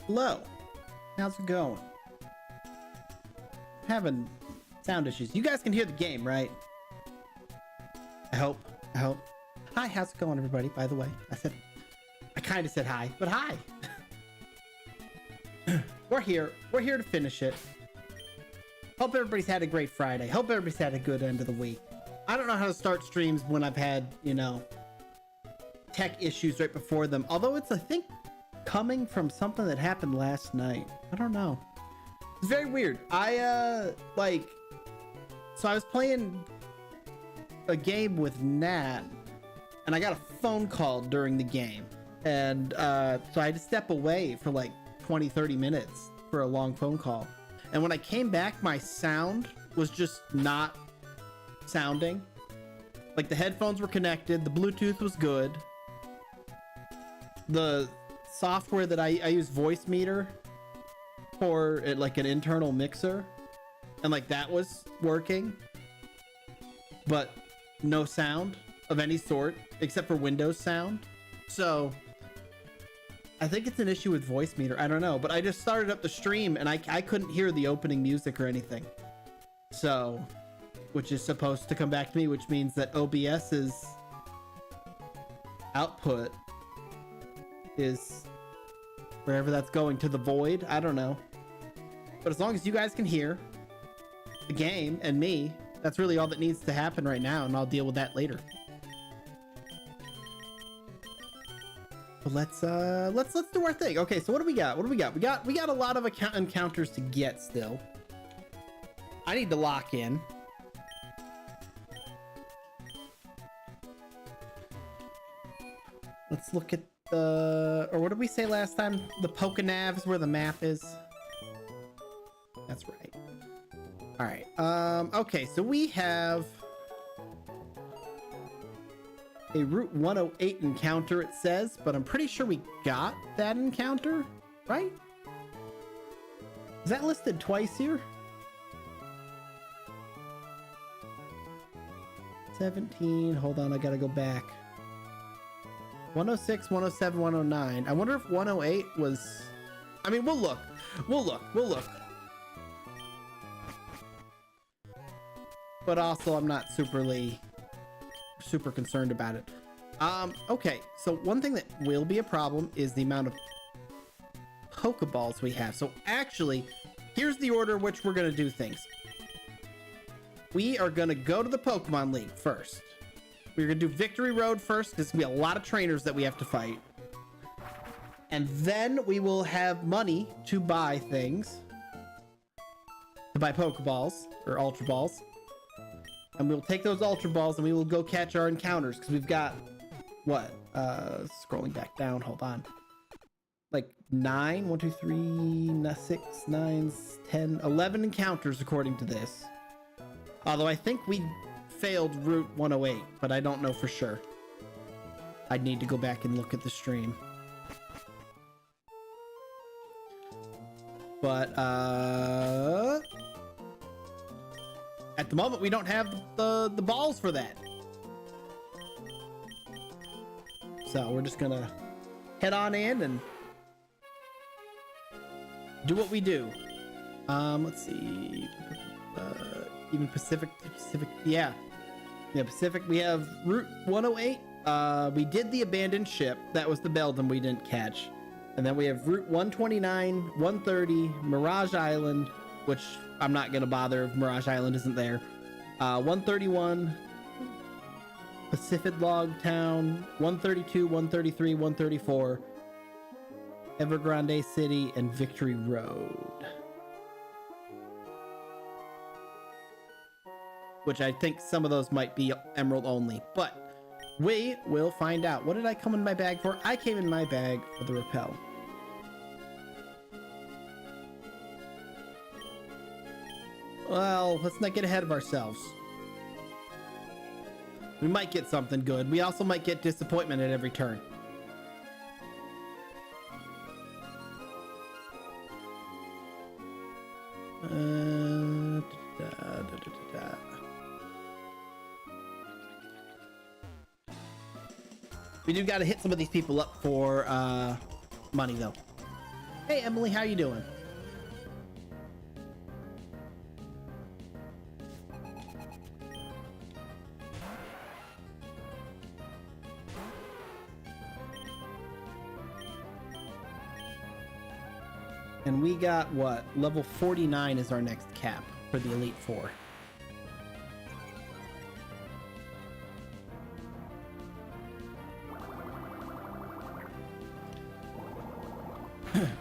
Hello. How's it going? Having sound issues. You guys can hear the game, right? I hope. Hi, how's it going, everybody? By the way, I kind of said hi, but hi. We're here to finish it. Hope everybody's had a great Friday. Hope everybody's had a good end of the week. I don't know how to start streams when I've had, you know, tech issues right before them. Although it's, I think, coming from something that happened last night. I don't know. It's very weird. So I was playing a game with Nat, and I got a phone call during the game. And so I had to step away for like 20-30 minutes for a long phone call. And when I came back, my sound was just not sounding. Like the headphones were connected, the Bluetooth was good. The software that I use, Voice Meter, for it, like an internal mixer, and like that was working, but no sound of any sort except for Windows sound. So I think it's an issue with Voice Meter. I don't know, but I just started up the stream and I couldn't hear the opening music or anything. So, which is supposed to come back to me, which means that OBS's output is wherever that's going, to the void. I don't know. But as long as you guys can hear the game and me, that's really all that needs to happen right now, and I'll deal with that later. But let's do our thing. Okay, so what do we got? We got a lot of encounters to get still. I need to lock in. Let's look at the, or what did we say last time? The Pokenavs, where the map is. That's right. All right. Okay, so we have a Route 108 encounter, it says, but I'm pretty sure we got that encounter, right? Is that listed twice here? 17. Hold on, I gotta go back. 106, 107, 109. I wonder if 108 was... I mean, we'll look. But also, I'm not super concerned about it. Okay, so one thing that will be a problem is the amount of Pokeballs we have. So actually, here's the order in which we're going to do things. We are going to go to the Pokemon League first. We're going to do Victory Road first. There's going to be a lot of trainers that we have to fight. And then we will have money to buy things. To buy Pokeballs or Ultra Balls. And we'll take those Ultra Balls and we will go catch our encounters. Because we've got, what? Scrolling back down. Hold on. Like 9, 1, 2, 3, 6, 9, 10, 11 encounters according to this. Although I think we failed Route 108, but I don't know for sure. I'd need to go back and look at the stream. But at the moment we don't have the balls for that. So we're just gonna head on in and do what we do. Let's see. Even Pacific, yeah, Pacific. We have Route 108. We did the abandoned ship. That was the Beldum we didn't catch. And then we have Route 129, 130, Mirage Island, which I'm not gonna bother if Mirage Island isn't there. 131, Pacific Log Town, 132, 133, 134, Evergrande City, and Victory Road. Which I think some of those might be Emerald only, but we will find out. What did I come in my bag for? I came in my bag for the Repel. Well, let's not get ahead of ourselves. We might get something good. We also might get disappointment at every turn. We do got to hit some of these people up for money, though. Hey, Emily, how you doing? And we got what? Level 49 is our next cap for the Elite Four.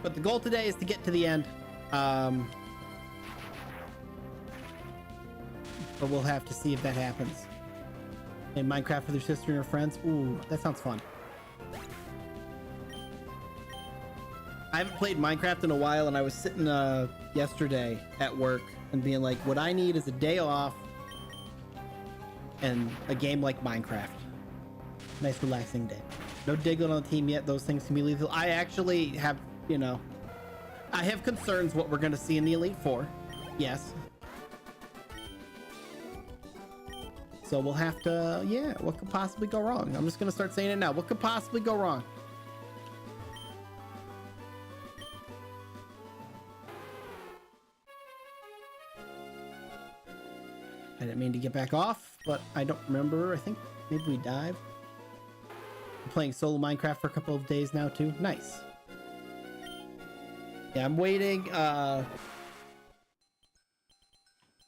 But the goal today is to get to the end. But we'll have to see if that happens. In Minecraft with your sister and your friends. Ooh, that sounds fun. I haven't played Minecraft in a while, and I was sitting yesterday at work and being like, what I need is a day off and a game like Minecraft. Nice relaxing day. No Diglett on the team yet. Those things can be lethal. I actually have, you know, I have concerns what we're going to see in the Elite Four. Yes. So we'll have to, yeah, what could possibly go wrong? I'm just going to start saying it now. What could possibly go wrong? I didn't mean to get back off, but I don't remember. I think maybe we dived. I'm playing solo Minecraft for a couple of days now too. Nice. Yeah, I'm waiting. I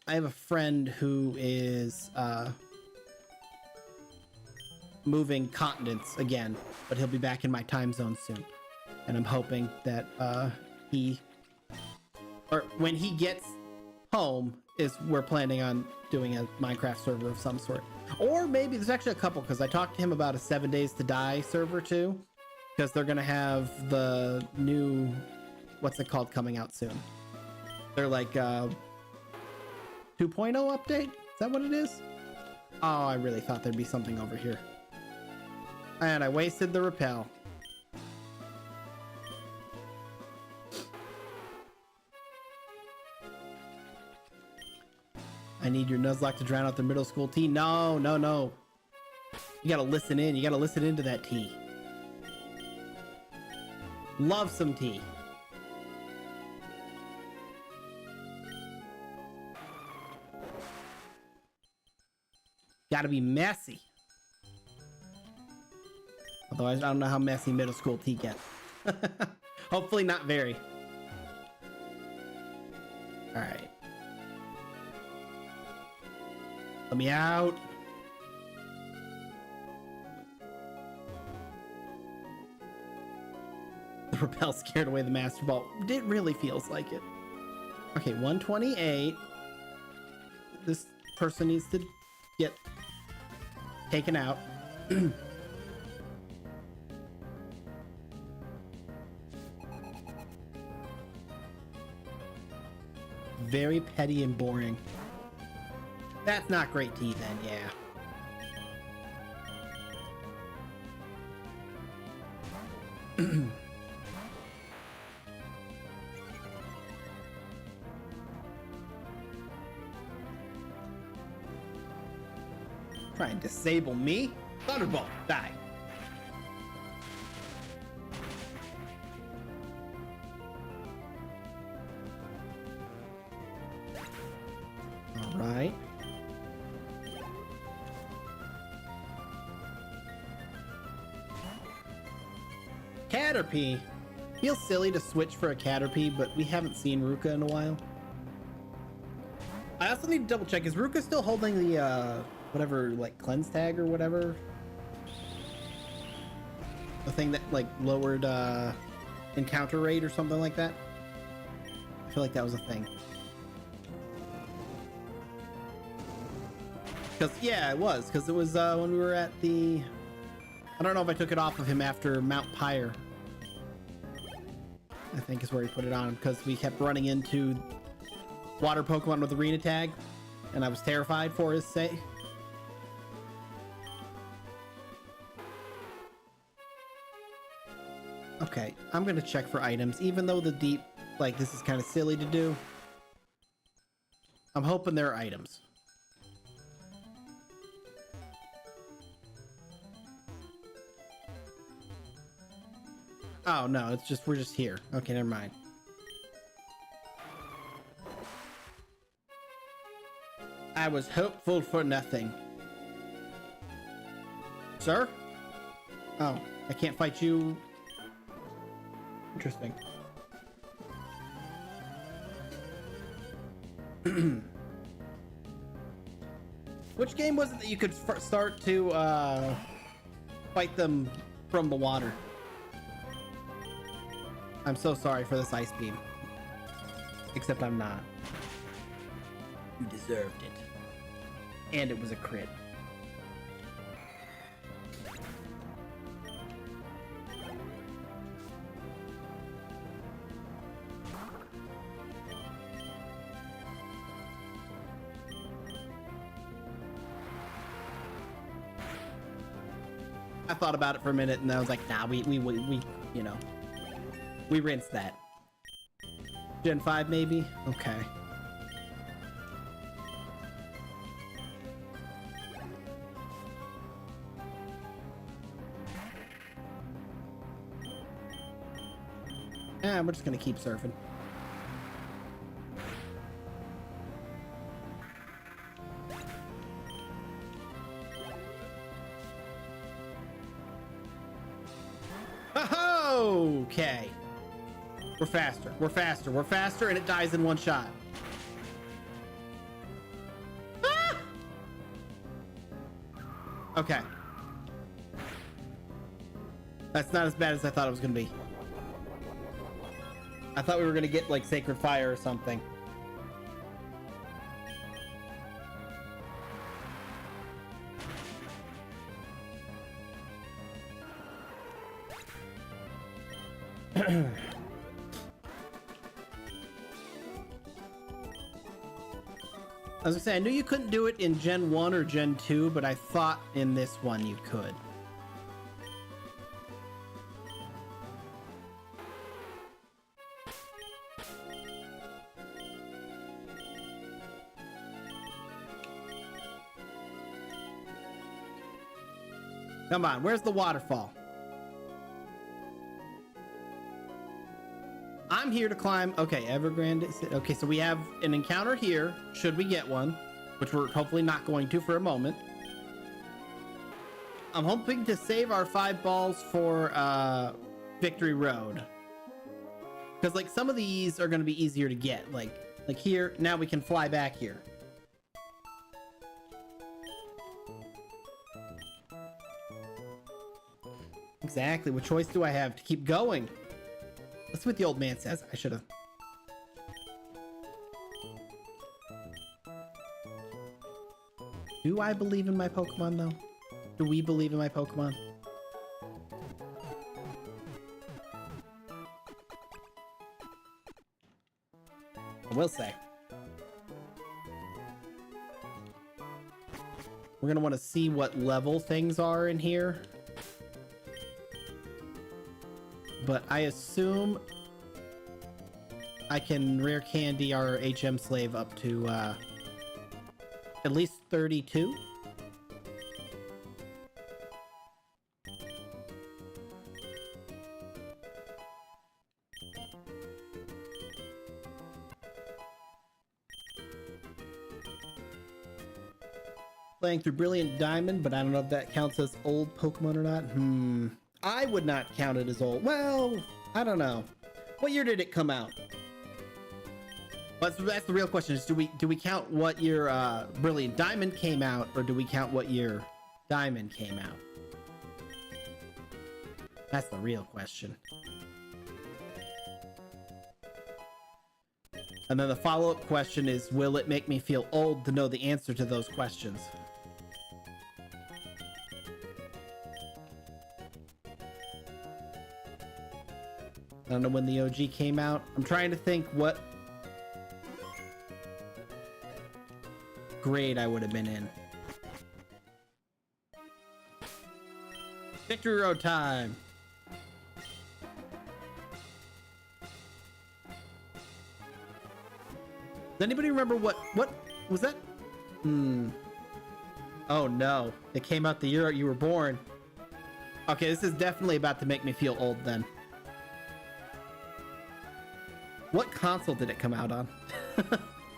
have a friend who is moving continents again, but he'll be back in my time zone soon. And I'm hoping that when he gets home is we're planning on doing a Minecraft server of some sort. Or maybe there's actually a couple, because I talked to him about a 7 Days to Die server too, because they're gonna have the new, what's it called, coming out soon. They're like 2.0 update? Is that what it is? Oh, I really thought there'd be something over here. And I wasted the repel. I need your Nuzlocke to drown out the middle school tea. No, no, no. You gotta listen in. You gotta listen into that tea. Love some tea. Gotta be messy. Otherwise, I don't know how messy middle school tea gets. Hopefully not very. All right. Let me out. The repel scared away the Master Ball. It really feels like it. Okay, 128. This person needs to get taken out. Very petty and boring. That's not great tea then, yeah. Try and disable me? Thunderbolt, die. All right. Caterpie. Feels silly to switch for a Caterpie, but we haven't seen Ruka in a while. I also need to double check. Is Ruka still holding the whatever, like, cleanse tag or whatever? The thing that like lowered encounter rate or something like that? I feel like that was a thing. Because yeah, it was, because it was when we were at the, I don't know if I took it off of him after Mount Pyre, I think is where he put it on him, because we kept running into water Pokemon with arena tag and I was terrified for his sake. Okay, I'm gonna check for items, even though the deep, like, this is kind of silly to do. I'm hoping there are items. Oh, no, it's just, we're just here. Okay, never mind. I was hopeful for nothing. Sir? Oh, I can't fight you. Interesting. Which game was it that you could start to fight them from the water? I'm so sorry for this ice beam. Except I'm not. You deserved it. And it was a crit. I thought about it for a minute and I was like, nah, we you know, we rinsed that. Gen 5 maybe? Okay. We're just gonna keep surfing. Oh, okay. We're faster. We're faster. We're faster, and it dies in one shot. Ah! Okay. That's not as bad as I thought it was gonna be. I thought we were gonna get like Sacred Fire or something. I was gonna say, I knew you couldn't do it in Gen 1 or Gen 2, but I thought in this one you could. Come on, where's the waterfall? I'm here to climb. Okay, Evergrande is it? Okay, so we have an encounter here, should we get one, which we're hopefully not going to for a moment. I'm hoping to save our 5 balls for Victory Road. Because like some of these are going to be easier to get. Like here, now we can fly back here. Exactly. What choice do I have to keep going? Let's see what the old man says. I should have. Do I believe in my Pokemon though? Do we believe in my Pokemon? I will say. We're going to want to see what level things are in here. But I assume I can rare candy our HM slave up to at least 32. Playing through Brilliant Diamond, but I don't know if that counts as old Pokemon or not. I would not count it as old. Well, I don't know. What year did it come out? That's the real question. Is do we count what year Brilliant Diamond came out, or do we count what year Diamond came out? That's the real question. And then the follow-up question is, will it make me feel old to know the answer to those questions? I don't know when the OG came out. I'm trying to think what grade I would have been in. Victory Road time. Does anybody remember what was that? Oh no, it came out the year you were born. Okay, this is definitely about to make me feel old then. What console did it come out on?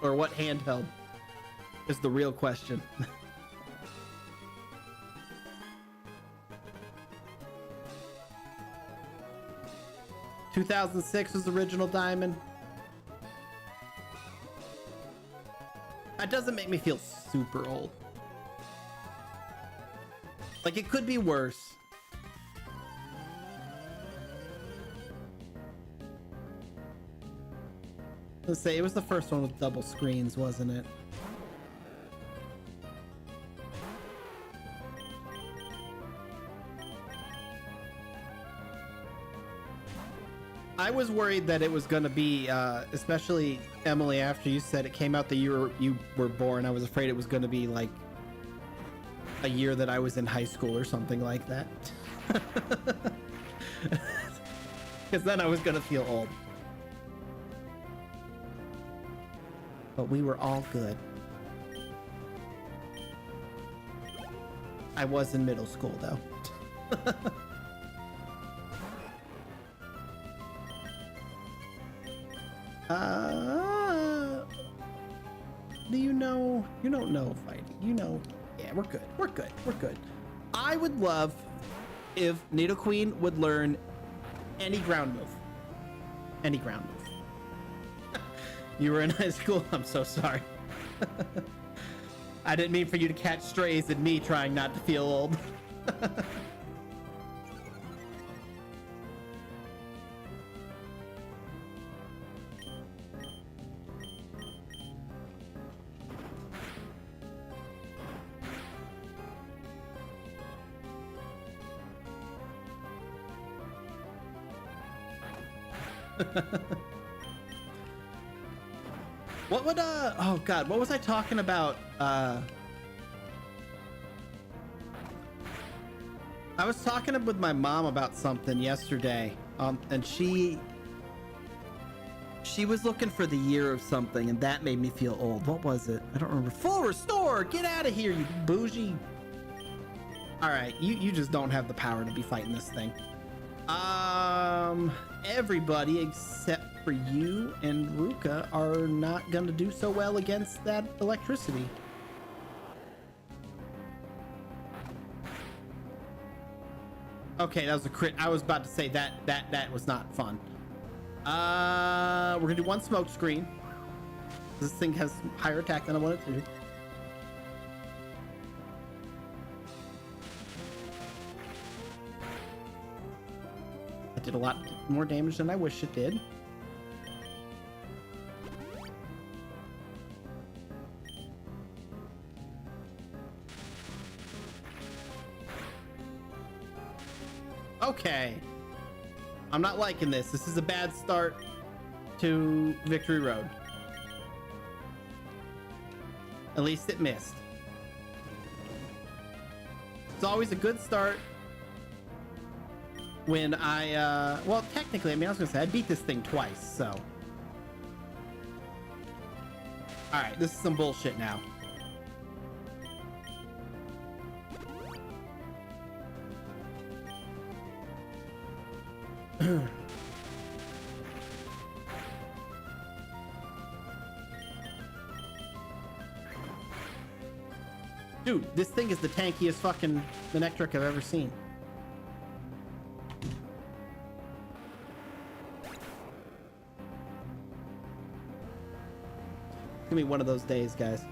Or what handheld is the real question. 2006 was the original Diamond. That doesn't make me feel super old. Like, it could be worse. Let's say it was the first one with double screens, wasn't it? I was worried that it was going to be, especially Emily, after you said it came out the year you were born, I was afraid it was going to be like a year that I was in high school or something like that. Because then I was going to feel old. But we were all good. I was in middle school though. Do you know? You don't know fighting. You know. Yeah, we're good. We're good. We're good. I would love if Nidoqueen would learn any ground move. Any ground move. You were in high school? I'm so sorry. I didn't mean for you to catch strays and me trying not to feel old. What would oh god, what was I talking about? I was talking with my mom about something yesterday, and she was looking for the year of something, and that made me feel old. What was it? I don't remember. Full restore! Get out of here, you bougie! Alright, you just don't have the power to be fighting this thing. Everybody except for you and Ruka are not gonna do so well against that electricity. Okay, that was a crit. I was about to say that was not fun. We're gonna do one smoke screen. This thing has higher attack than I wanted to do. It did a lot more damage than I wish it did. Okay. I'm not liking this. This is a bad start to Victory Road. At least it missed. It's always a good start when I, well, technically, I mean, I was gonna say, I beat this thing twice, so. All right, this is some bullshit now. Dude, this thing is the tankiest fucking Manectric I've ever seen. Give me one of those days, guys.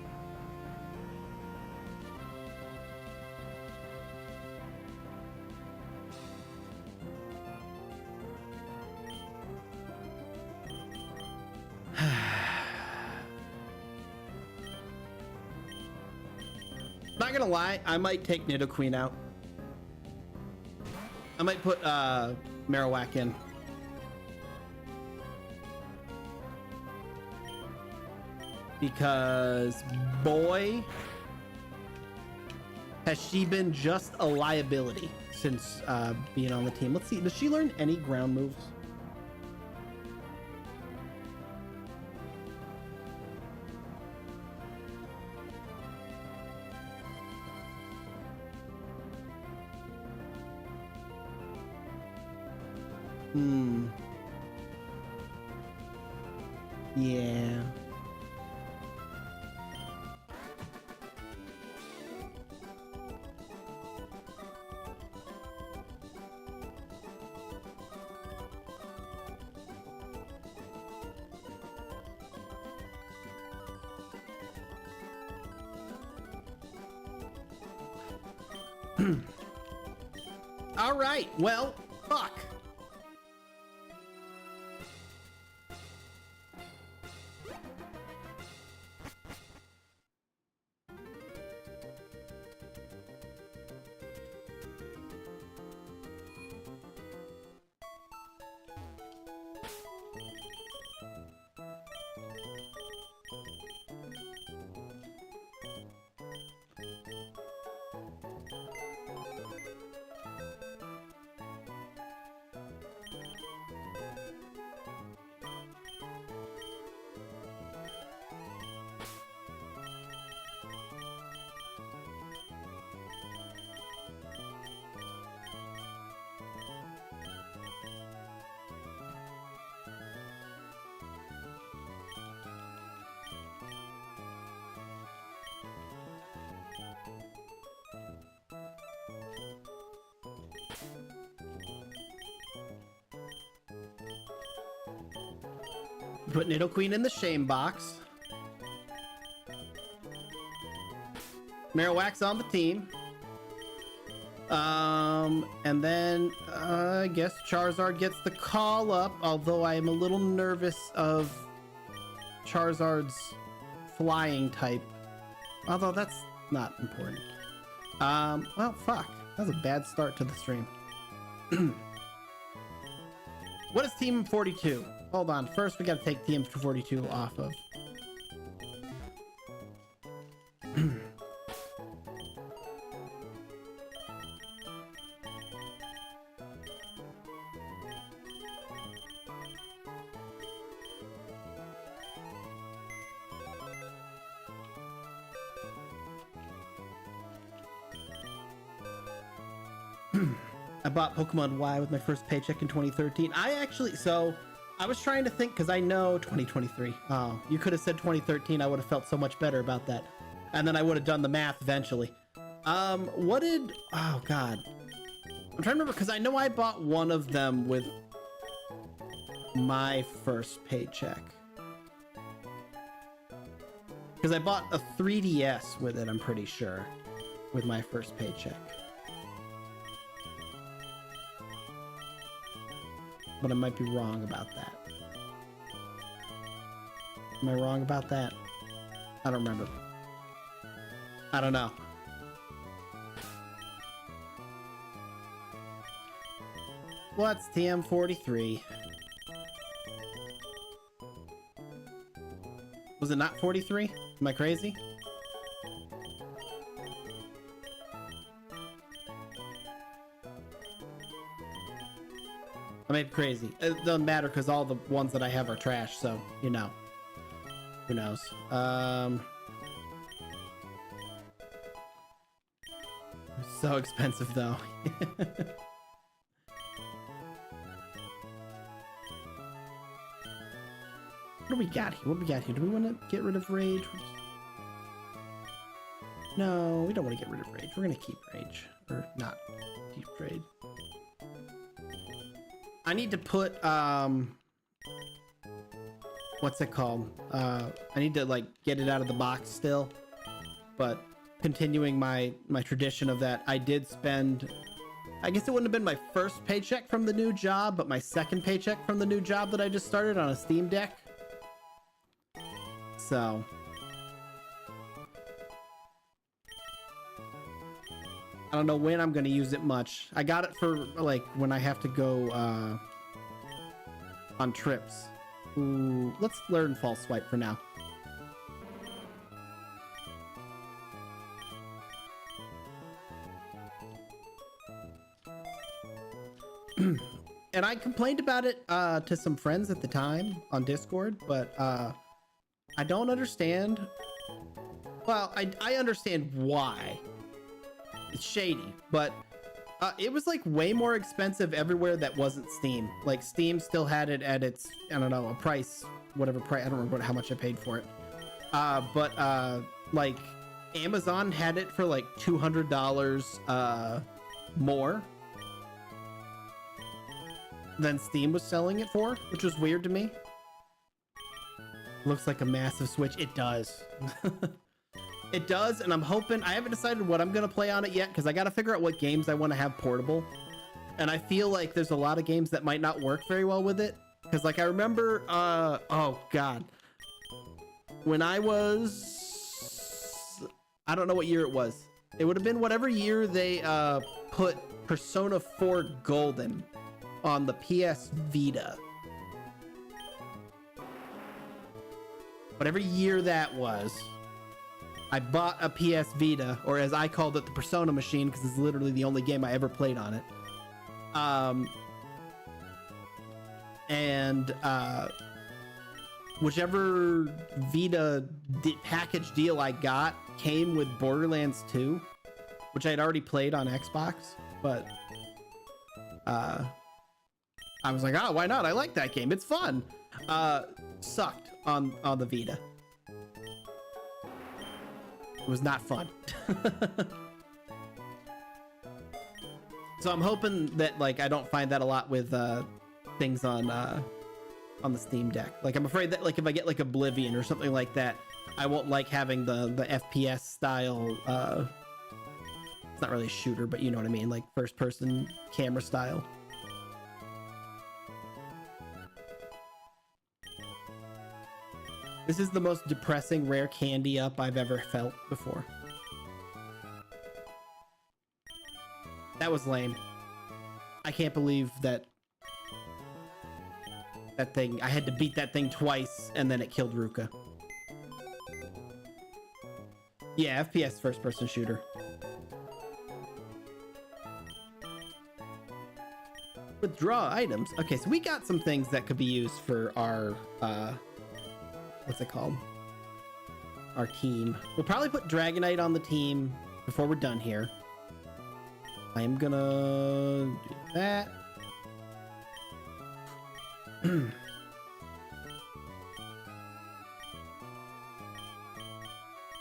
Not gonna lie, I might take Nidoqueen out. I might put Marowak in. Because boy, has she been just a liability since being on the team. Let's see, does she learn any ground moves? Yeah. All right. Well, fuck. Put Nidoqueen in the shame box. Marowak's on the team. And then I guess Charizard gets the call up, although I am a little nervous of Charizard's flying type. Although that's not important. Well, fuck. That was a bad start to the stream. What is Team 42? Hold on. First, we gotta take Team 42 off of. I bought Pokemon Y with my first paycheck in 2013. I was trying to think, because I know 2023. Oh, you could have said 2013. I would have felt so much better about that. And then I would have done the math eventually. Oh God. I'm trying to remember, because I know I bought one of them with my first paycheck. Because I bought a 3DS with it, I'm pretty sure, with my first paycheck. But I might be wrong about that. Am I wrong about that? I don't remember. I don't know. What's TM43? Was it not 43? Am I crazy? I mean, crazy. It doesn't matter because all the ones that I have are trash, so, you know. Who knows? So expensive, though. What do we got here? What do we got here? Do we want to get rid of Rage? No, we don't want to get rid of Rage. We're going to keep Rage. Or not keep Rage. I need to put, what's it called? I need to, like, get it out of the box still. But continuing my tradition of that, I did spend, I guess it wouldn't have been my first paycheck from the new job, but my second paycheck from the new job that I just started on a Steam Deck. So I don't know when I'm going to use it much. I got it for, like, when I have to go on trips. Ooh, let's learn False Swipe for now. And I complained about it to some friends at the time on Discord, but I don't understand. Well, I understand why. It's shady, but it was like way more expensive everywhere that wasn't Steam. Like Steam still had it at its, I don't know, a price whatever price. I don't remember how much I paid for it. But like Amazon had it for like $200 more than Steam was selling it for, which was weird to me. Looks like a massive Switch. It does. It does, and I'm hoping, I haven't decided what I'm gonna play on it yet because I gotta figure out what games I want to have portable. And I feel like there's a lot of games that might not work very well with it. Because like I remember, oh god, when I was, I don't know what year it was. It would have been whatever year they put Persona 4 Golden on the PS Vita. Whatever year that was, I bought a PS Vita, or as I called it, the Persona machine, because it's literally the only game I ever played on it. Whichever Vita package deal I got came with Borderlands 2, which I had already played on Xbox, but I was like, oh, why not? I like that game. It's fun. Sucked on the Vita. It was not fun. So I'm hoping that like I don't find that a lot with things on the Steam Deck. Like I'm afraid that like if I get like Oblivion or something like that, I won't like having the FPS style. It's not really a shooter, but you know what I mean, like first person camera style. This is the most depressing rare candy up I've ever felt before. That was lame. I can't believe that thing, I had to beat that thing twice and then it killed Ruka. Yeah, FPS first person shooter. Withdraw items. Okay, so we got some things that could be used for our what's it called? Our team. We'll probably put Dragonite on the team before we're done here. I am gonna do that.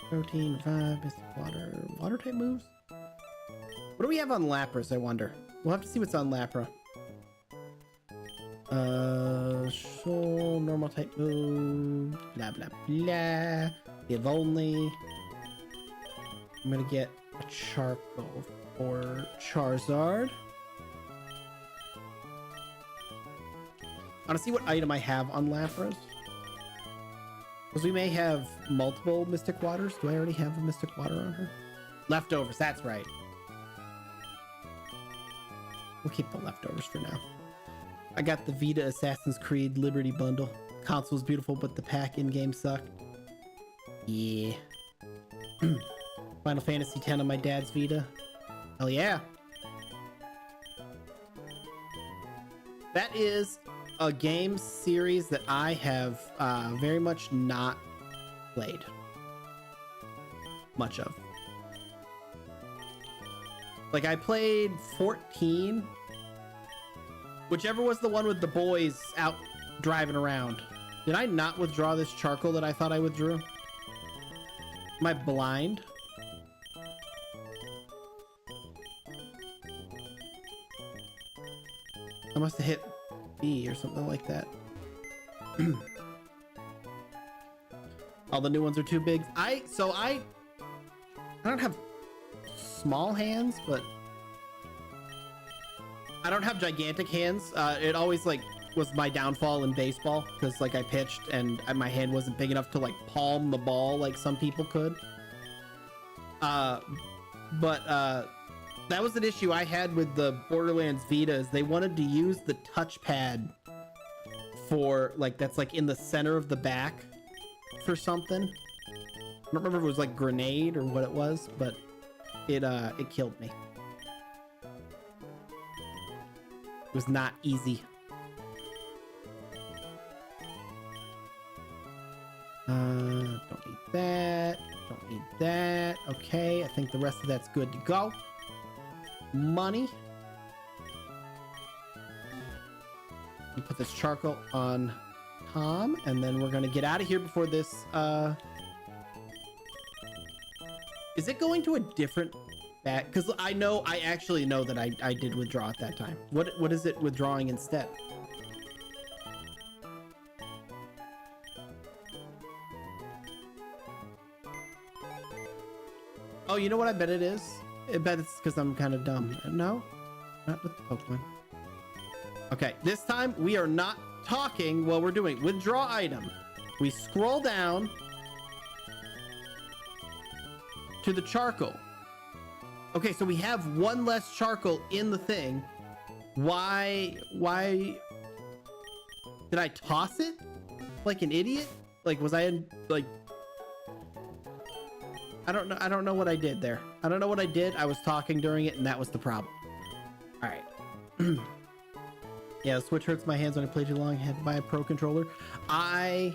Protein, Vibe, Mystic Water. Water type moves? What do we have on Lapras, I wonder? We'll have to see what's on Lapra. Soul, normal type move, blah blah blah. If only. I'm gonna get a charcoal for Charizard. I want to see what item I have on Lapras, because we may have multiple Mystic Waters. Do I already have a Mystic Water on her? Leftovers, that's right. We'll keep the leftovers for now. I got the Vita Assassin's Creed Liberty Bundle. Console's beautiful, but the pack in-game sucked. Yeah. Final Fantasy X on my dad's Vita. Hell yeah. That is a game series that I have very much not played much of. Like I played 14, whichever was the one with the boys out driving around. Did I not withdraw this charcoal that I thought I withdrew? Am I blind? I must have hit B or something like that. All the new ones are too big. I don't have small hands, but I don't have gigantic hands. It always like was my downfall in baseball, because like I pitched and my hand wasn't big enough to like palm the ball like some people could. That was an issue I had with the Borderlands Vitas. They wanted to use the touchpad for like, that's like in the center of the back for something. I don't remember if it was like grenade or what it was, but it killed me. It was not easy. Don't need that. Don't need that. Okay, I think the rest of that's good to go. Money. You put this charcoal on Tom, and then we're gonna get out of here before this. Is it going to a different back? Because I actually know that I did withdraw at that time. What is it withdrawing instead? Oh, you know what I bet it is? I bet it's because I'm kind of dumb. No, not with the Pokemon. Okay, this time we are not talking while we're doing withdraw item. We scroll down to the charcoal. Okay, so we have one less charcoal in the thing. Why did I toss it like an idiot? Like, was I in, like, I don't know what I did there. I don't know what I did. I was talking during it, and that was the problem. All right. Yeah, the Switch hurts my hands when I play too long. I had to buy a Pro controller. I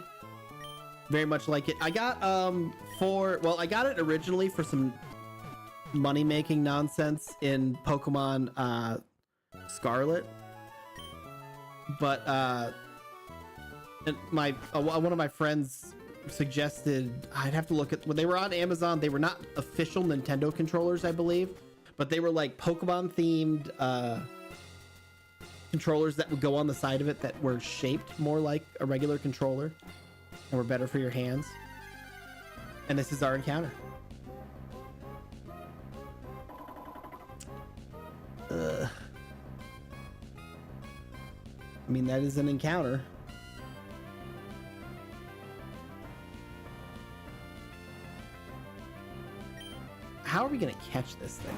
very much like it. I got I got it originally for some money-making nonsense in Pokemon Scarlet. But one of my friends suggested I'd have to look at when they were on Amazon. They were not official Nintendo controllers, I believe, but they were like Pokemon themed controllers that would go on the side of it that were shaped more like a regular controller and were better for your hands. And this is our encounter. I mean, that is an encounter. How are we gonna catch this thing?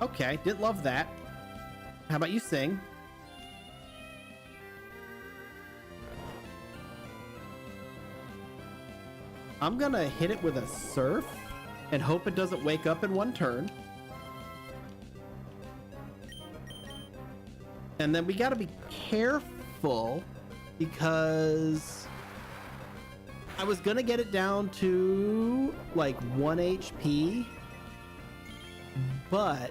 Okay, did love that. How about you sing? I'm gonna hit it with a surf and hope it doesn't wake up in one turn. And then we gotta be careful because I was gonna get it down to like 1 HP, but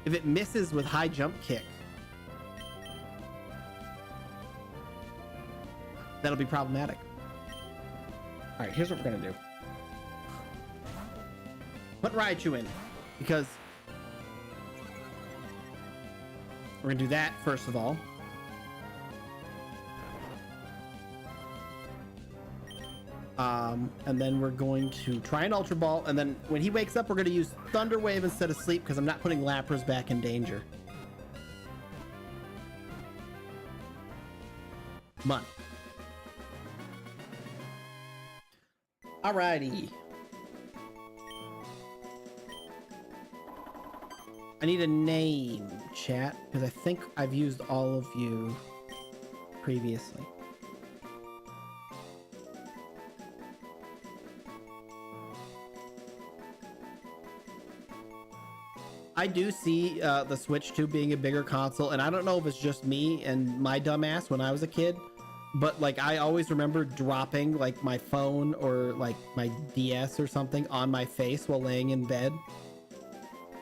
if it misses with high jump kick, that'll be problematic. All right, here's what we're gonna do. Put Raichu in, because we're gonna do that first of all. And then we're going to try an Ultra Ball, and then when he wakes up, we're going to use Thunder Wave instead of Sleep because I'm not putting Lapras back in danger. Come on. Alrighty. I need a name, chat, because I think I've used all of you previously. I do see the Switch 2 being a bigger console, and I don't know if it's just me and my dumbass when I was a kid, but like I always remember dropping like my phone or like my DS or something on my face while laying in bed,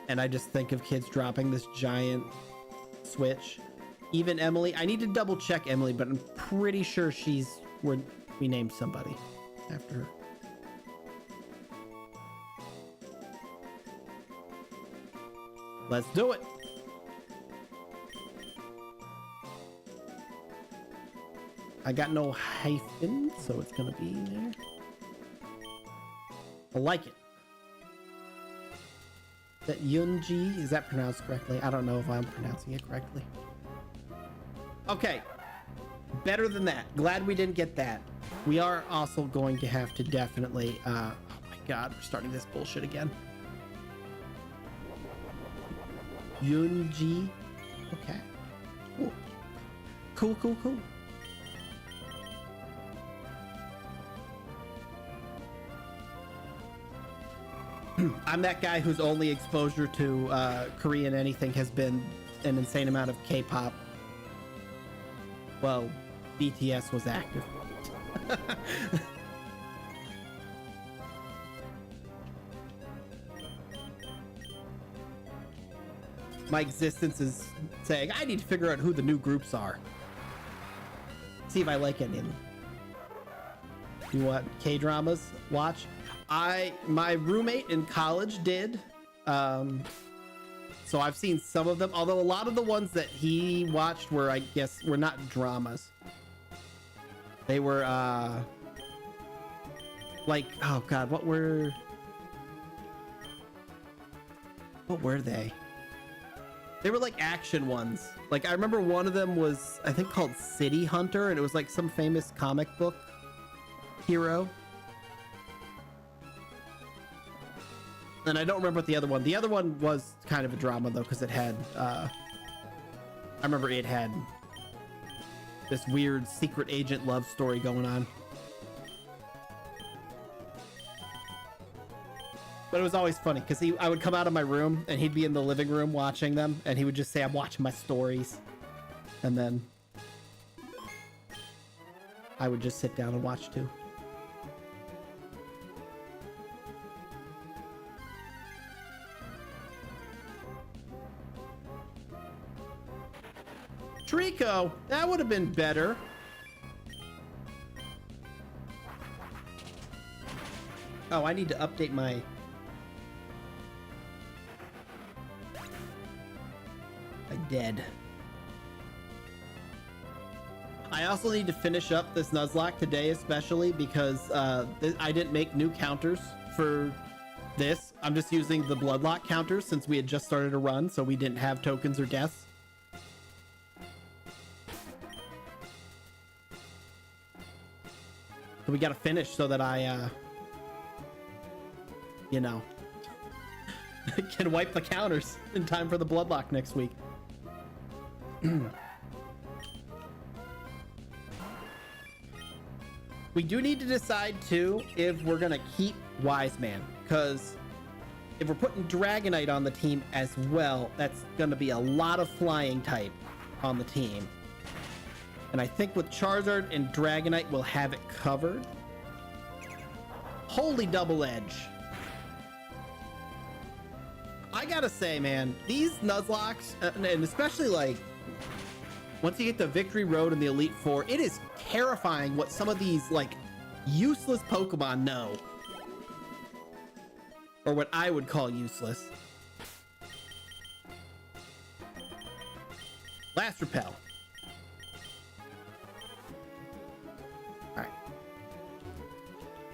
and I just think of kids dropping this giant Switch. Even Emily, I need to double check Emily, but I'm pretty sure we named somebody after her. Let's do it. I got no hyphen, so it's gonna be there. I like it. Is that Yunji? Is that pronounced correctly? I don't know if I'm pronouncing it correctly. Okay. Better than that. Glad we didn't get that. We are also going to have to definitely oh my god, we're starting this bullshit again. Yunji. Okay. Cool. Cool, cool, cool. I'm that guy whose only exposure to Korean anything has been an insane amount of K-pop. Well, BTS was active. my existence is saying I need to figure out who the new groups are. See if I like any of them. Do you want K-dramas? Watch. My roommate in college did. So I've seen some of them, although a lot of the ones that he watched were, I guess, were not dramas. They were like, oh god, what were they? They were like action ones. Like I remember one of them was, I think, called City Hunter, and it was like some famous comic book hero. And I don't remember what the other one. The other one was kind of a drama though, because it had I remember it had this weird secret agent love story going on. But it was always funny because I would come out of my room and he'd be in the living room watching them, and he would just say, I'm watching my stories. And then I would just sit down and watch too. Trico, that would have been better. Oh, I need to update my... dead. I also need to finish up this Nuzlocke today, especially because I didn't make new counters for this. I'm just using the Bloodlock counters since we had just started a run, so we didn't have tokens or deaths. So we got to finish so that I, you know, can wipe the counters in time for the Bloodlock next week. We do need to decide too if we're gonna keep Wise Man, because if we're putting Dragonite on the team as well, that's gonna be a lot of flying type on the team. And I think with Charizard and Dragonite we'll have it covered. Holy double edge. I gotta say, man, these Nuzlocks, and especially like once you get to Victory Road and the Elite Four, it is terrifying what some of these like useless Pokemon know. Or what I would call useless. Last Repel. Alright.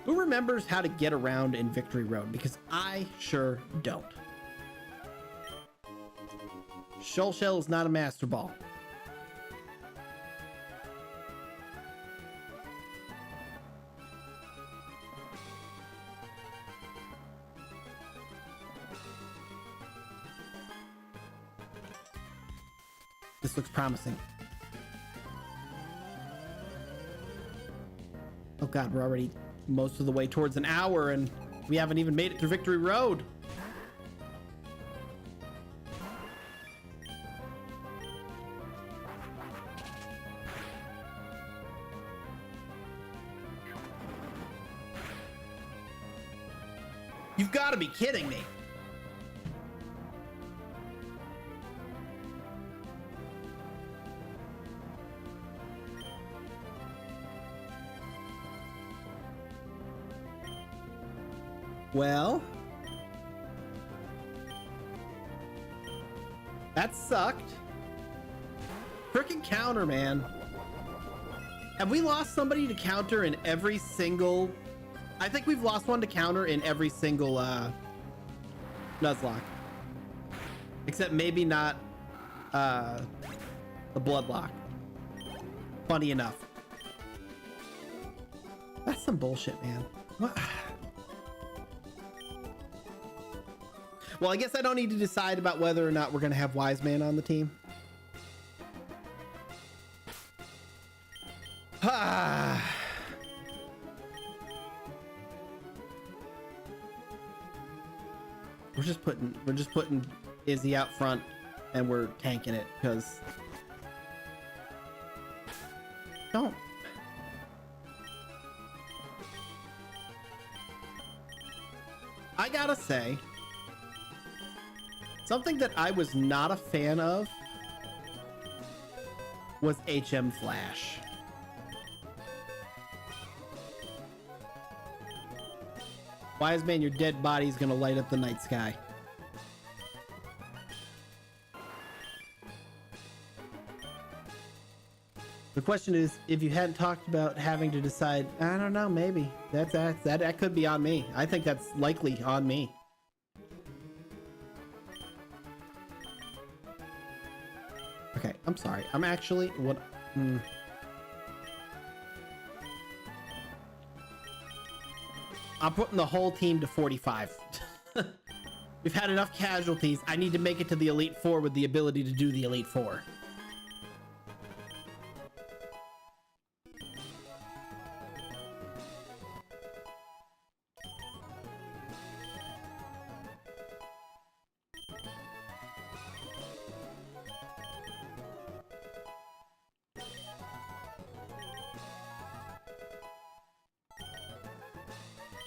Who remembers how to get around in Victory Road? Because I sure don't. Shoal Shell is not a Master Ball. This looks promising. Oh god, we're already most of the way towards an hour and we haven't even made it through Victory Road. You've got to be kidding me. Well, that sucked. Frickin' counter, man. Have we lost somebody to counter in every single... I think we've lost one to counter in every single Nuzlocke. Except maybe not the Bloodlock. Funny enough. That's some bullshit, man. What? Well, I guess I don't need to decide about whether or not we're going to have Wise Man on the team. Ah. We're just putting Izzy out front and we're tanking it because don't. I gotta say, Something that I was not a fan of was HM Flash. Wise man, your dead body's gonna light up the night sky. The question is, if you hadn't talked about having to decide, I don't know, maybe that could be on me. I think that's likely on me. Okay, I'm sorry. I'm actually what? I'm putting the whole team to 45. We've had enough casualties. I need to make it to the Elite Four with the ability to do the Elite Four.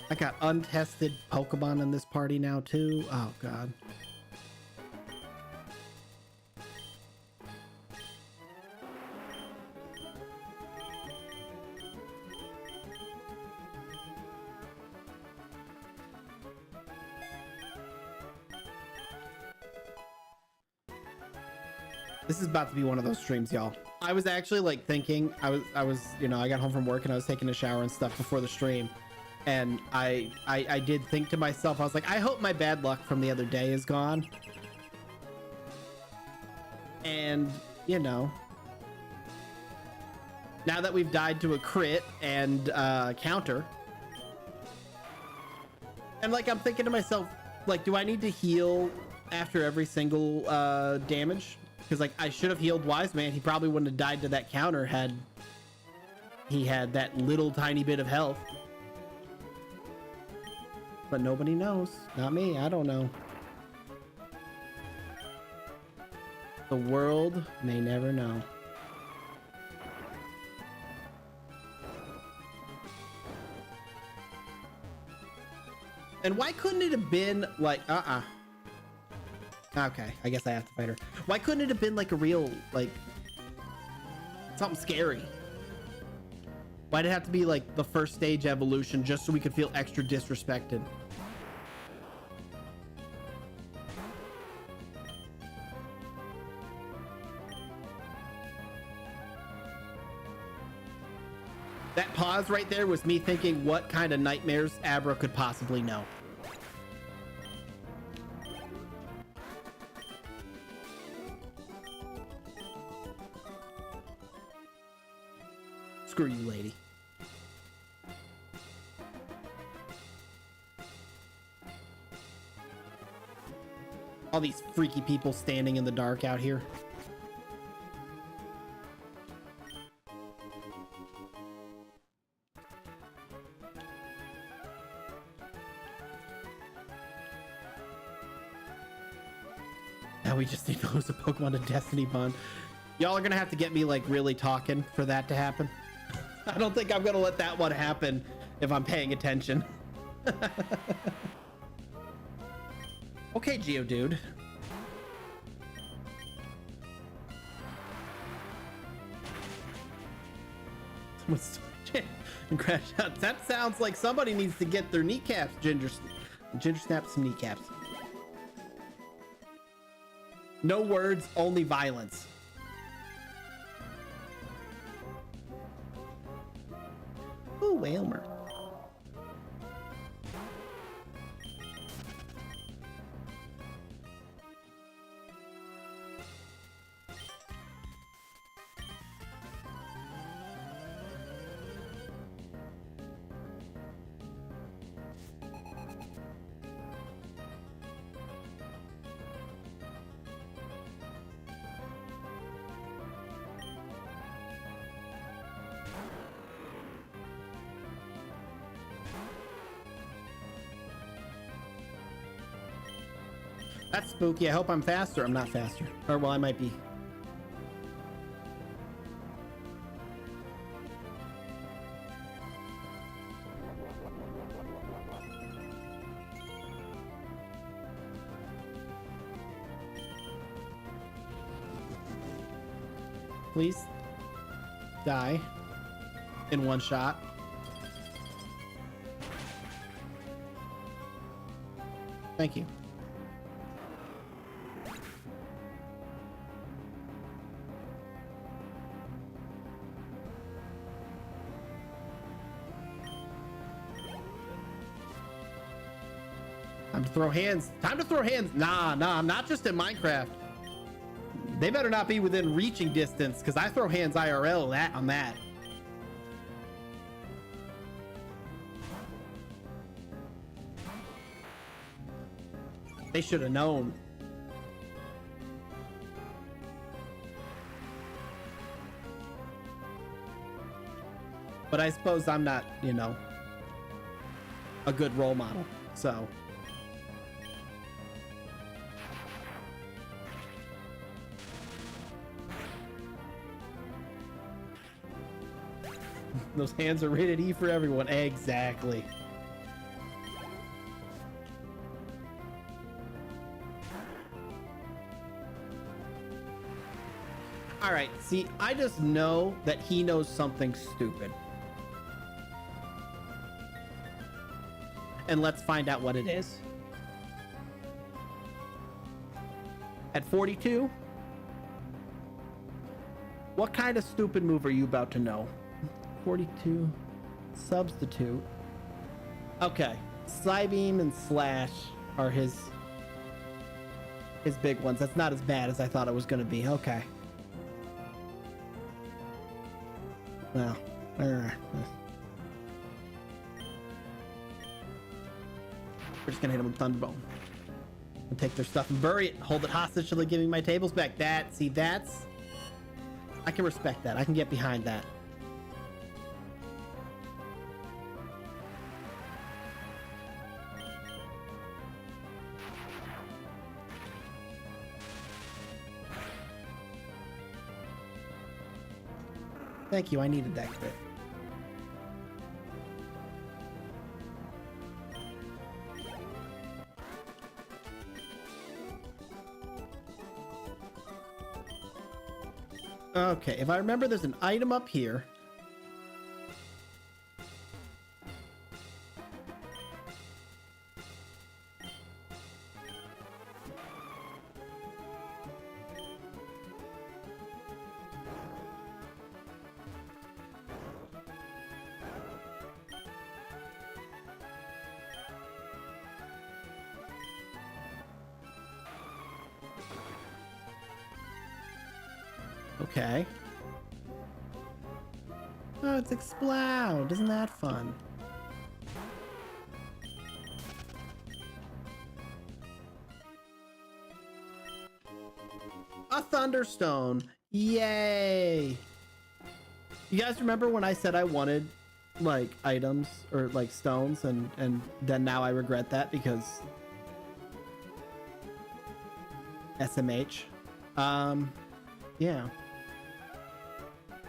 I got untested Pokemon in this party now too. Oh god. This is about to be one of those streams, y'all. I was actually like thinking, I was, you know, I got home from work and I was taking a shower and stuff before the stream. And I did think to myself, I was like, I hope my bad luck from the other day is gone. And, you know, now that we've died to a crit and counter, and like I'm thinking to myself, like, do I need to heal after every single damage? Because like I should have healed Wise Man. He probably wouldn't have died to that counter had he had that little tiny bit of health. But nobody knows. Not me. I don't know. The world may never know. And why couldn't it have been like, okay, I guess I have to fight her. Why couldn't it have been like a real, like, something scary? Why'd it have to be like the first stage evolution just so we could feel extra disrespected? That pause right there was me thinking what kind of nightmares Abra could possibly know. Screw you, lady. All these freaky people standing in the dark out here. Now we just need to lose a Pokemon to Destiny Bond. Y'all are gonna have to get me like really talking for that to happen. I don't think I'm gonna let that one happen if I'm paying attention. Okay, Geodude. Someone's and crash out. That sounds like somebody needs to get their kneecaps. Ginger snap some kneecaps. No words, only violence. Ooh, Aylmer. That's spooky. I hope I'm faster. I'm not faster. Or, well, I might be. please die in one shot. Thank you. Time to throw hands. Time to throw hands. Nah, I'm not just in Minecraft. They better not be within reaching distance, because I throw hands IRL on that. They should have known. But I suppose I'm not, you know, a good role model, so. Those hands are rated E for everyone. Exactly. All right, see, I just know that he knows something stupid. And let's find out what it is. At 42, what kind of stupid move are you about to know? 42, substitute. Okay, Psybeam and Slash are his big ones. That's not as bad as I thought it was going to be. Okay. Well, we're just gonna hit them with Thunderbolt and take their stuff and bury it. Hold it hostage till they give me my tables back. That's I can respect that. I can get behind that. Thank you, I needed that crit. Okay, if I remember, there's an item up here. Okay. Oh, it's Explode. Isn't that fun? A Thunderstone. Yay. You guys remember when I said I wanted like items or like stones and then now I regret that because SMH. Yeah.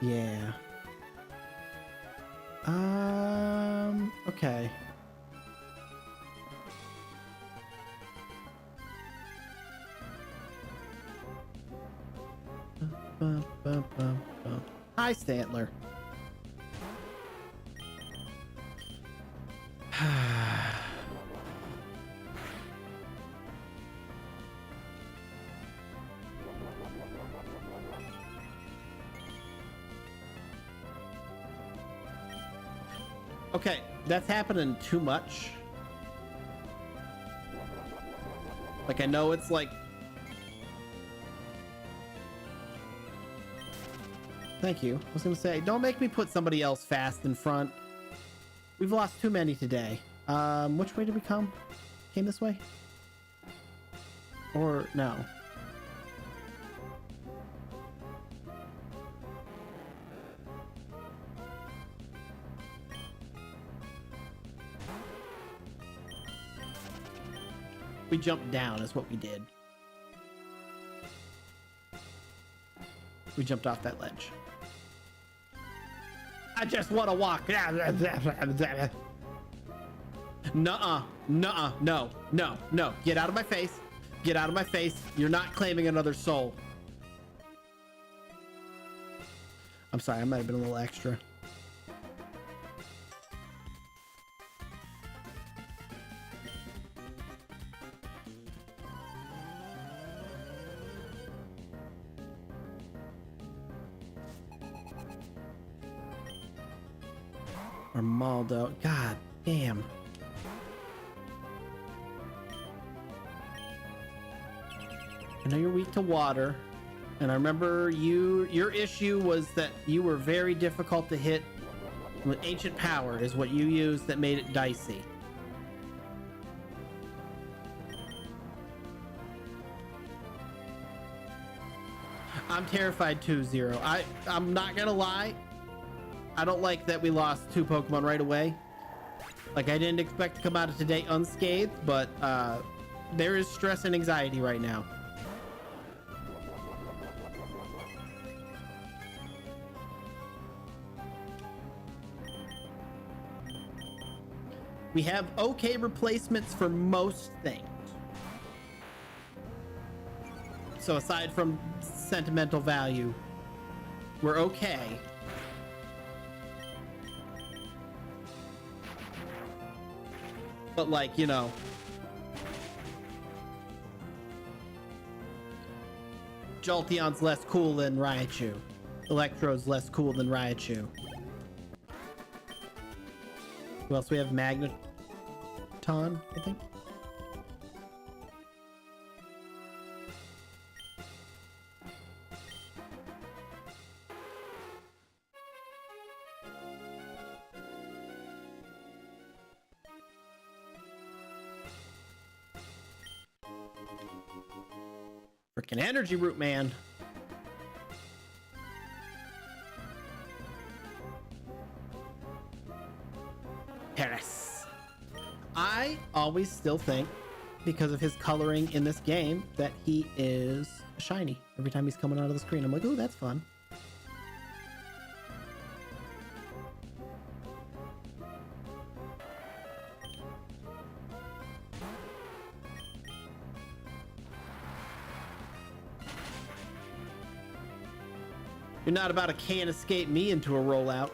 Yeah. Okay. Hi, Stantler. Okay, that's happening too much. Like, I know it's like... Thank you. I was gonna say, don't make me put somebody else fast in front. We've lost too many today. Which way did we come? Came this way? Or no? We jumped down is what we did. We jumped off that ledge. I just want to walk. Nuh-uh. Nuh-uh. No. No. No. Get out of my face. Get out of my face. You're not claiming another soul. I'm sorry, I might have been a little extra. Armaldo, god damn. I know you're weak to water, and I remember your issue was that you were very difficult to hit with ancient power is what you used that made it dicey. I'm terrified too, Zero. I'm not gonna lie. I don't like that we lost 2 Pokemon right away. Like, I didn't expect to come out of today unscathed, but there is stress and anxiety right now. We have okay replacements for most things. So aside from sentimental value, we're okay. But like, you know, Jolteon's less cool than Raichu. Electro's less cool than Raichu. Who else we have? Magneton, I think. Freaking energy root, man. Paris. I always still think, because of his coloring in this game, that he is shiny every time he's coming out of the screen. I'm like, oh, that's fun. You're not about to can't escape me into a rollout.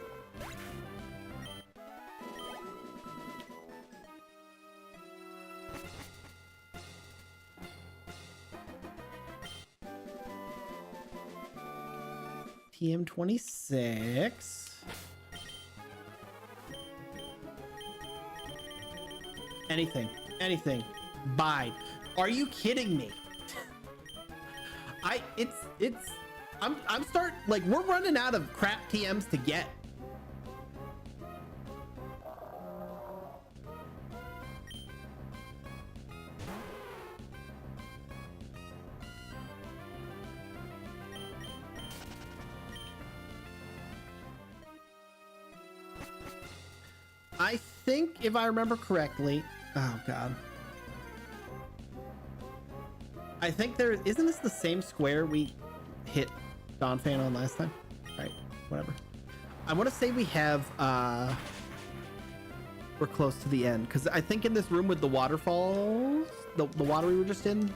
TM26. Anything. Bide. Are you kidding me? I'm start like we're running out of crap TMs to get. I think if I remember correctly, oh god. I think isn't this the same square we hit Donphan on last time? Right, whatever. I want to say we have we're close to the end, because I think in this room with the waterfalls, the water we were just in,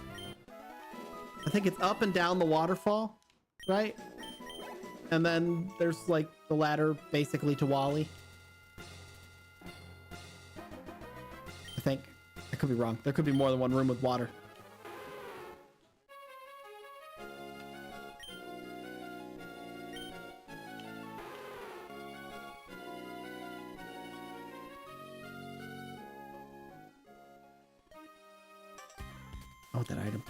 I think it's up and down the waterfall, right? And then there's like the ladder basically to Wally. I think. I could be wrong. There could be more than one room with water. Oh, that item.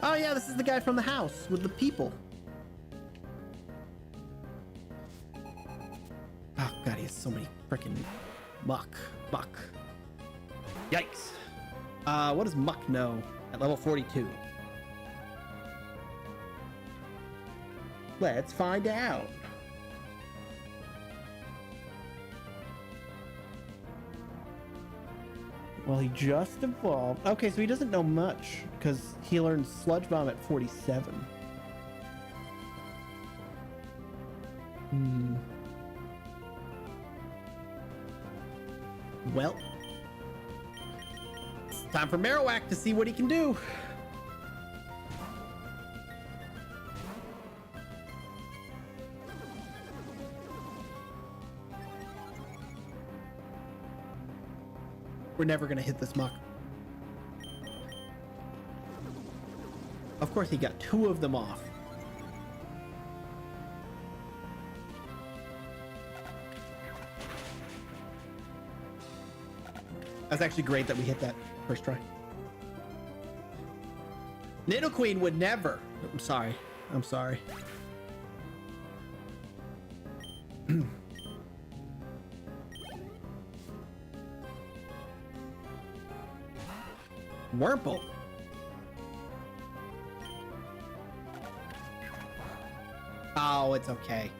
Oh yeah, this is the guy from the house with the people. Oh god, he has so many freaking muck. Yikes. What does Muck know at level 42? Let's find out. Well, he just evolved. Okay, so he doesn't know much because he learned Sludge Bomb at 47. Well, it's time for Marowak to see what he can do. We're never gonna hit this muck. Of course, he got 2 of them off. That's actually great that we hit that first try. Nidoqueen would never. I'm sorry. I'm sorry. Wurmple. Oh, it's okay.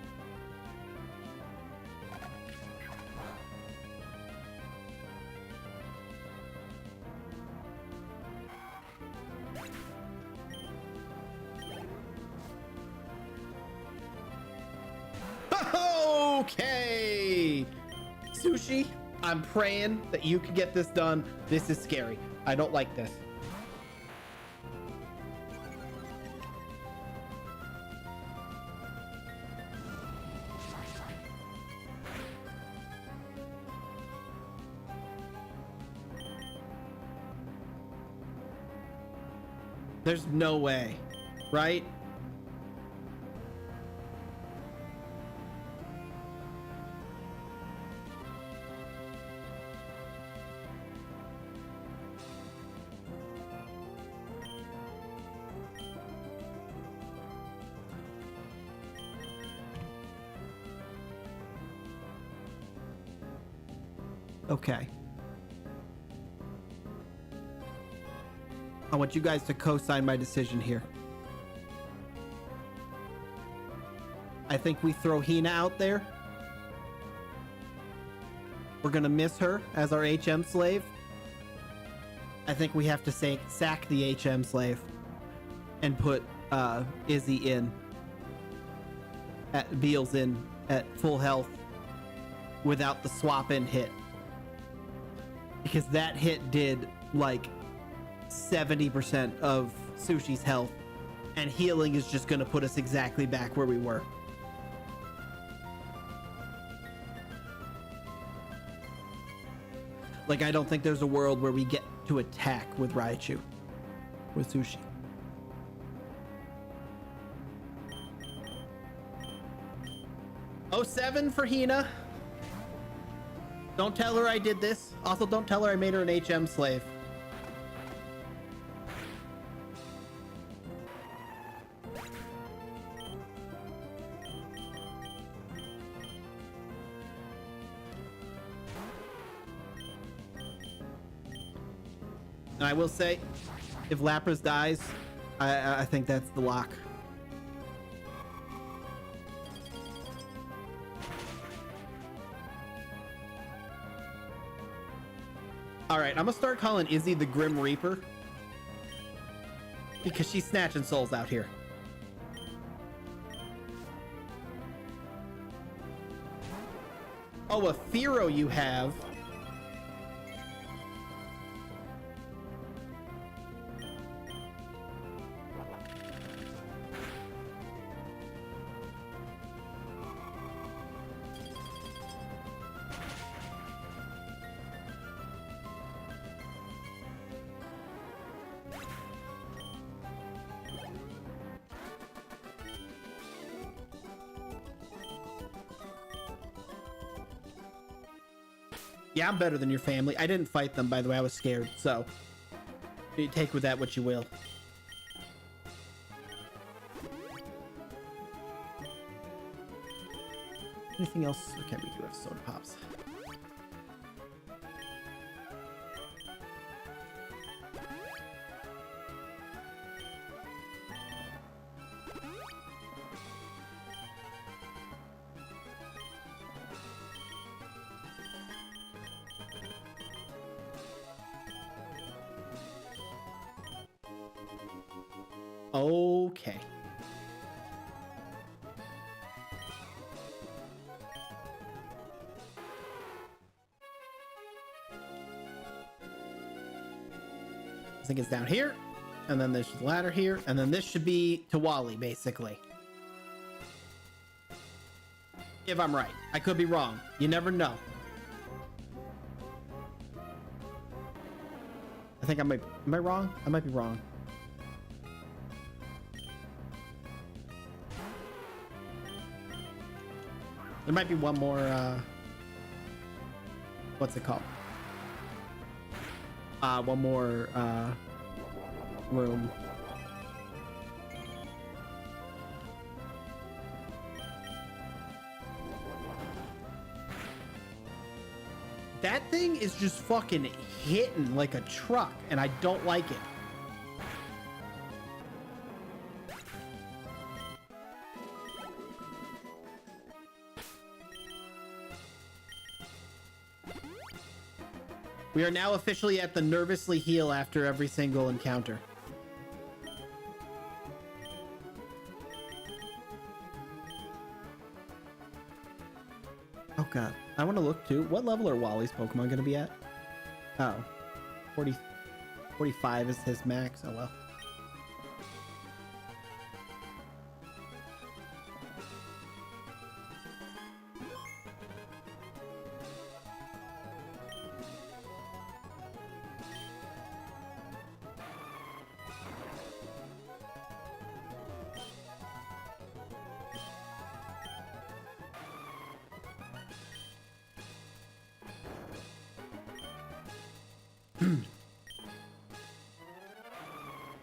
Okay. Sushi, I'm praying that you can get this done. This is scary. I don't like this. There's no way, right? Okay. I want you guys to co-sign my decision here. I think we throw Hina out there. We're gonna miss her as our HM slave. I think we have to sack the HM slave and put Izzy in at Beals in at full health without the swap in hit, because that hit did like 70% of Sushi's health, and healing is just going to put us exactly back where we were. Like, I don't think there's a world where we get to attack with Raichu, with Sushi. Oh, 07 for Hina. Don't tell her I did this. Also, don't tell her I made her an HM slave. And I will say, if Lapras dies, I think that's the lock. All right, I'm gonna start calling Izzy the Grim Reaper, because she's snatching souls out here. Oh, a Fearow you have. Yeah, I'm better than your family. I didn't fight them, by the way. I was scared, so you take with that what you will. Anything else? Okay, we do have soda pops. Okay. I think it's down here, and then there's the ladder here, and then this should be to Wally, basically. If I'm right. I could be wrong. You never know. I think I might, am I wrong? I might be wrong. There might be one more, what's it called? One more, room. That thing is just fucking hitting like a truck, and I don't like it. We are now officially at the nervously heal after every single encounter. Oh god, I want to look too. What level are Wally's Pokemon going to be at? Oh, 45 is his max. Oh well.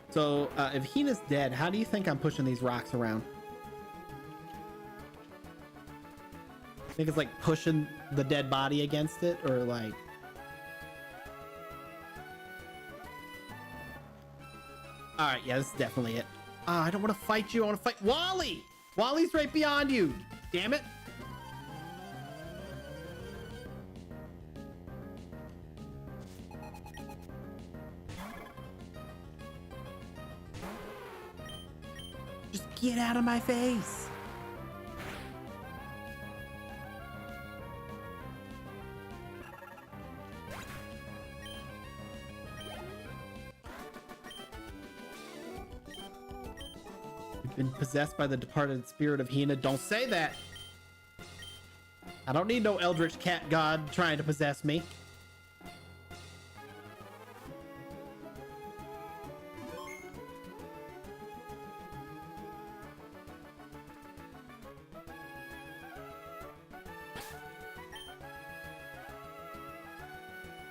So, if Hina's dead, how do you think I'm pushing these rocks around? I think it's like pushing the dead body against it, or like... Alright, yeah, this is definitely it. I don't want to fight you, I want to fight Wally! Wally's right beyond you! Damn it! Get out of my face. You've been possessed by the departed spirit of Hina. Don't say that. I don't need no eldritch cat god trying to possess me.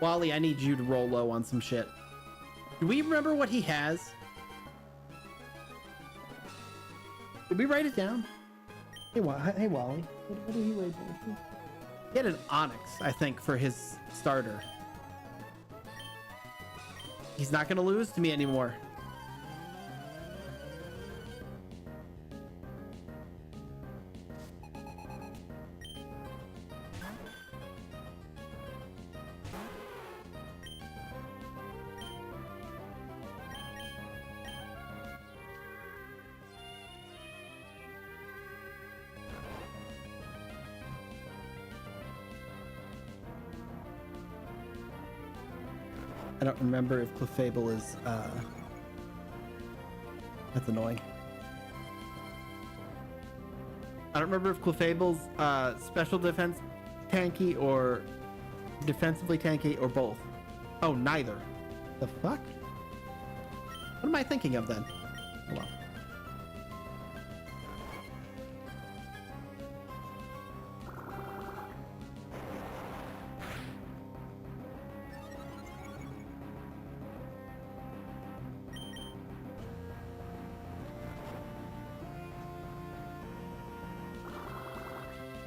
Wally, I need you to roll low on some shit. Do we remember what he has? Did we write it down? Hey, hey Wally. What did he write down? He had an Onyx, I think, for his starter. He's not going to lose to me anymore. I don't remember if Clefable is, that's annoying. I don't remember if Clefable's, special defense tanky or defensively tanky or both. Oh, neither. The fuck? What am I thinking of then? Hold on.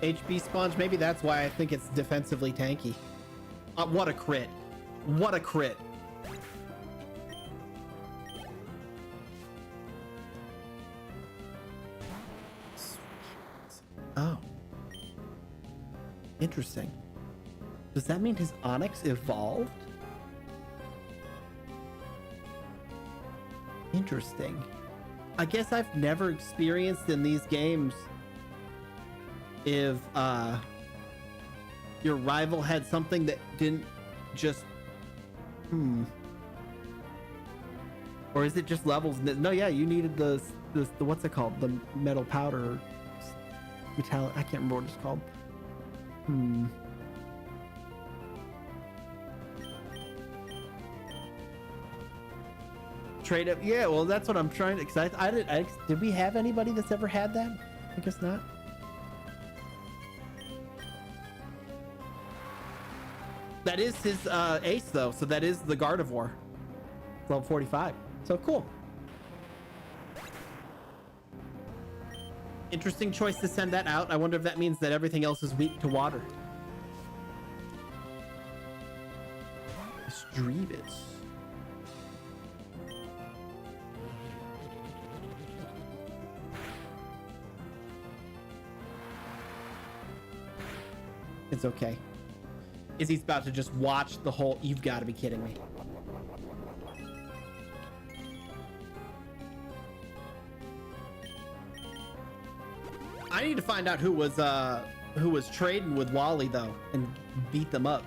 HB sponge, maybe that's why I think it's defensively tanky. What a crit. What a crit. Oh. Interesting. Does that mean his Onyx evolved? Interesting. I guess I've never experienced in these games if your rival had something that didn't just or is it just levels? No, yeah, you needed the what's it called, the metal powder, metallic, I can't remember what it's called. Trade up. Yeah, well, that's what I'm trying to. Cause did we have anybody that's ever had that? I guess not. That is his ace though, so that is the Gardevoir. Level 45. So cool. Interesting choice to send that out. I wonder if that means that everything else is weak to water. Strevis. It's okay. Izzy's about to just watch the whole. You've got to be kidding me. I need to find out who was trading with Wally though and beat them up.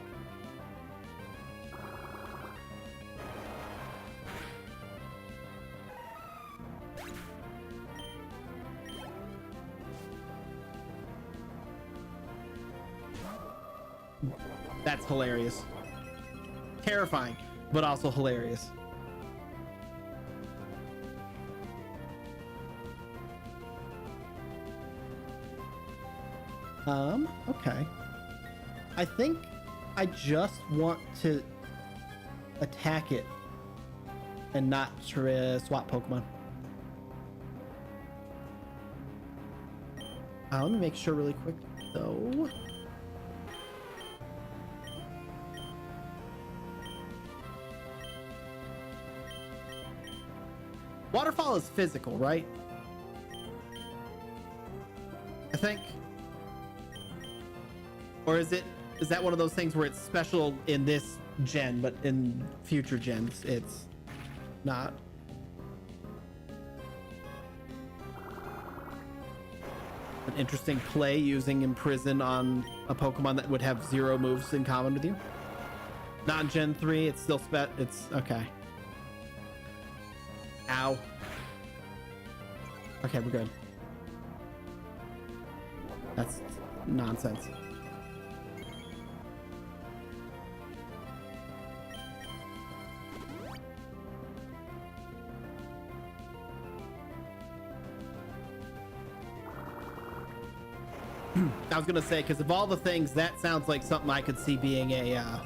That's hilarious. Terrifying, but also hilarious. Okay. I think I just want to attack it and not swap Pokemon. Let me make sure really quick though. Waterfall is physical, right? I think. Or is that one of those things where it's special in this gen, but in future gens it's not? An interesting play using Imprison on a Pokemon that would have 0 moves in common with you. Not in Gen 3, it's still it's okay. Ow. Okay, we're good. That's nonsense. I was gonna say, because of all the things, that sounds like something I could see being a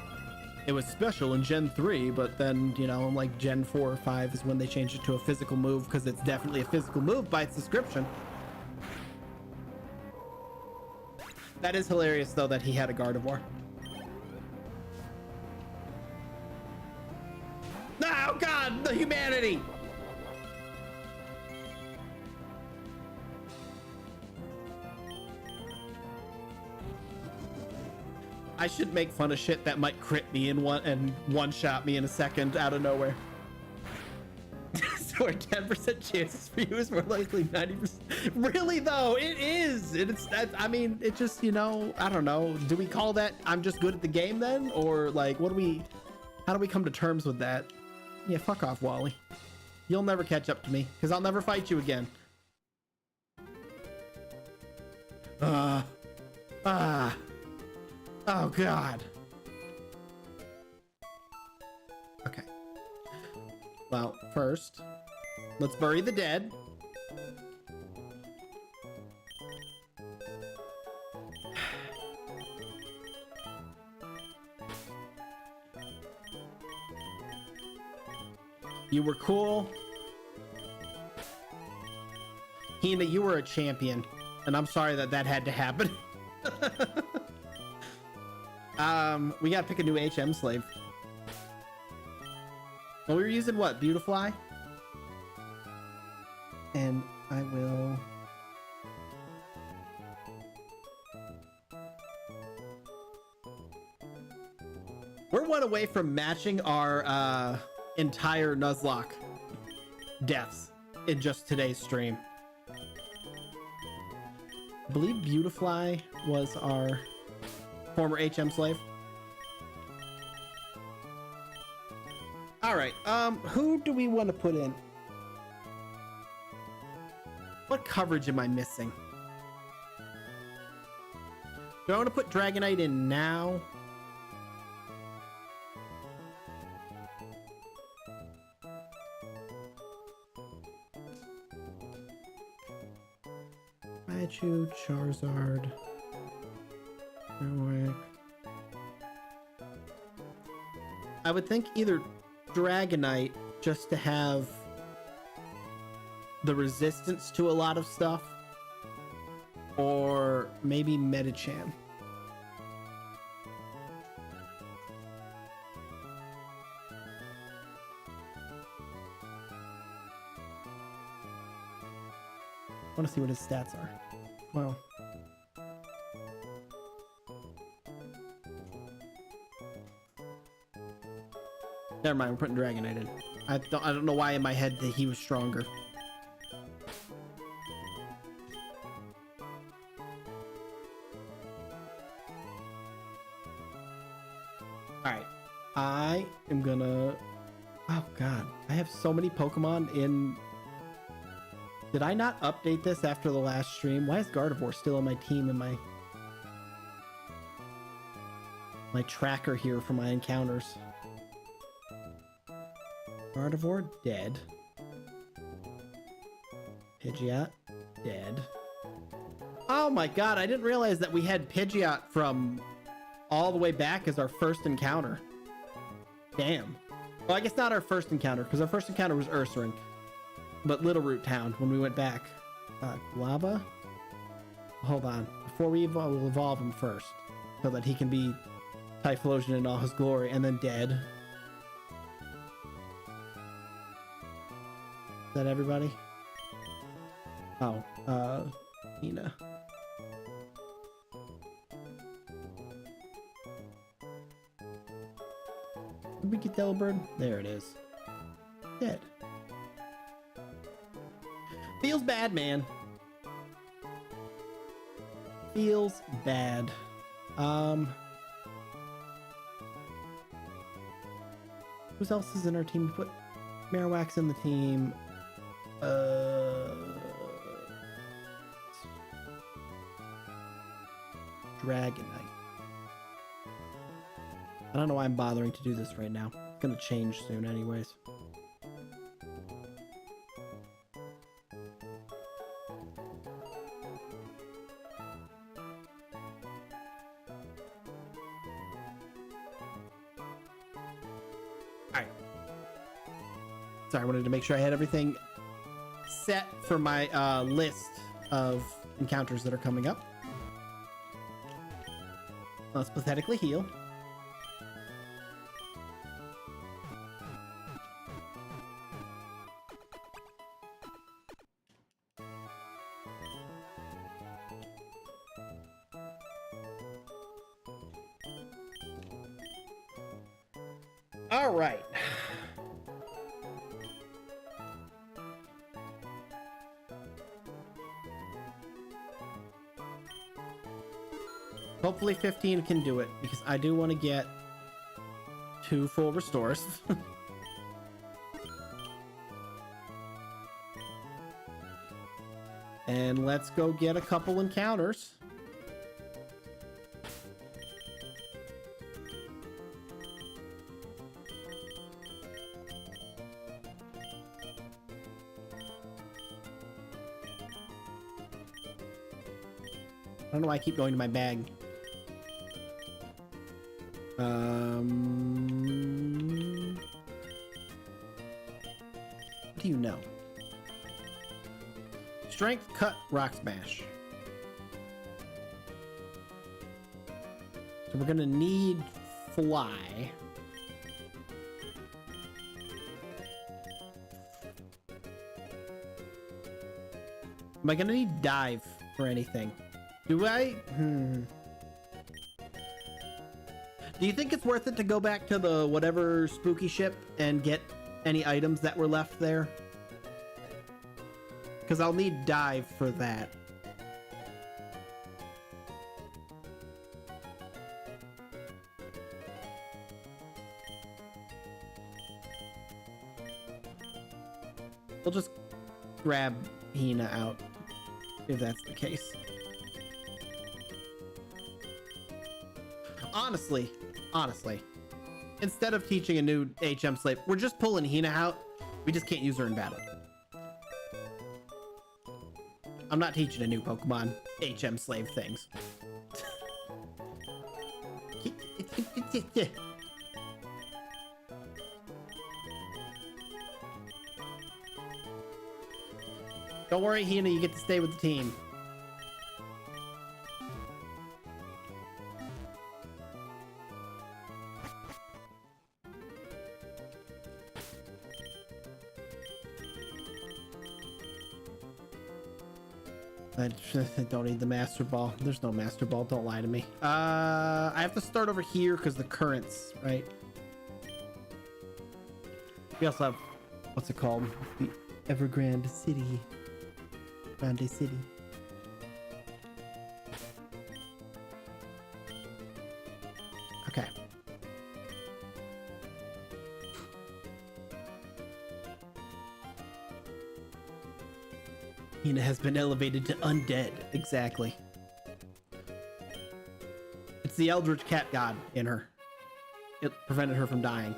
it was special in Gen 3, but then, you know, like Gen 4 or 5 is when they changed it to a physical move, because it's definitely a physical move by its description. That is hilarious though that he had a Gardevoir. Oh god, the humanity. I should make fun of shit that might crit me in one shot me in a second out of nowhere. So our 10% chances for you is more likely 90%. Really though, it is. It's that. I mean, it just, you know, I don't know. Do we call that I'm just good at the game then, or like how do we come to terms with that? Yeah, fuck off, Wally. You'll never catch up to me because I'll never fight you again. Oh god. Okay. Well, first, let's bury the dead. You were cool. Hina, you were a champion, and I'm sorry that had to happen. We gotta pick a new HM slave. Well, we were using what? Beautifly? And I will... We're one away from matching our entire Nuzlocke deaths in just today's stream. I believe Beautifly was our former HM slave. All right, who do we want to put in? What coverage am I missing? Do I want to put Dragonite in now? Raichu, Charizard, Airwick. I would think either Dragonite just to have the resistance to a lot of stuff, or maybe Medicham. I want to see what his stats are. Wow. Never mind, we're putting Dragonite in. I don't know why in my head that he was stronger. Alright. I am gonna... Oh god. I have so many Pokemon in... Did I not update this after the last stream? Why is Gardevoir still on my team and my tracker here for my encounters? Gardevoir, dead. Pidgeot, dead. Oh my god, I didn't realize that we had Pidgeot from all the way back as our first encounter. Damn. Well, I guess not our first encounter, because our first encounter was Ursaring. But Little Root Town when we went back. Guava? Hold on. Before we evolve, we'll evolve him first. So that he can be Typhlosion in all his glory, and then dead. Is that everybody? Oh, Hina. Did we get Delibird? There it is. Dead. Feels bad, man. Feels bad. Who else is in our team? We put Marowak's in the team. Dragonite. I don't know why I'm bothering to do this right now. It's gonna change soon anyways. Alright. Sorry, I wanted to make sure I had everything set for my list of encounters that are coming up. Let's pathetically heal. All right. Hopefully 15 can do it, because I do want to get 2 full restores. And let's go get a couple encounters. I don't know why I keep going to my bag. What do you know? Strength, cut, rock smash. So we're gonna need fly. Am I gonna need dive for anything? Do I? Do you think it's worth it to go back to the whatever spooky ship and get any items that were left there? Because I'll need dive for that. We'll just grab Hina out if that's the case. Honestly, instead of teaching a new HM slave, we're just pulling Hina out. We just can't use her in battle. I'm not teaching a new Pokemon HM slave things. Don't worry, Hina, you get to stay with the team. I don't need the Master Ball. There's no Master Ball. Don't lie to me. I have to start over here because the currents, right? We also have, what's it called? The Evergrande City. Grande City. Okay. Hina has been elevated to undead. Exactly. It's the Eldritch Cat God in her. It prevented her from dying.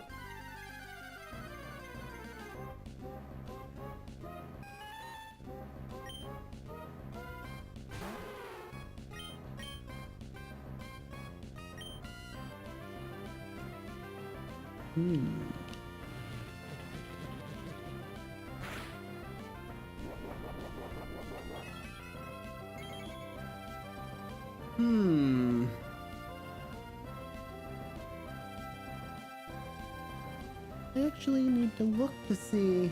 I actually need to look to see,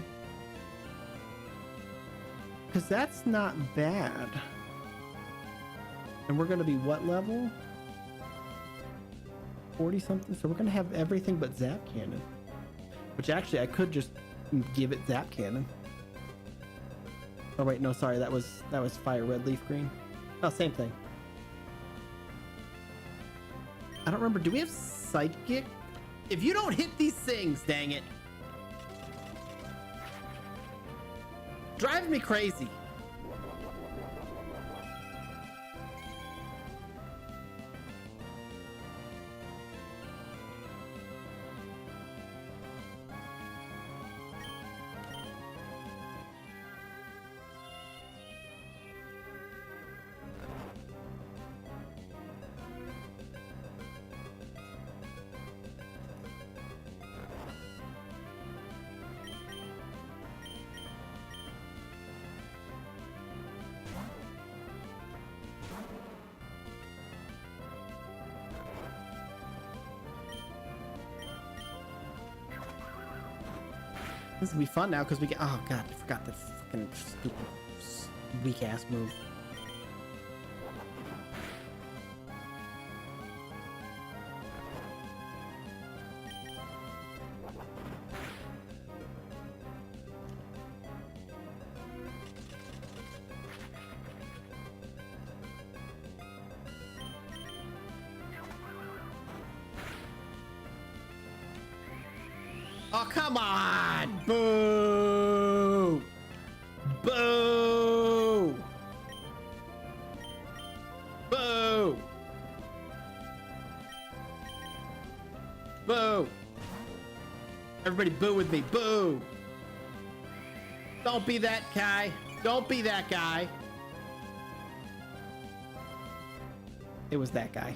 because that's not bad. And we're going to be what level? 40 something. So we're going to have everything but Zap Cannon, which actually I could just give it Zap Cannon. Oh wait, no, sorry, that was Fire Red Leaf Green. Oh, same thing. I don't remember. Do we have Psychic? If you don't hit these things, dang it. Drives me crazy. This will be fun now because we get. Oh god, I forgot the fucking stupid weak ass move. Oh, come on! Boo! Boo! Boo! Boo! Everybody boo with me. Boo! Don't be that guy. Don't be that guy. It was that guy.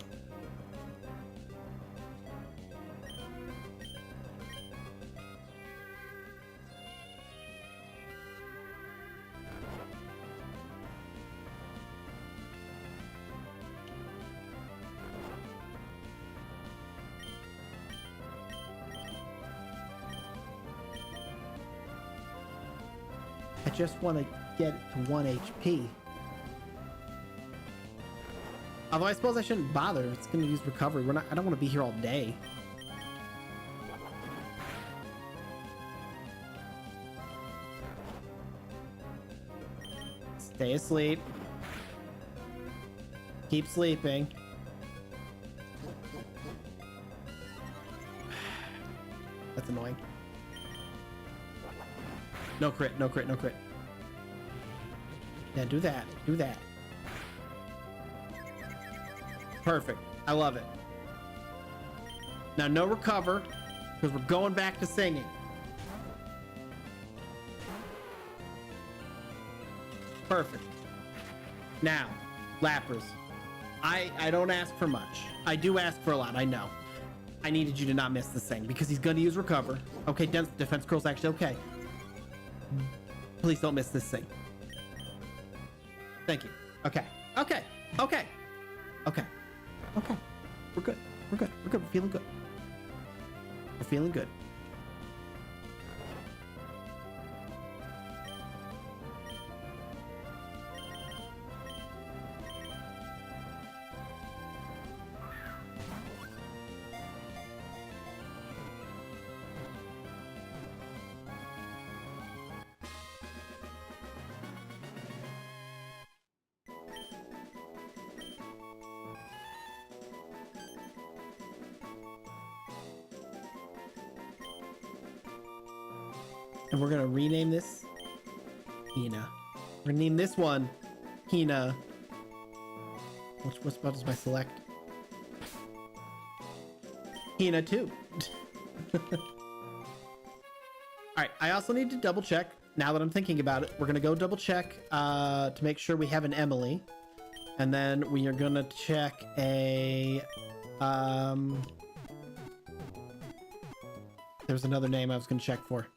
I just want to get it to 1 HP. Although I suppose I shouldn't bother. It's going to use recovery. I don't want to be here all day. Stay asleep. Keep sleeping. That's annoying. No crit, no crit, no crit. Yeah, do that. Do that. Perfect. I love it. Now, no recover, because we're going back to singing. Perfect. Now, Lappers, I don't ask for much. I do ask for a lot, I know. I needed you to not miss this thing because he's gonna use recover. Okay, defense curl's actually okay. Please don't miss this thing. Thank you. Okay. Okay. Okay. Okay. Okay. We're good. We're good. We're good. We're feeling good. We're feeling good. And we're gonna rename this Hina. We're gonna name this one Hina. What spot is my select? Hina 2. All right, I also need to double check. Now that I'm thinking about it, we're gonna go double check to make sure we have an Emily, and then we are gonna check a there's another name I was gonna check for.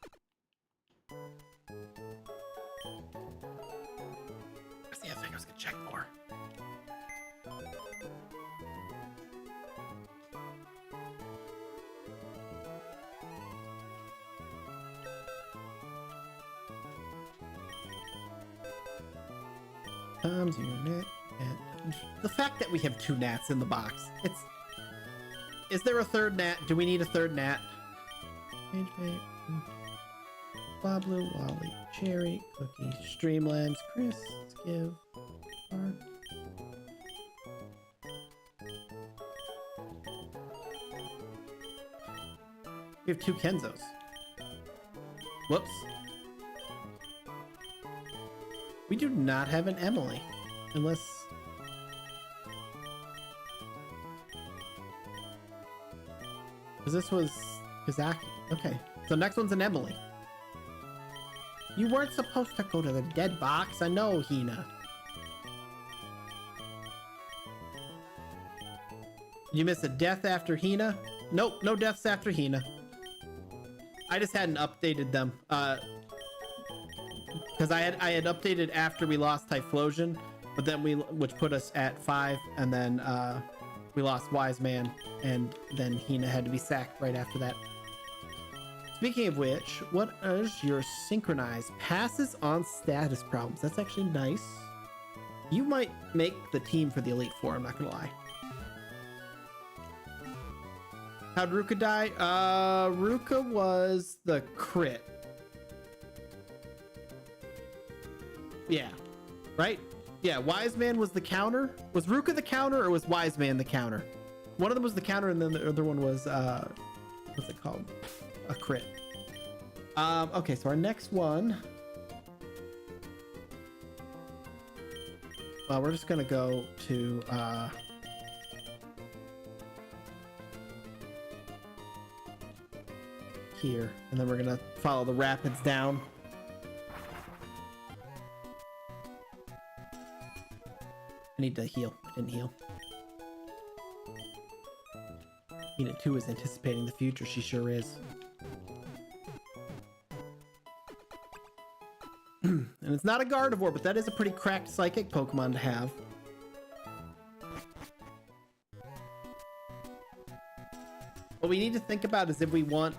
That's the other thing I was gonna check for. Unit. And the fact that we have 2 gnats in the box. Is there a third gnat? Do we need a third gnat? Bablu, Wally, Cherry, Cookie, Streamlabs, Chris, Skiv, Mark. We have 2 Kenzos. Whoops. We do not have an Emily. Unless... because this was Kazaki. Okay. So next one's an Emily. You weren't supposed to go to the dead box. I know, Hina. You missed a death after Hina? Nope, no deaths after Hina. I just hadn't updated them. Because I had updated after we lost Typhlosion, but then which put us at 5, and then we lost Wise Man, and then Hina had to be sacked right after that. Speaking of which, what is your synchronized passes on status problems? That's actually nice. You might make the team for the Elite Four, I'm not gonna lie. How'd Ruka die? Ruka was the crit. Yeah, right? Yeah, Wise Man was the counter. Was Ruka the counter or was Wise Man the counter? One of them was the counter and then the other one was, what's it called? A crit. Okay, so our next one. Well, we're just gonna go to, here, and then we're gonna follow the rapids down. I need to heal. I didn't heal. Unit 2 is anticipating the future. She sure is. And it's not a Gardevoir, but that is a pretty cracked psychic Pokemon to have. What we need to think about is if we want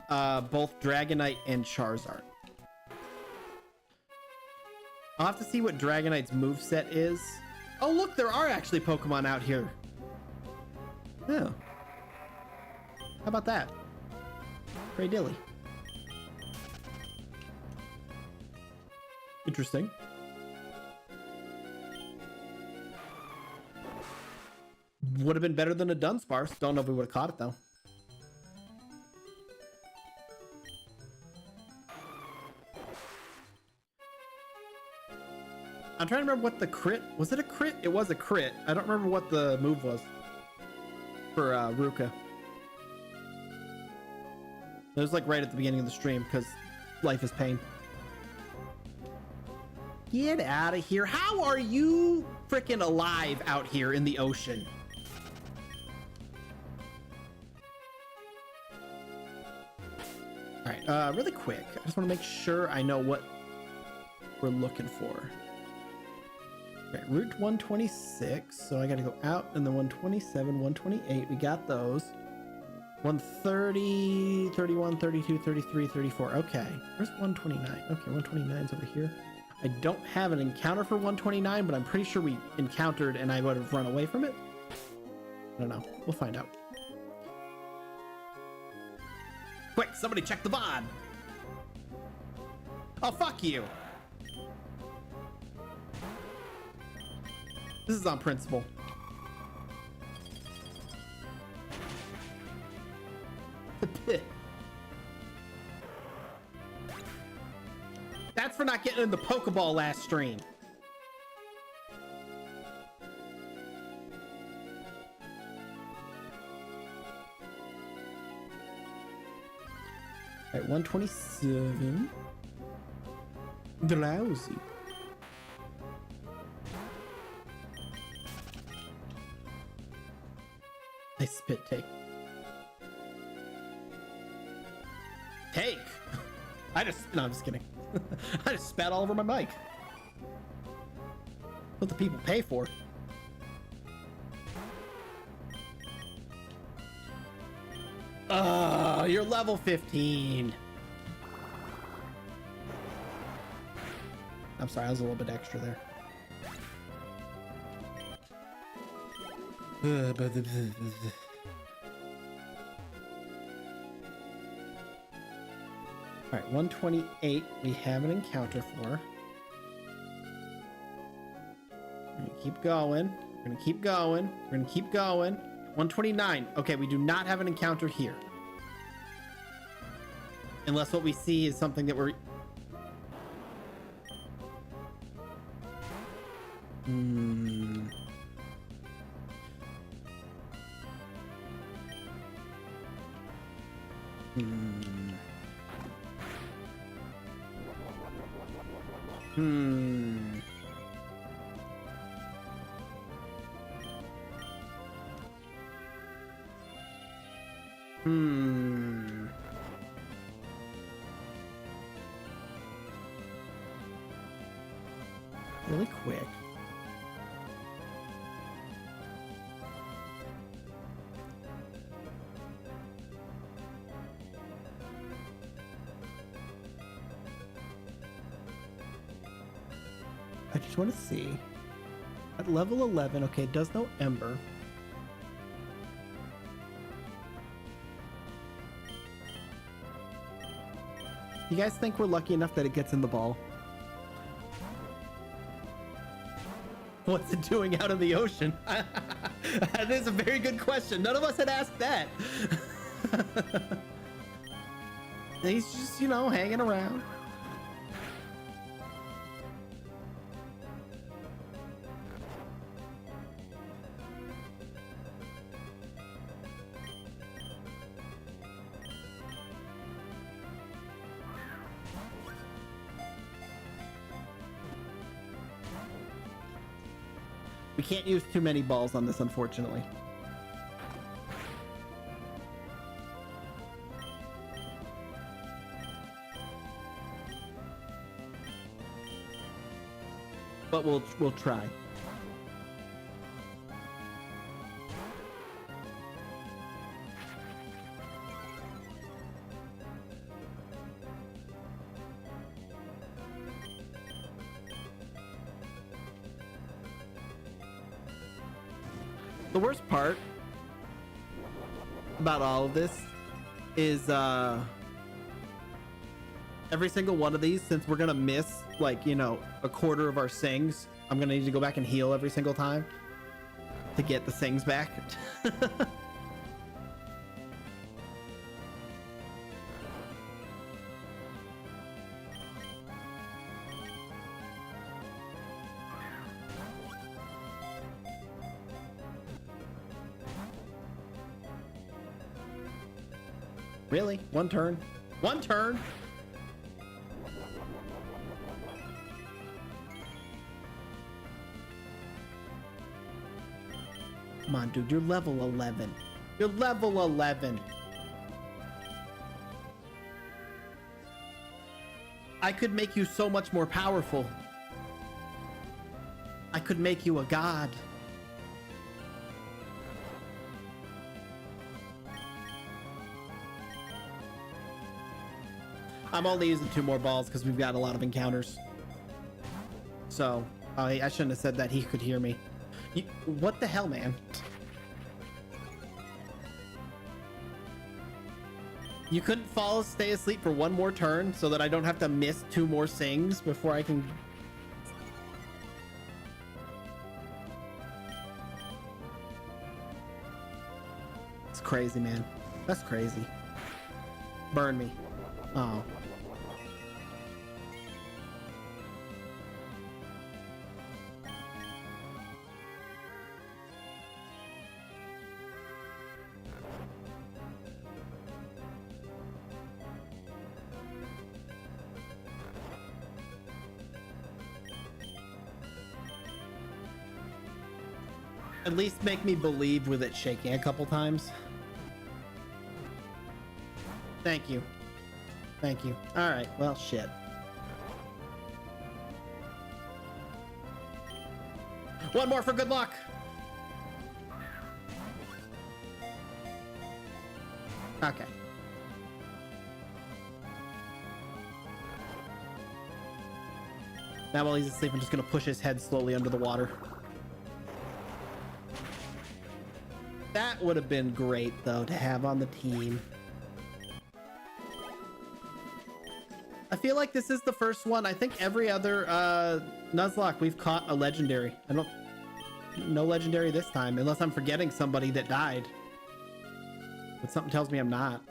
both Dragonite and Charizard. I'll have to see what Dragonite's moveset is. Oh, look, there are actually Pokemon out here. Yeah. How about that? Greydilly. Interesting. Would have been better than a Dunsparce. Don't know if we would have caught it, though. I'm trying to remember what the crit... was it a crit? It was a crit. I don't remember what the move was for Ruka. It was like right at the beginning of the stream because life is pain. Get out of here. How are you freaking alive out here in the ocean? All right, really quick. I just want to make sure I know what we're looking for. Right, Route 126. So I got to go out and then 127, 128. We got those. 130, 31, 32, 33, 34. Okay. Where's 129? Okay, 129's over here. I don't have an encounter for 129, but I'm pretty sure we encountered and I would have run away from it. I don't know. We'll find out. Quick, somebody check the VOD. Oh, fuck you. This is on principle. The pit. That's for not getting in the Pokeball last stream. All right, 127. Drowsy. I spit take. Take? No, I'm just kidding. I just spat all over my mic. What the people pay for. You're level 15. I'm sorry, I was a little bit extra there. All right, 128 we have an encounter for. We're gonna keep going. We're gonna keep going. We're gonna keep going. 129. Okay, we do not have an encounter here. Unless what we see is something that we're... Really quick. I just want to see. At level 11, okay, it does no Ember. You guys think we're lucky enough that it gets in the ball? What's it doing out in the ocean? That is a very good question. None of us had asked that. He's just, you know, hanging around. We can't use too many balls on this, unfortunately. But we'll try. The worst part about all of this is every single one of these, since we're gonna miss, like, you know, a quarter of our sings, I'm gonna need to go back and heal every single time to get the sings back. Really? One turn? One turn? Come on, dude. You're level 11. You're level 11. I could make you so much more powerful. I could make you a god. I'm only using 2 more balls because we've got a lot of encounters. So, I shouldn't have said that. He could hear me. What the hell, man? You couldn't stay asleep for 1 more turn so that I don't have to miss 2 more sings before I can... It's crazy, man. That's crazy. Burn me. Oh. At least make me believe with it shaking a couple times. Thank you. Thank you. All right. Well, shit. One more for good luck. Okay. Now while he's asleep, I'm just gonna push his head slowly under the water. That would have been great, though, to have on the team. I feel like this is the first one. I think every other Nuzlocke we've caught a legendary. No legendary this time, unless I'm forgetting somebody that died. But something tells me I'm not.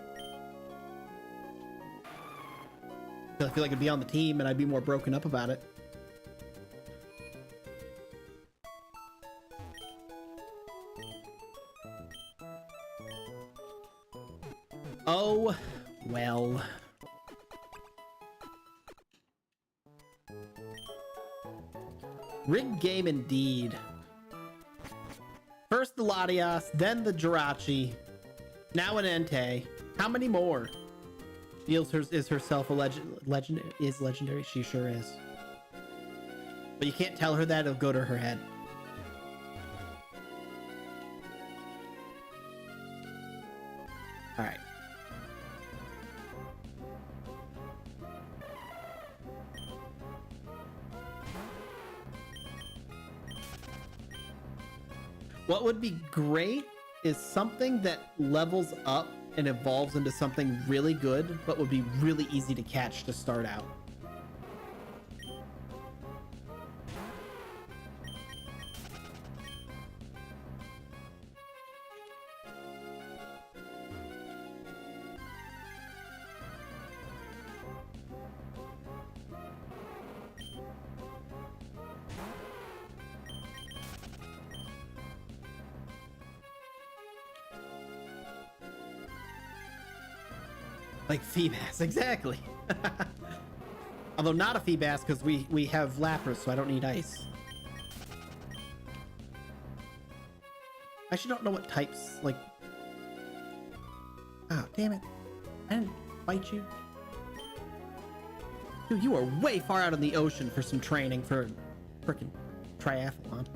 I feel like it'd be on the team and I'd be more broken up about it. Oh, well. Rigged game indeed. First the Latias, then the Jirachi, now an Entei. How many more? Feels is herself a legendary. She sure is. But you can't tell her that, it'll go to her head. All right. What would be great is something that levels up and evolves into something really good, but would be really easy to catch to start out. Like Feebas, exactly. Although not a Feebas because we have Lapras, so I don't need ice. I actually don't know what types, like... Oh, damn it. I didn't fight you. Dude, you are way far out in the ocean for some training for frickin' triathlon.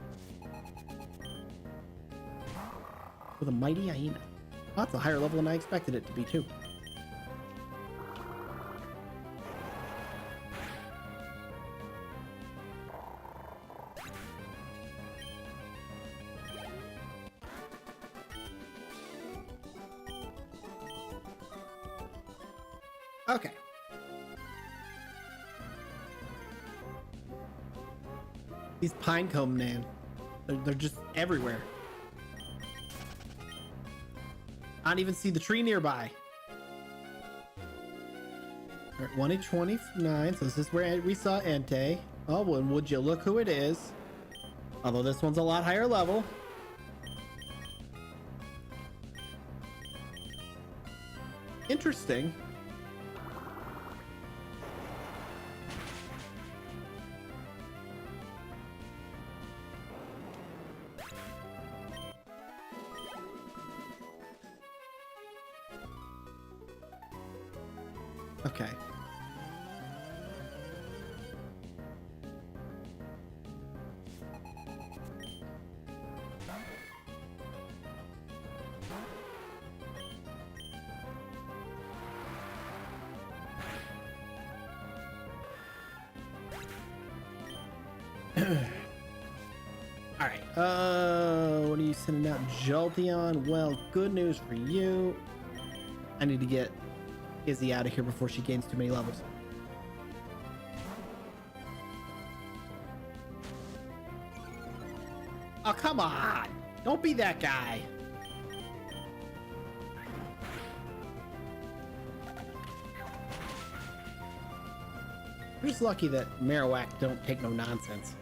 With a mighty hyena. Oh, that's a higher level than I expected it to be, too. Okay. These pinecone man, they're just everywhere. I don't even see the tree nearby. All right, 1 in 29, so this is where we saw Entei. Oh, and would you look who it is? Although this one's a lot higher level. Interesting. Okay. All right. What are you sending out? Jolteon. Well, good news for you. I need to get Izzy out of here before she gains too many levels. Oh, come on. Don't be that guy. We're just lucky that Marowak don't take no nonsense.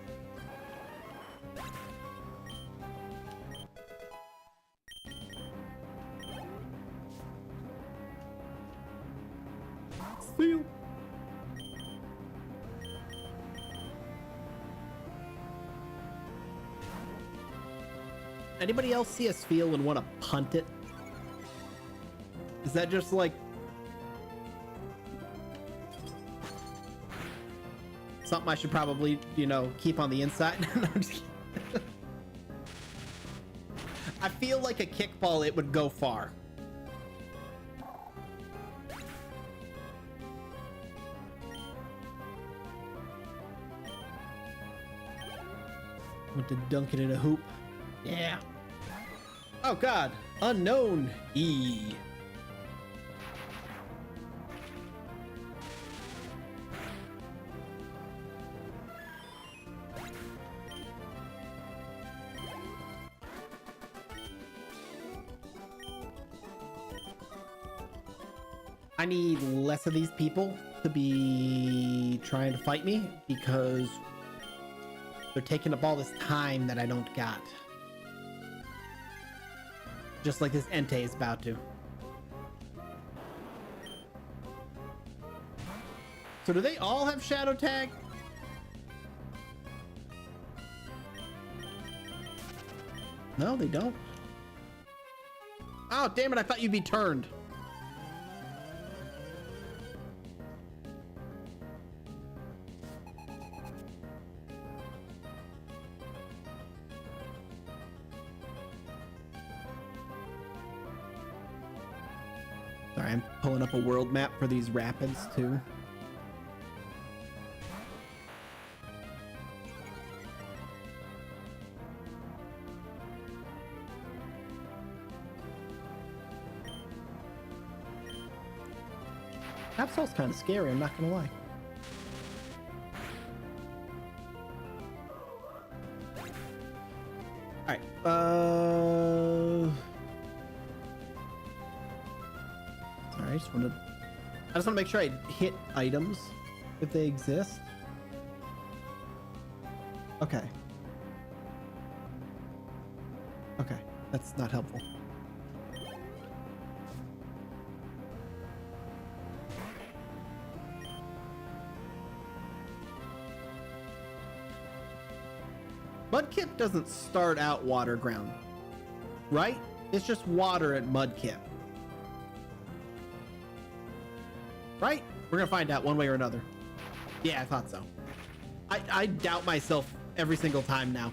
Steal. Anybody else see us feel and want to punt it? Is that just like something I should probably, you know, keep on the inside? No, I'm just kidding. I feel like a kickball, it would go far. Want to dunk it in a hoop? Yeah. Oh God, unknown E. I need less of these people to be trying to fight me because they're taking up all this time that I don't got. Just like this Entei is about to. So do they all have Shadow Tag? No, they don't. Oh, damn it, I thought you'd be turned. Sorry, I'm pulling up a world map for these rapids too. Absol's kind of scary, I'm not gonna lie. Alright, sorry, I just want to make sure I hit items if they exist. Okay. Okay, that's not helpful. Mudkip doesn't start out water ground, right? It's just water at Mudkip. Right? We're gonna find out one way or another. Yeah, I thought so. I doubt myself every single time now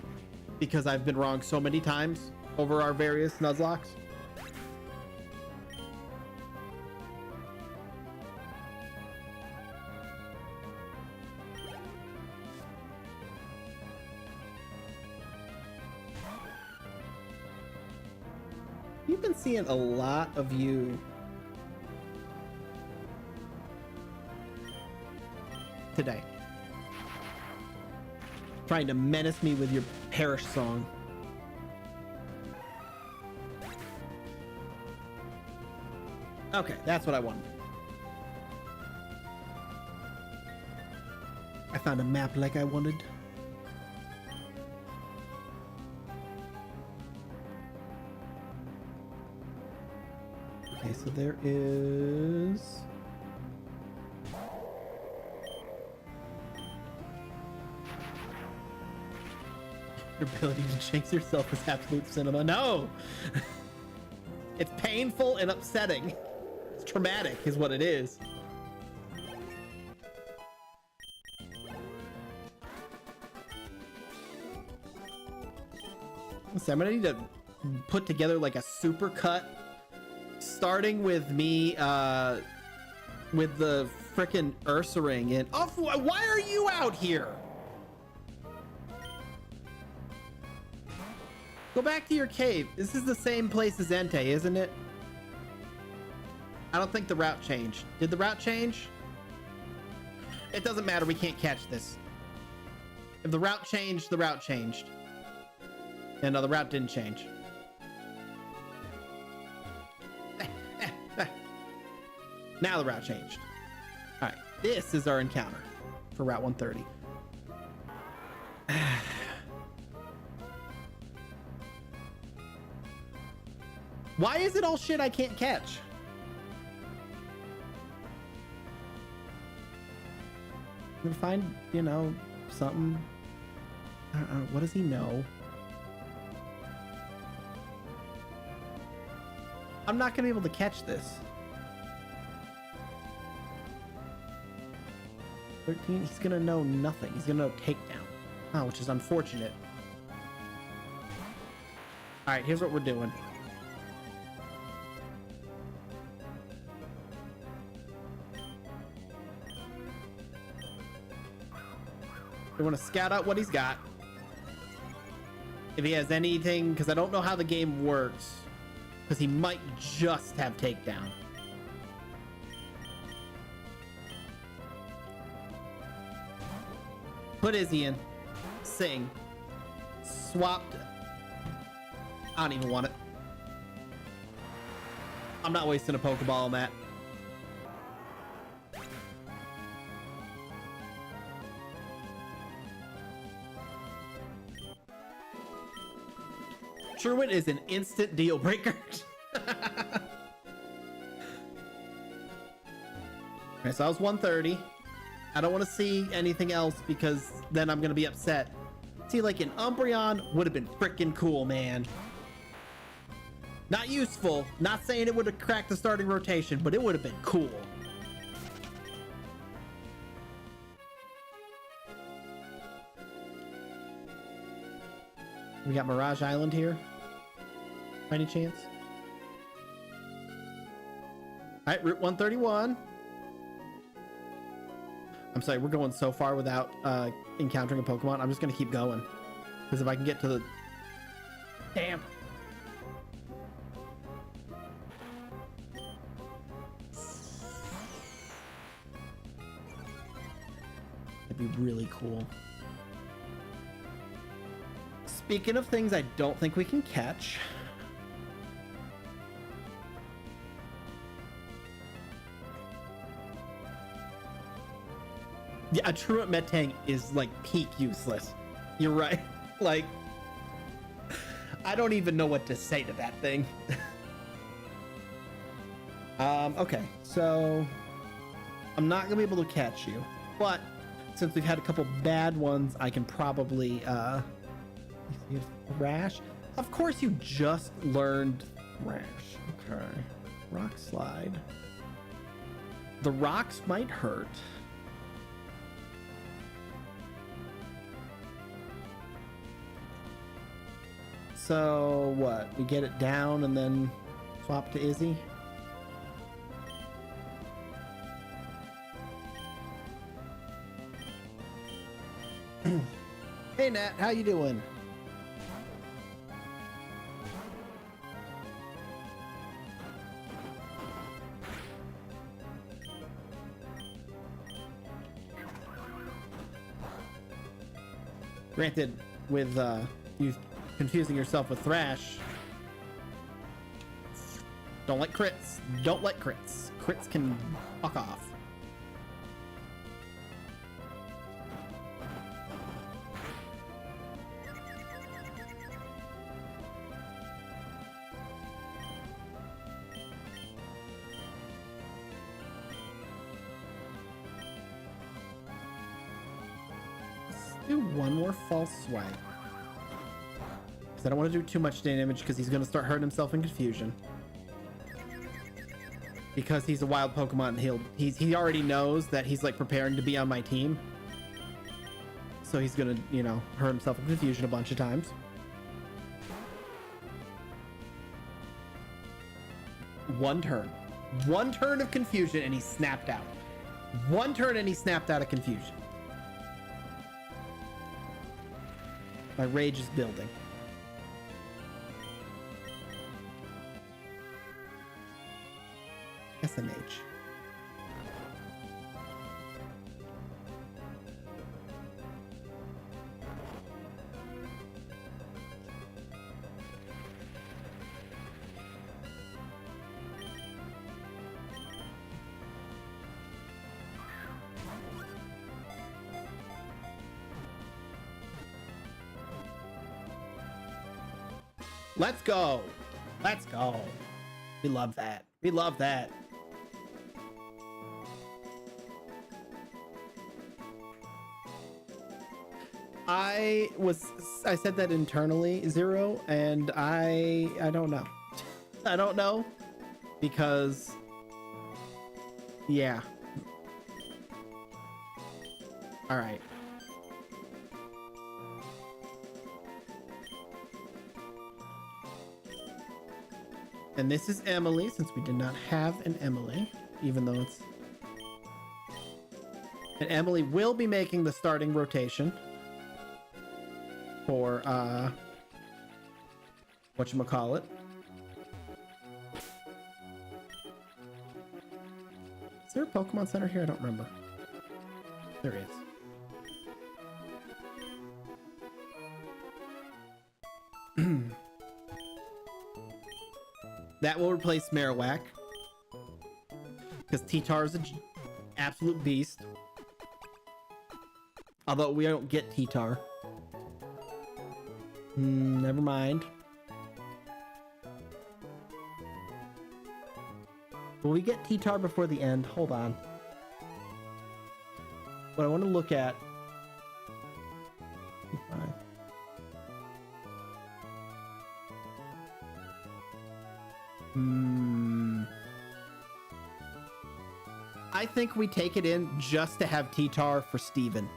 because I've been wrong so many times over our various Nuzlocks. You've been seeing a lot of you today, trying to menace me with your Perish song. Okay, that's what I wanted. I found a map like I wanted. Okay, so there is... Your ability to jinx yourself is absolute cinema. No! It's painful and upsetting. It's traumatic is what it is. So I'm gonna need to put together like a super cut, starting with me with the frickin' Ursa ring. And oh, why are you out here? Go back to your cave. This is the same place as Entei, isn't it? I don't think the route changed. Did the route change? It doesn't matter. We can't catch this. If the route changed, the route changed. And no, the route didn't change. Now the route changed. All right, this is our encounter for Route 130. Why is it all shit I can't catch? I'm gonna find, you know, something. What does he know? I'm not gonna be able to catch this. 13, he's gonna know nothing. He's gonna know takedown. Oh, which is unfortunate. All right, here's what we're doing. We want to scout out what he's got. If he has anything, because I don't know how the game works, because he might just have takedown. Put Izzy in. Sing. Swapped. I don't even want it. I'm not wasting a Pokeball on that. Truant is an instant deal breaker. Okay, so that was 130. I don't want to see anything else because then I'm gonna be upset. See, like an Umbreon would have been freaking cool, man. Not useful. Not saying it would have cracked the starting rotation, but it would have been cool. We got Mirage Island here. By any chance? All right, Route 131. I'm sorry, we're going so far without encountering a Pokemon. I'm just gonna keep going because if I can get to the damn. That'd be really cool. Speaking of things I don't think we can catch. Yeah, a Truant Metang is like peak useless. You're right. Like, I don't even know what to say to that thing. Okay, so I'm not gonna be able to catch you, but since we've had a couple bad ones, I can probably Thrash. Of course you just learned Thrash. Okay. Rock Slide. The rocks might hurt. So what? We get it down and then swap to Izzy? Hey Nat, how you doing? Granted, with you confusing yourself with Thrash, don't like crits. Don't like crits. Crits can fuck off. Do one more false swipe because I don't want to do too much damage because he's going to start hurting himself in confusion because he's a wild Pokemon and he already knows that he's like preparing to be on my team, so he's gonna, you know, hurt himself in confusion a bunch of times. one turn. One turn of confusion and he snapped out. One turn and he snapped out of confusion. My rage is building. SMH. Let's go. Let's go. We love that. We love that. I said that internally, Zero, and I don't know. I don't know because yeah. All right. And this is Emily, since we did not have an Emily, even though it's... And Emily will be making the starting rotation for, whatchamacallit. Is there a Pokemon Center here? I don't remember. There is. That will replace Marowak. Because T-Tar is an absolute beast. Although we don't get T-Tar. Never mind. Will we get T-Tar before the end? Hold on. What I want to look at... I think we take it in just to have T-Tar for Steven.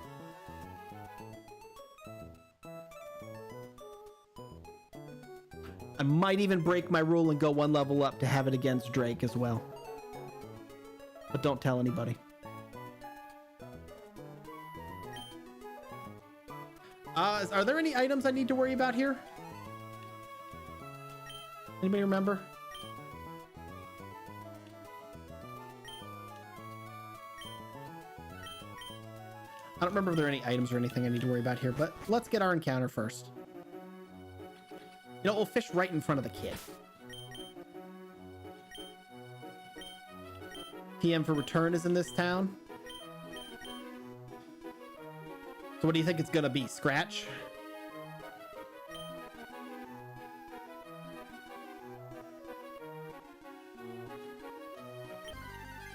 I might even break my rule and go one level up to have it against Drake as well. But don't tell anybody. Are there any items I need to worry about here? Anybody remember? I don't remember if there are any items or anything I need to worry about here, but let's get our encounter first. You know, we'll fish right in front of the kid. TM for return is in this town. So what do you think it's gonna be? Scratch?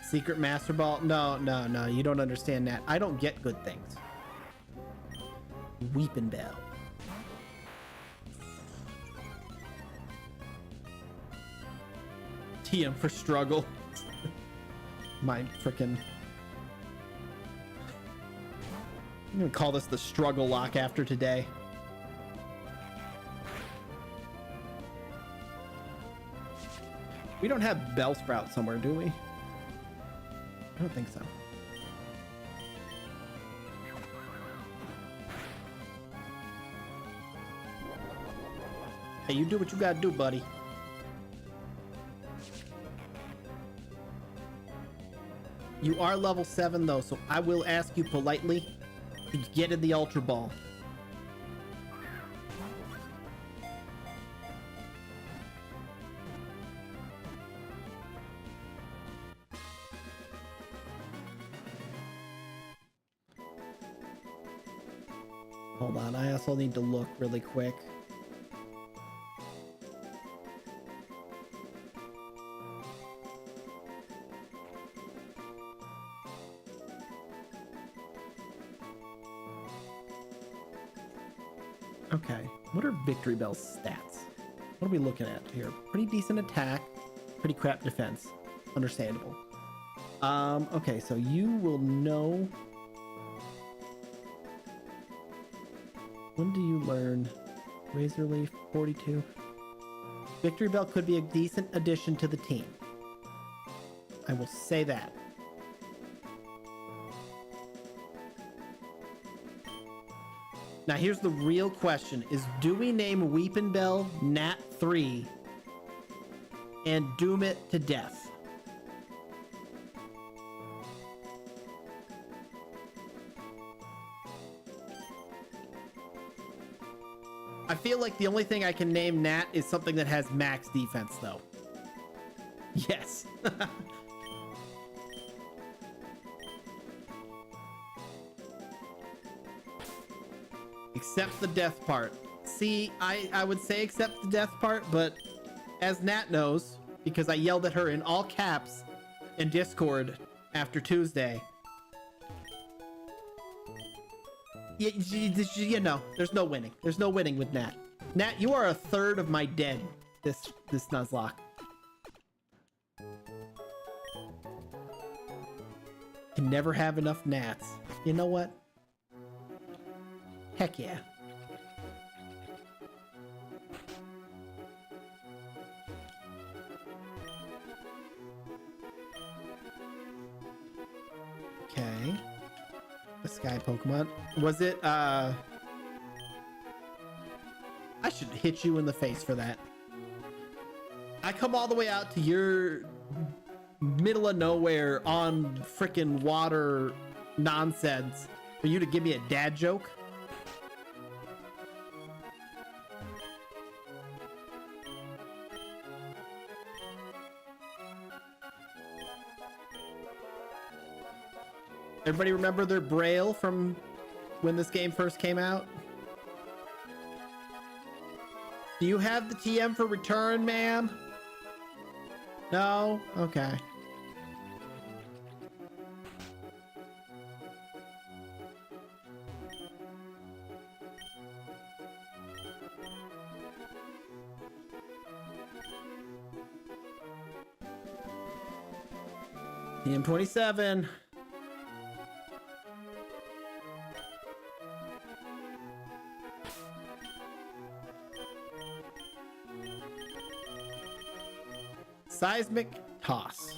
Secret Master Ball? No, you don't understand that. I don't get good things. Weeping Bell. TM for struggle. My frickin'... I'm gonna call this the struggle lock after today. We don't have Bellsprout somewhere, do we? I don't think so. Hey, you do what you gotta do, buddy. You are level 7 though, so I will ask you politely to get in the Ultra Ball. Hold on, I also need to look really quick. Okay, what are Victory Bell's stats? What are we looking at here? Pretty decent attack, pretty crap defense. Understandable. Okay, so you will know... When do you learn? Razor Leaf, 42. Victory Bell could be a decent addition to the team. I will say that. Now here's the real question is, do we name Weepinbell Nat 3 and doom it to death? I feel like the only thing I can name Nat is something that has max defense though. Yes. Except the death part. See, I would say except the death part, but as Nat knows, because I yelled at her in all caps in Discord after Tuesday. You know, there's no winning. There's no winning with Nat. Nat, you are a third of my dead this Nuzlocke. Can never have enough Nats. You know what? Heck yeah. Okay. The sky Pokemon. Was it, I should hit you in the face for that. I come all the way out to your middle of nowhere on frickin' water nonsense for you to give me a dad joke? Everybody remember their Braille from when this game first came out? Do you have the TM for return, ma'am? No? Okay. TM 27. Seismic toss.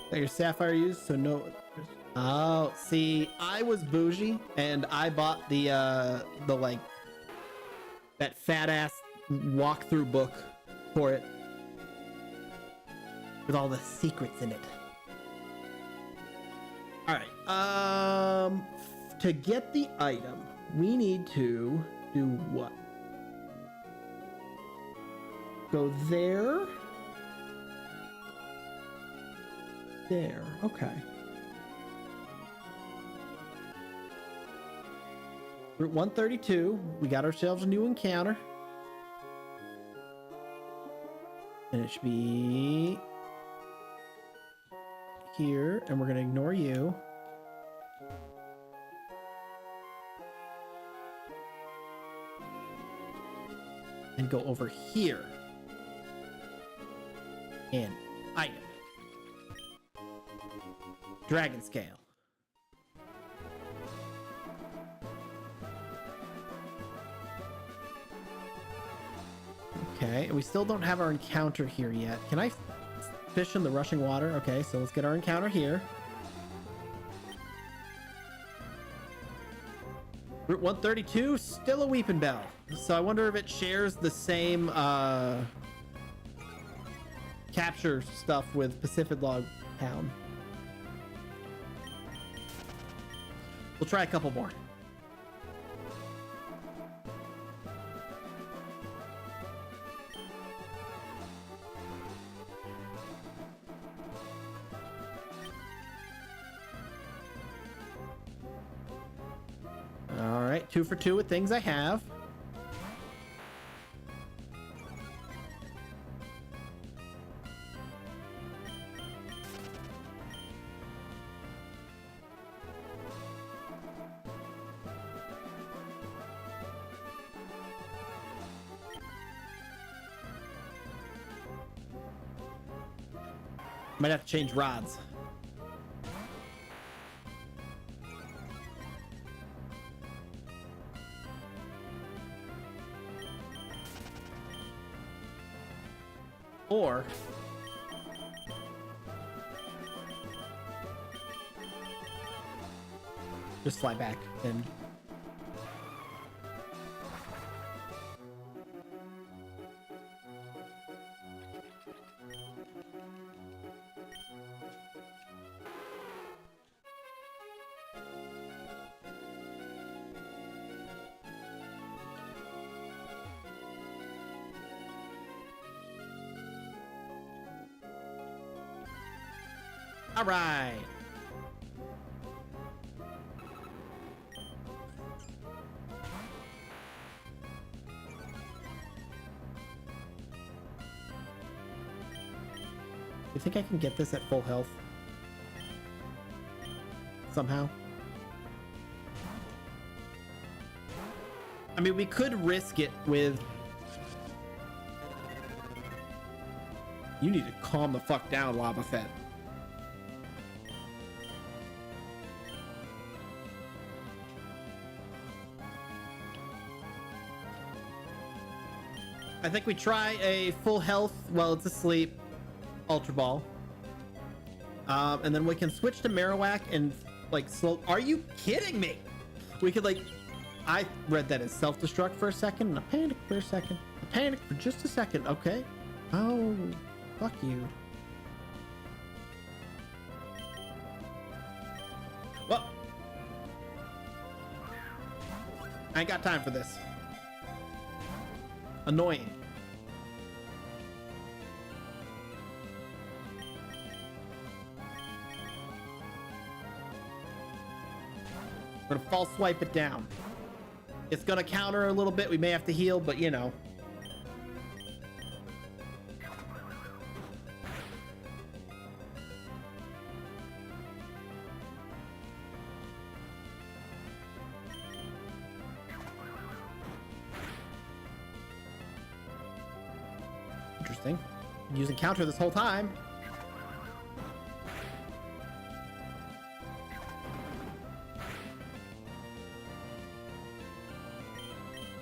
That your Sapphire used, so no. Oh, see, I was bougie and I bought the like that fat ass walkthrough book for it with all the secrets in it. All right, to get the item we need to do what? Go there, okay. Route 132, we got ourselves a new encounter. And it should be here, and we're gonna ignore you. And go over here. And item. Dragon scale. Okay, and we still don't have our encounter here yet. Can I fish in the rushing water? Okay, so let's get our encounter here. Route 132, still a Weepinbell. So I wonder if it shares the same capture stuff with Pacific Log Town. We'll try a couple more. All right, 2 for 2 with things I have. Might have to change rods. Or just fly back and all right. You think I can get this at full health? Somehow? I mean, we could risk it with... You need to calm the fuck down, Lava Fett. I think we try a full health while it's asleep Ultra Ball. And then we can switch to Marowak and like slow. Are you kidding me? We could like, I read that as self-destruct for a second and I panicked for a second. I panicked for just a second. Okay. Oh, fuck you. Well, I ain't got time for this. Annoying. I'm gonna false swipe it down. It's gonna counter a little bit. We may have to heal, but you know. Interesting. I'm using counter this whole time.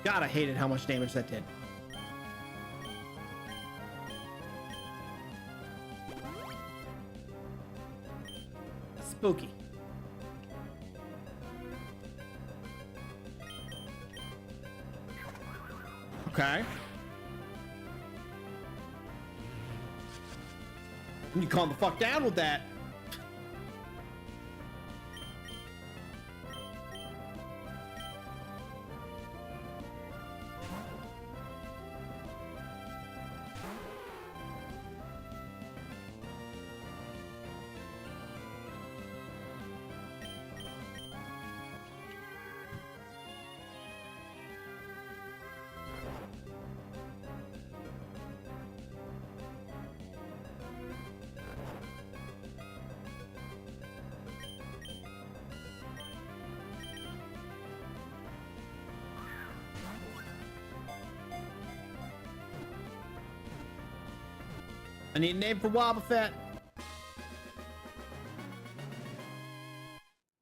God, I hated how much damage that did. Spooky. Okay. You calm the fuck down with that. I need a name for Wobbuffet.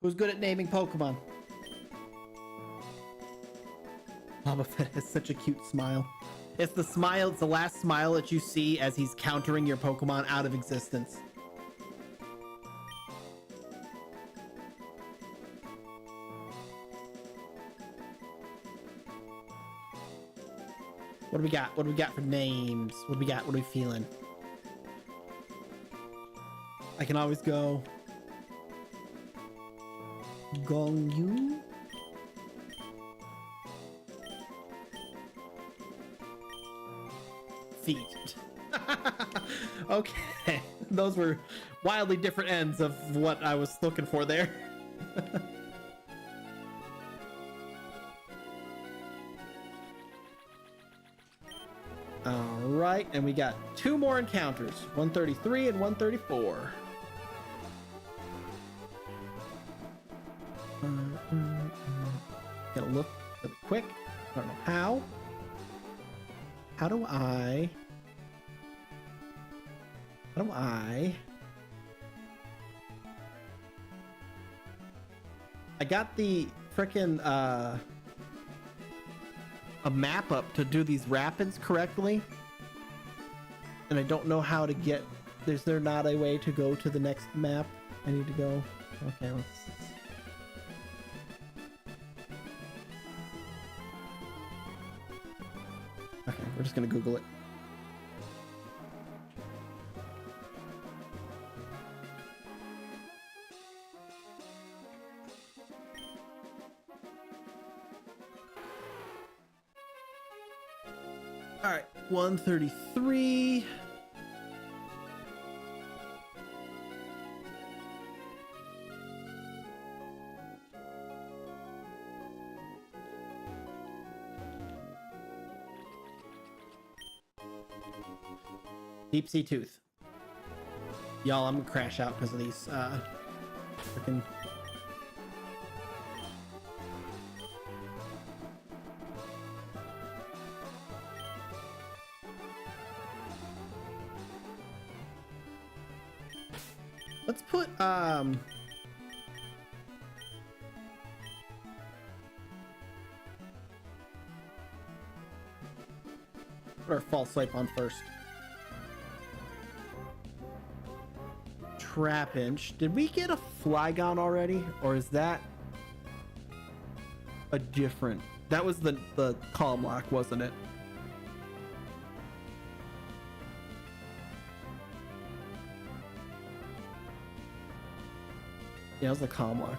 Who's good at naming Pokemon? Wobbuffet has such a cute smile. It's the smile, it's the last smile that you see as he's countering your Pokemon out of existence. What do we got? What do we got for names? What do we got? What are we feeling? I can always go Gongyu. Feet. Okay, those were wildly different ends of what I was looking for there. All right, and we got two more encounters, 133 and 134. Gotta look quick. I don't know how. How do I I got the frickin' a map up to do these rapids correctly, and I don't know how to get. Is there not a way to go to the next map? I need to go. Okay, let's. Okay, we're just gonna Google it. All right, 133. Deep sea tooth. Y'all, I'm gonna crash out because of these freaking. Let's put put our false swipe on first. Trap inch. Did we get a Flygon already, or is that a different? That was the column lock, wasn't it? Yeah, it was the column lock.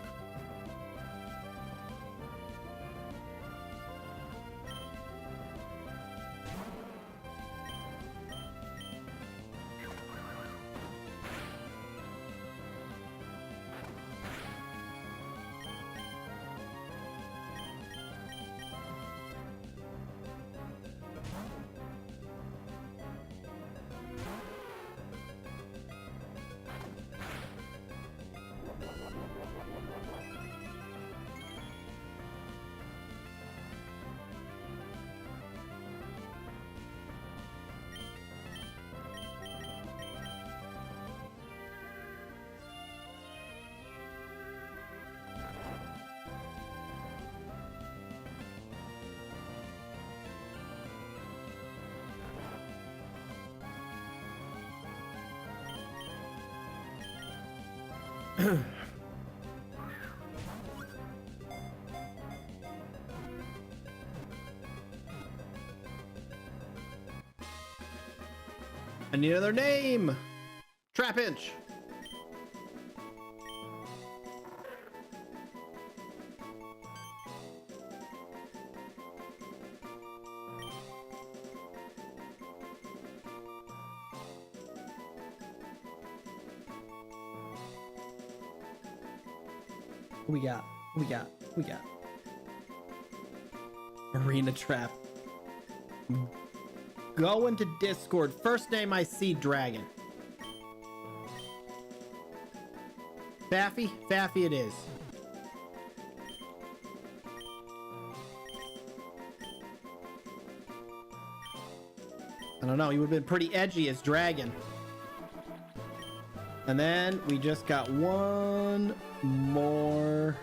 I need another name. Trap inch. What we got? What we got? What we got? Arena trap. Go into Discord. First name I see, Dragon. Faffy? Faffy it is. I don't know. He would have been pretty edgy as Dragon. And then we just got one more.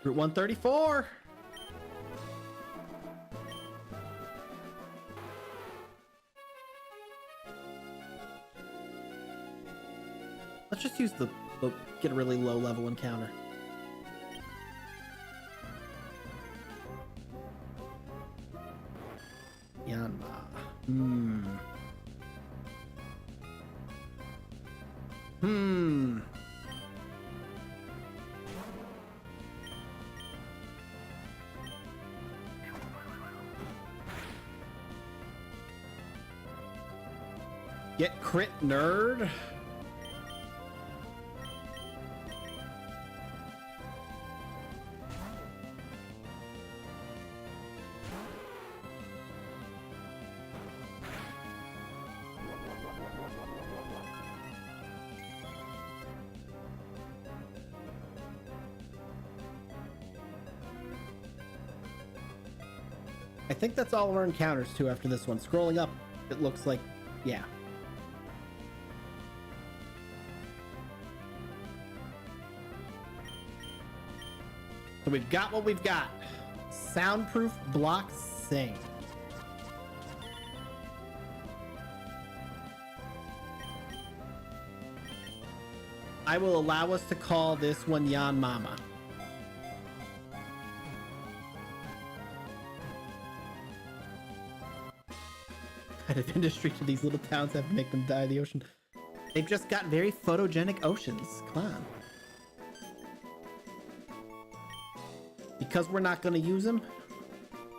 Route 134. Let's just use the get a really low level encounter. Yanma. Get crit nerd. I think that's all of our encounters too after this one. Scrolling up, it looks like Yeah. So we've got what we've got. Soundproof block sing. I will allow us to call this one Yan Mama. Kind of industry to these little towns have to make them die of the ocean. They've just got very photogenic oceans. Come on. Because we're not going to use him,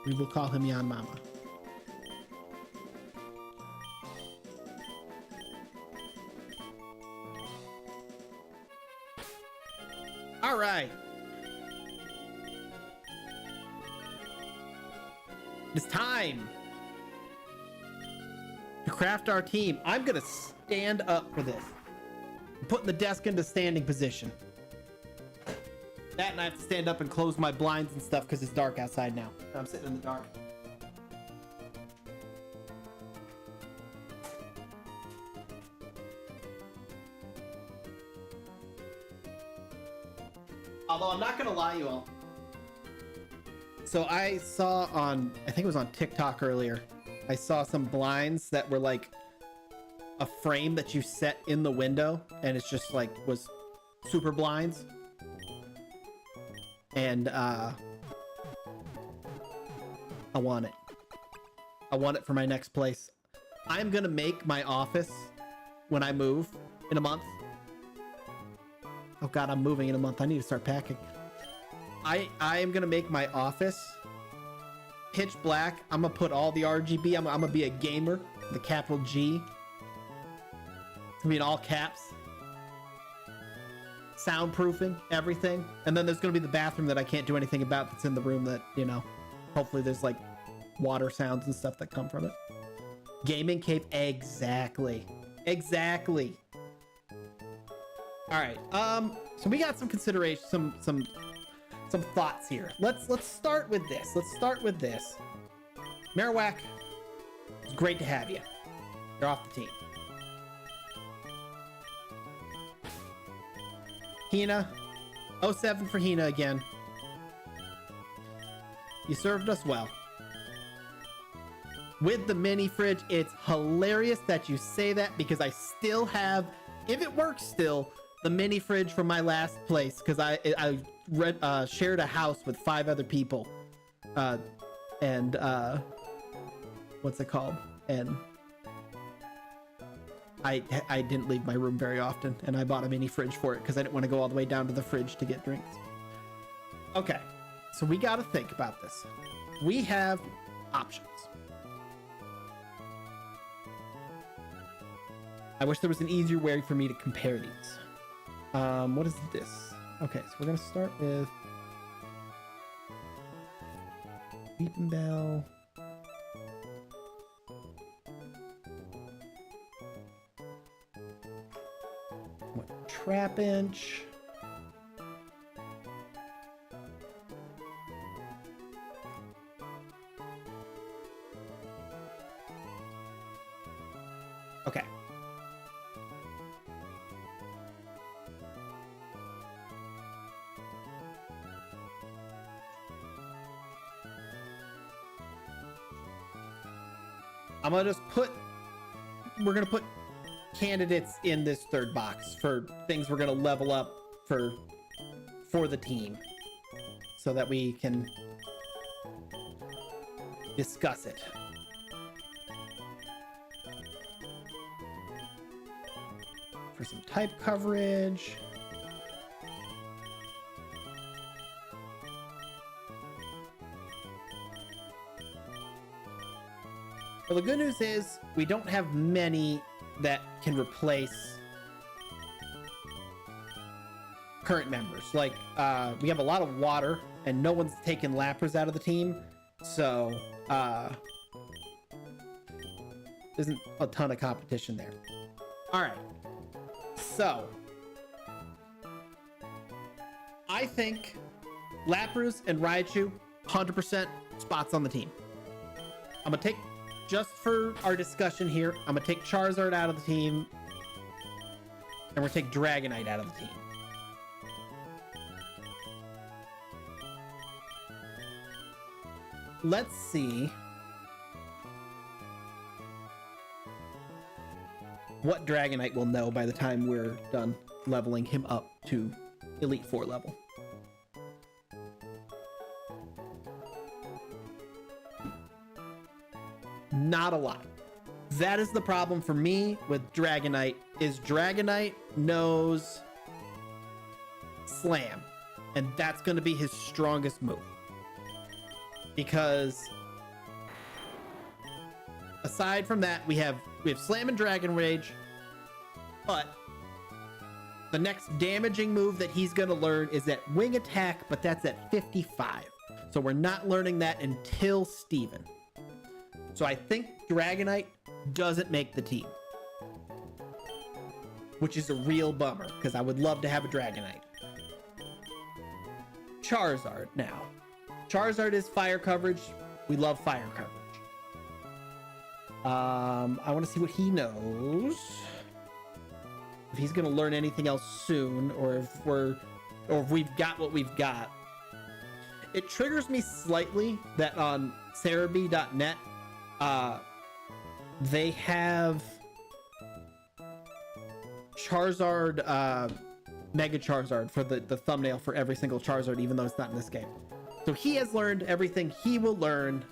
we will call him Yan Mama. All right. It's time to craft our team. I'm going to stand up for this. I'm putting the desk into standing position. That, and I have to stand up and close my blinds and stuff because it's dark outside now. I'm sitting in the dark. Although I'm not gonna lie, you all. So I saw on, I think it was on TikTok earlier, I saw some blinds that were like a frame that you set in the window, and it's just like was super blinds. And I want it. I want it for my next place. I'm gonna make my office when I move in a month. Oh god, I'm moving in a month. I need to start packing. I am gonna make my office pitch black. I'm gonna put all the RGB. I'm gonna be a gamer, the capital G. It's gonna be in all caps. Soundproofing, everything. And then there's gonna be the bathroom that I can't do anything about that's in the room that, you know, hopefully there's like water sounds and stuff that come from it. Gaming cape, exactly. Exactly. All right, so we got some consideration, some thoughts here. Let's start with this. Let's start with this. Marowak, it's great to have you. You're off the team. Hina, 07 for Hina again. You served us well. With the mini fridge, it's hilarious that you say that because I still have, if it works still, the mini fridge from my last place, because I shared a house with 5 other people, and what's it called? And I didn't leave my room very often, and I bought a mini fridge for it because I didn't want to go all the way down to the fridge to get drinks. Okay, so we got to think about this. We have options. I wish there was an easier way for me to compare these. What is this? Okay, so we're gonna start with Weeping Bell. What, Trap Inch? Okay. I'm gonna just we're gonna put candidates in this third box for things we're gonna level up for the team so that we can discuss it. For some type coverage. Well, the good news is we don't have many that can replace current members. Like, we have a lot of water, and no one's taken lappers out of the team, so isn't a ton of competition there. All right, so I think Lapras and Raichu 100% spots on the team. I'm gonna take just for our discussion here, I'm gonna take Charizard out of the team, and we're gonna take Dragonite out of the team. Let's see what Dragonite will know by the time we're done leveling him up to Elite 4 level. Not a lot. That is the problem for me with Dragonite, is Dragonite knows Slam, and that's going to be his strongest move. Because aside from that, we have Slam and Dragon Rage, but the next damaging move that he's going to learn is that Wing Attack, but that's at 55. So we're not learning that until Steven. So I think Dragonite doesn't make the team, which is a real bummer because I would love to have a Dragonite. Charizard now. Charizard is fire coverage. We love fire coverage. I want to see what he knows. If he's going to learn anything else soon, or if we've got what we've got. It triggers me slightly that on Cerebi.net, they have Charizard, Mega Charizard for the thumbnail for every single Charizard, even though it's not in this game. So he has learned everything he will learn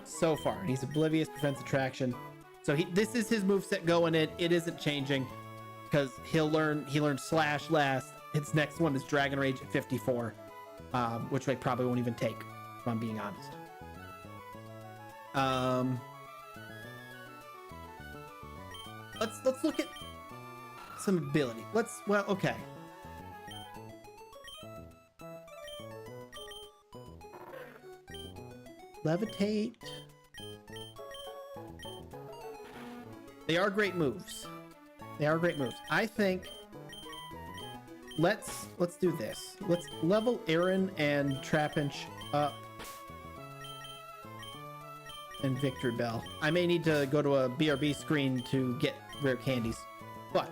so far. He's oblivious, prevents attraction. So this is his moveset going in. It isn't changing because he learned Slash last. His next one is Dragon Rage at 54, which I probably won't even take, if I'm being honest. Let's look at some ability. Okay. Levitate. They are great moves. I think let's do this. Let's level Aaron and Trapinch up. And Victory Bell. I may need to go to a BRB screen to get rare candies, but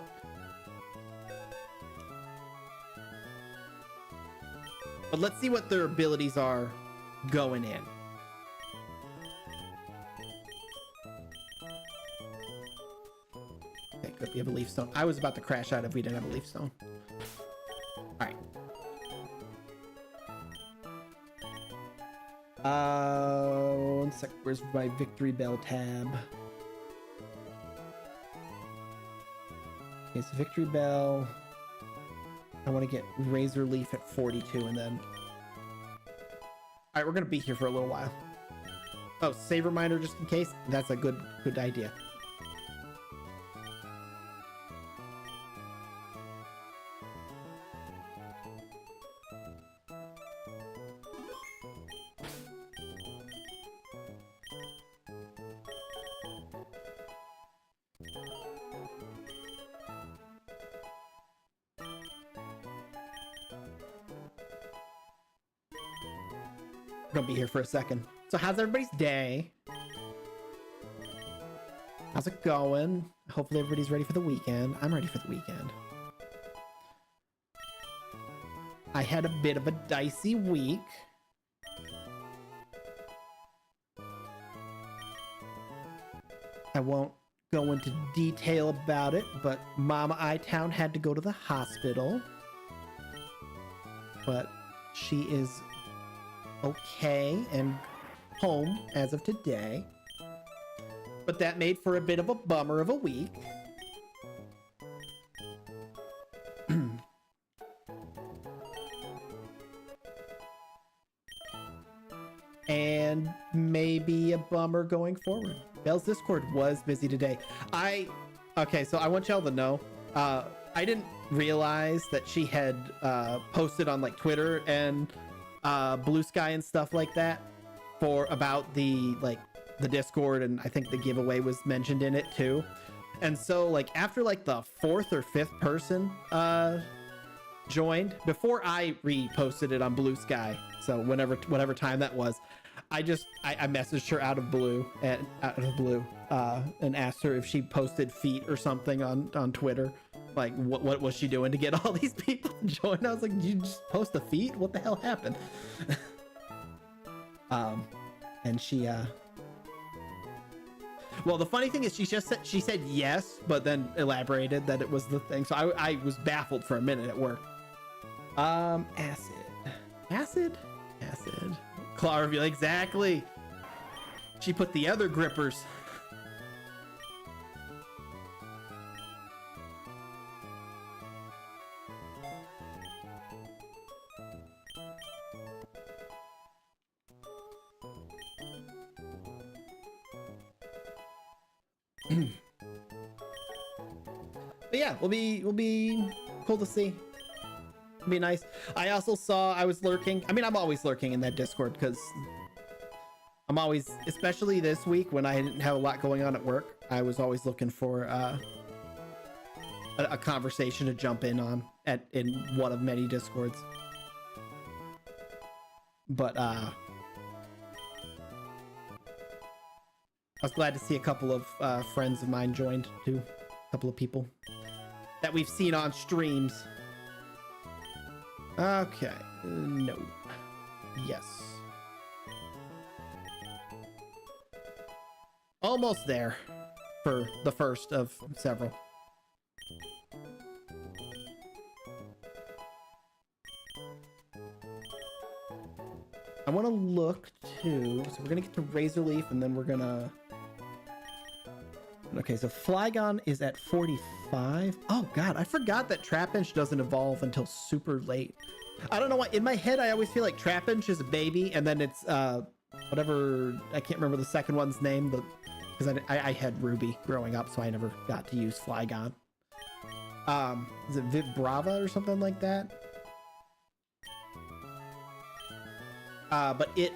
let's see what their abilities are going in. Okay, good. We have a Leaf Stone. I was about to crash out if we didn't have a Leaf Stone. All right. 1 sec. Where's my Victory Bell tab? Okay, so Victory Bell. I want to get Razor Leaf at 42 and then... Alright, we're going to be here for a little while. Oh, save reminder just in case? That's a good idea. We're gonna be here for a second. So how's everybody's day? How's it going? Hopefully everybody's ready for the weekend. I'm ready for the weekend. I had a bit of a dicey week. I won't go into detail about it, but Mama I-Town had to go to the hospital. But she is okay and home as of today. But that made for a bit of a bummer of a week. And maybe a bummer going forward. Belle's Discord was busy today. Okay, so I want y'all to know, I didn't realize that she had posted on like Twitter and Blue Sky and stuff like that about the Discord, and I think the giveaway was mentioned in it too. And so like after like the 4th or 5th person joined, before I reposted it on Blue Sky, so whatever time that was, I messaged her out of blue and asked her if she posted feet or something on Twitter. Like, what was she doing to get all these people to join? I was like, did you just post a feed? What the hell happened? And she well, the funny thing is she said yes, but then elaborated that it was the thing. So I was baffled for a minute at work. Acid. Claw reveal, exactly. She put the other grippers. But yeah, will be cool to see. It'll be nice. I also saw I was lurking. I mean, I'm always lurking in that Discord because I'm always, especially this week when I didn't have a lot going on at work, I was always looking for a conversation to jump in on in one of many Discords. But I was glad to see a couple of friends of mine joined too. A couple of people that we've seen on streams. Okay. No. Yes. Almost there for the first of several. I want to look too. So we're going to get to Razor Leaf and then we're going to... Okay, so Flygon is at 45. Oh god, I forgot that Trapinch doesn't evolve until super late. I don't know why. In my head, I always feel like Trapinch is a baby, and then it's whatever. I can't remember the second one's name, because I had Ruby growing up, so I never got to use Flygon. Is it Vibrava or something like that? But it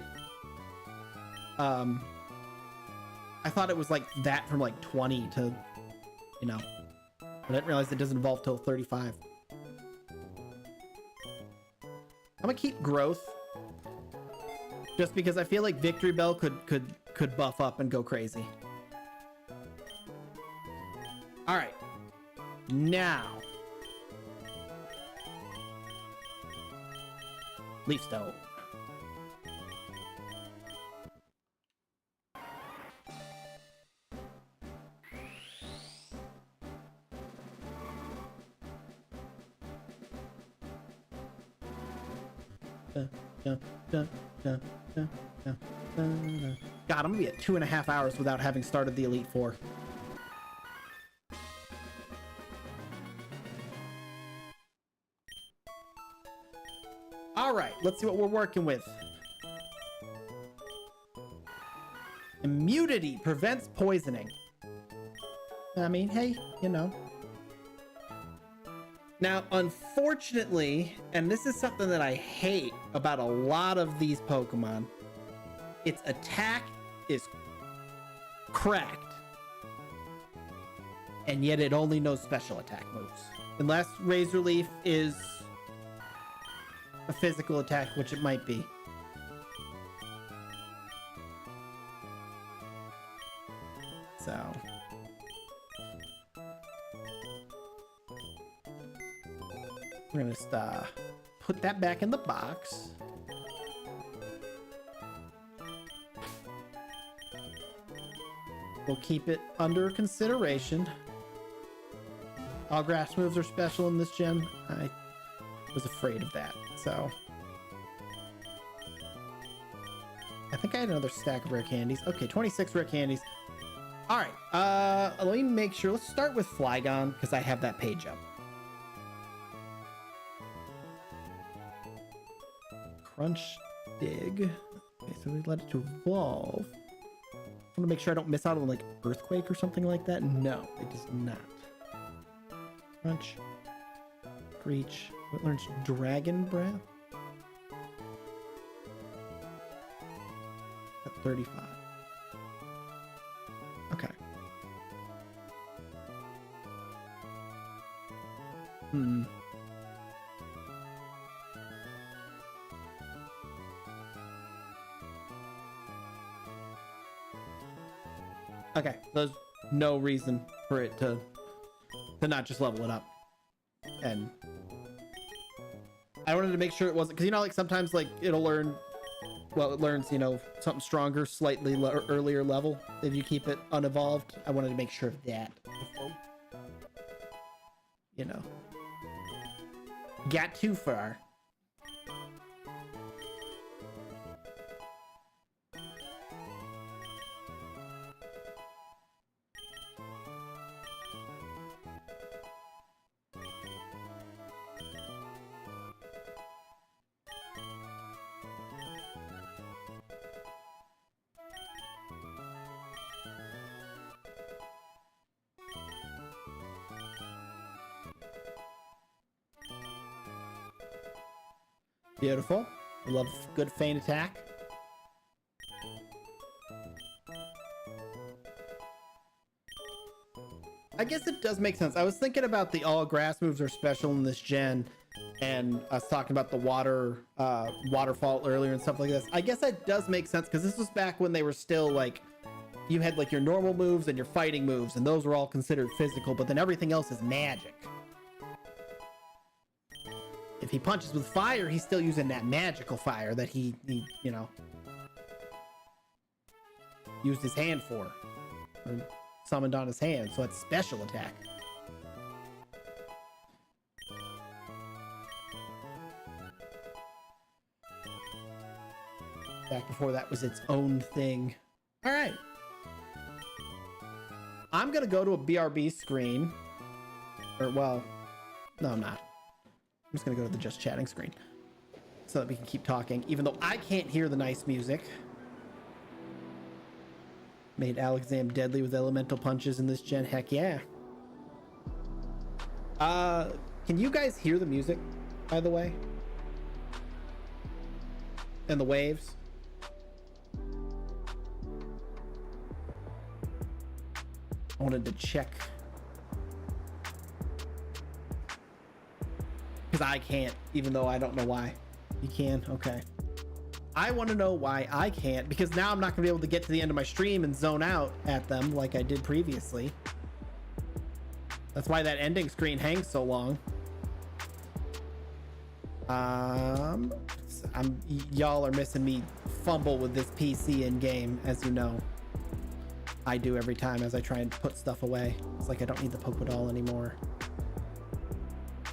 I thought it was like that from like 20 to, you know, I didn't realize it doesn't evolve till 35. I'm gonna keep growth just because I feel like Victory Bell could buff up and go crazy. All right, now Leaf Stone. God, I'm gonna be at 2.5 hours without having started the Elite Four. All right, let's see what we're working with. Immunity prevents poisoning. I mean, hey, you know. Now, unfortunately, and this is something that I hate about a lot of these Pokemon, its attack is cracked, and yet it only knows special attack moves. Unless Razor Leaf is a physical attack, which it might be. So... we're gonna just put that back in the box. We'll keep it under consideration. All grass moves are special in this gen. I was afraid of that, so. I think I had another stack of rare candies. Okay, 26 rare candies. All right, let me make sure. Let's start with Flygon, because I have that page up. Crunch Dig. Okay, so we let it to evolve. I want to make sure I don't miss out on like Earthquake or something like that. No, it does not. Crunch. Screech. It learns Dragon Breath. At 35. Okay. Okay, there's no reason for it to not just level it up. And I wanted to make sure it wasn't, because you know, like sometimes like it'll learn, well, it learns, you know, something stronger, slightly earlier level if you keep it unevolved. I wanted to make sure of that before, you know, got too far. Beautiful. I love good feint attack. I guess it does make sense. I was thinking about the all grass moves are special in this gen, and I was talking about the waterfall earlier and stuff like this. I guess that does make sense because this was back when they were still like, you had like your normal moves and your fighting moves, and those were all considered physical, but then everything else is magic. If he punches with fire, he's still using that magical fire that he you know, used his hand for, or summoned on his hand, so it's special attack. Back before that was its own thing. All right. I'm gonna go to a BRB screen, or well, no, I'm not. I'm just gonna go to the just chatting screen so that we can keep talking, even though I can't hear the nice music. Made Alakazam deadly with elemental punches in this gen. Heck yeah. Can you guys hear the music, by the way? And the waves? I wanted to check. Because I can't, even though I don't know why. You can? Okay. I want to know why I can't, because now I'm not going to be able to get to the end of my stream and zone out at them like I did previously. That's why that ending screen hangs so long. Y'all are missing me fumble with this PC in game, as you know. I do every time as I try and put stuff away. It's like I don't need the Pokédoll anymore.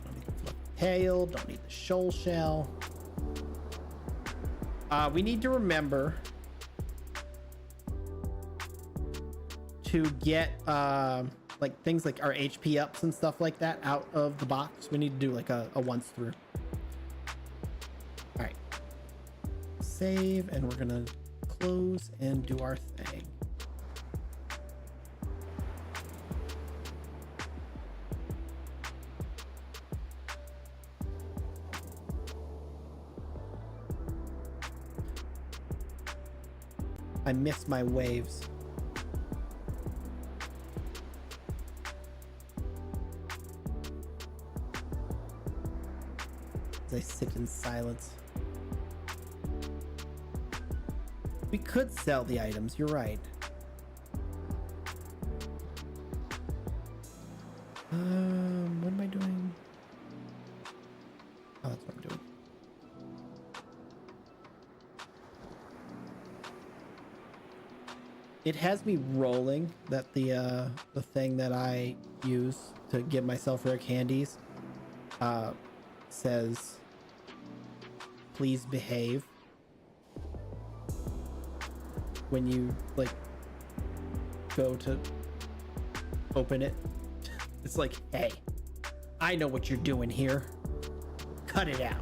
Don't need the fluffy tail. Don't need the shoal shell. We need to remember to get like things like our HP ups and stuff like that out of the box. We need to do like a once through. All right, save, and we're gonna close and do our thing. I miss my waves. As I sit in silence. We could sell the items, you're right. What am I doing? Oh, that's what I'm doing. It has me rolling that the thing that I use to give myself rare candies says, please behave, when you like go to open it. It's like, hey, I know what you're doing here. Cut it out.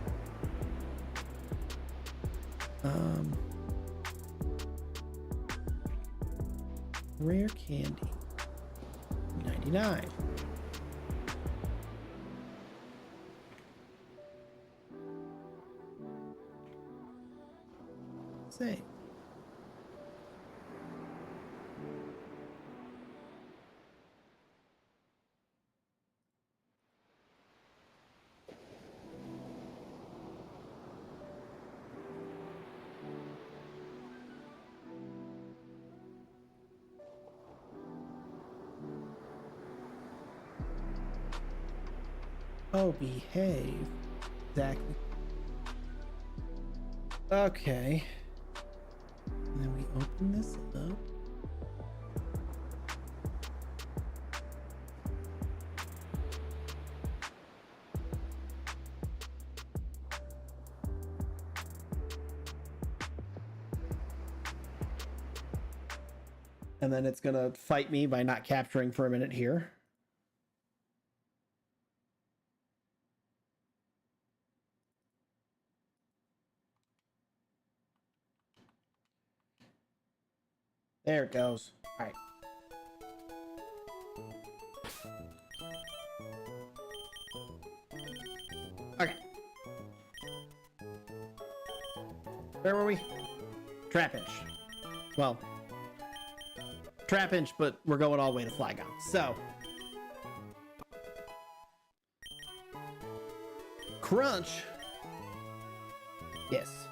Rare candy, 99. Save. Oh, behave. Exactly. Okay. And then we open this up. And then it's gonna fight me by not capturing for a minute here. There it goes. All right. Okay. Where were we? Trap inch. Well, trap inch, but we're going all the way to Flygon. So, crunch. Yes.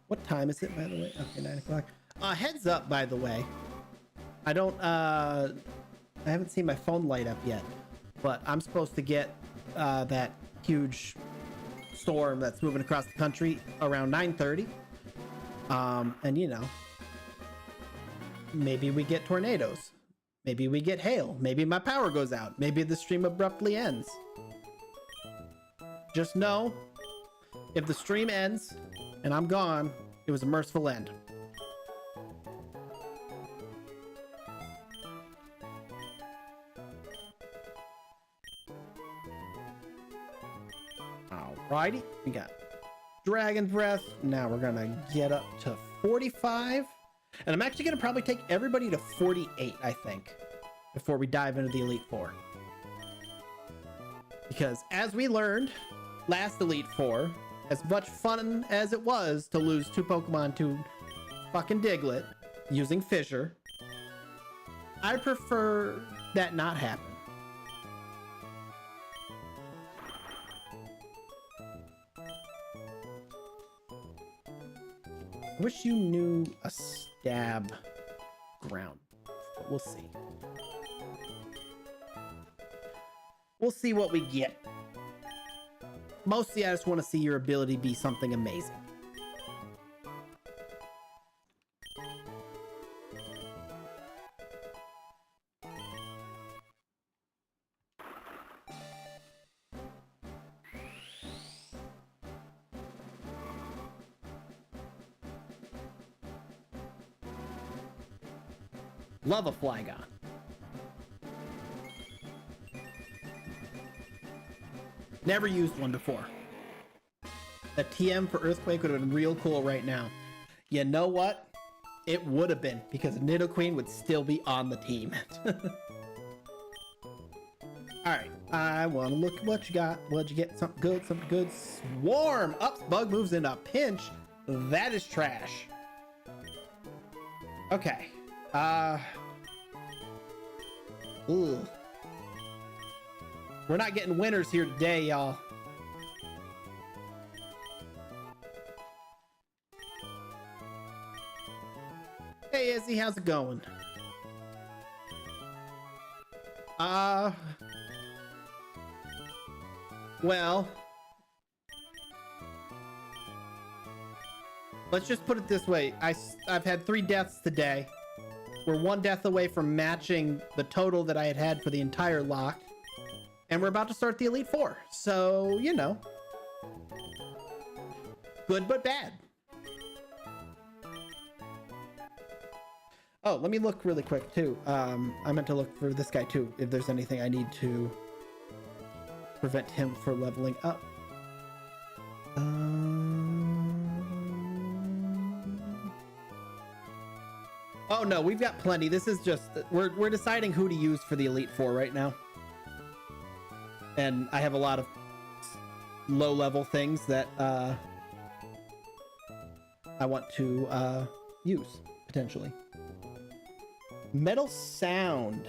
What time is it, by the way? Okay, 9 o'clock. Heads up, by the way. I haven't seen my phone light up yet, but I'm supposed to get that huge storm that's moving across the country around 9:30. And you know, maybe we get tornadoes. Maybe we get hail. Maybe my power goes out. Maybe the stream abruptly ends. Just know, if the stream ends and I'm gone, it was a merciful end. Alrighty, we got Dragon Breath. Now we're gonna get up to 45. And I'm actually gonna probably take everybody to 48, I think, before we dive into the Elite Four. Because as we learned last Elite Four, as much fun as it was to lose 2 Pokemon to fucking Diglett using Fissure, I prefer that not happen. I wish you knew a stab ground, but we'll see. We'll see what we get. Mostly, I just want to see your ability be something amazing. Love a Flygon. Never used one before. A TM for Earthquake would have been real cool right now. You know what? It would have been, because Nidoqueen would still be on the team. Alright, I want to look at what you got. What'd you get? Something good, something good. Swarm! Ups, Bug moves in a pinch. That is trash. Okay. Ooh. We're not getting winners here today, y'all. Hey, Izzy, how's it going? Well, let's just put it this way. I've had 3 deaths today. We're 1 death away from matching the total that I had for the entire lock. And we're about to start the Elite Four. So, you know. Good but bad. Oh, let me look really quick too. I meant to look for this guy too, if there's anything I need to prevent him from leveling up. Oh no, we've got plenty. This is just, we're deciding who to use for the Elite Four right now. And I have a lot of low level things that I want to use potentially. Metal sound.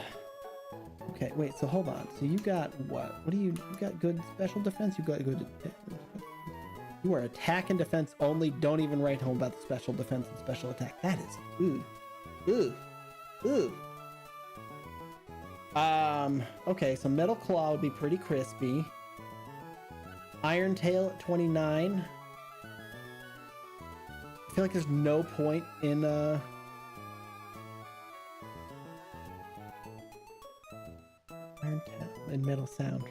Okay, wait, so hold on. So you got what? What do you got good special defense? You got good. You are attack and defense only. Don't even write home about the special defense and special attack. That is ooh. Okay, so metal claw would be pretty crispy. Iron tail at 29. I feel like there's no point in iron tail and metal sound.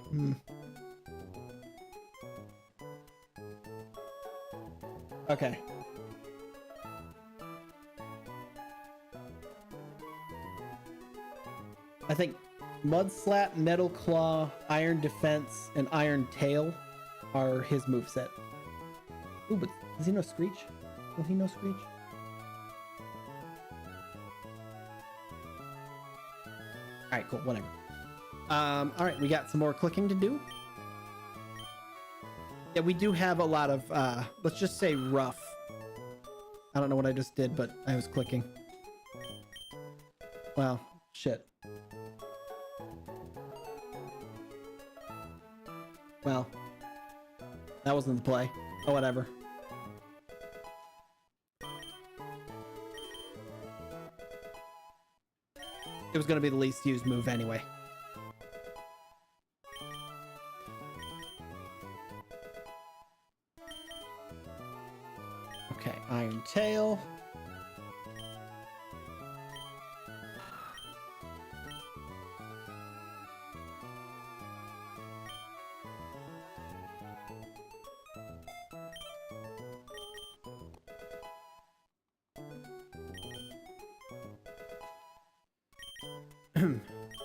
Okay. I think Mud Slap, Metal Claw, Iron Defense, and Iron Tail are his moveset. Ooh, but does he know Screech? Will he know Screech? Alright, cool, whatever. Alright, we got some more clicking to do. Yeah, we do have a lot of, let's just say rough. I don't know what I just did, but I was clicking. Wow, shit. Well, that wasn't the play. Oh, whatever. It was going to be the least used move anyway. Okay, Iron Tail.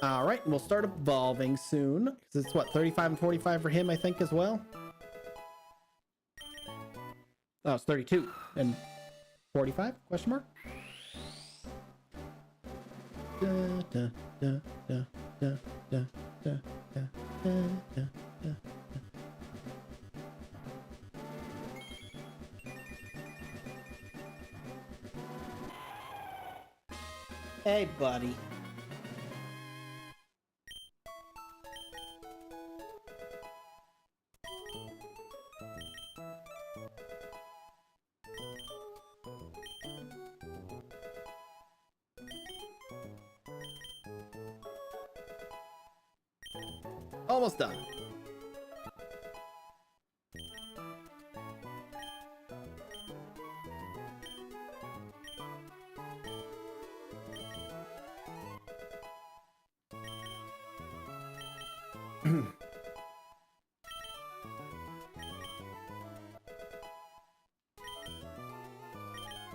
All right, we'll start evolving soon because it's what, 35 and 45 for him, I think, as well. Oh, it's 32 and 45? Question mark. Da, da, da, da, da, da, da, da, da, da, da. Hey, buddy. Almost done.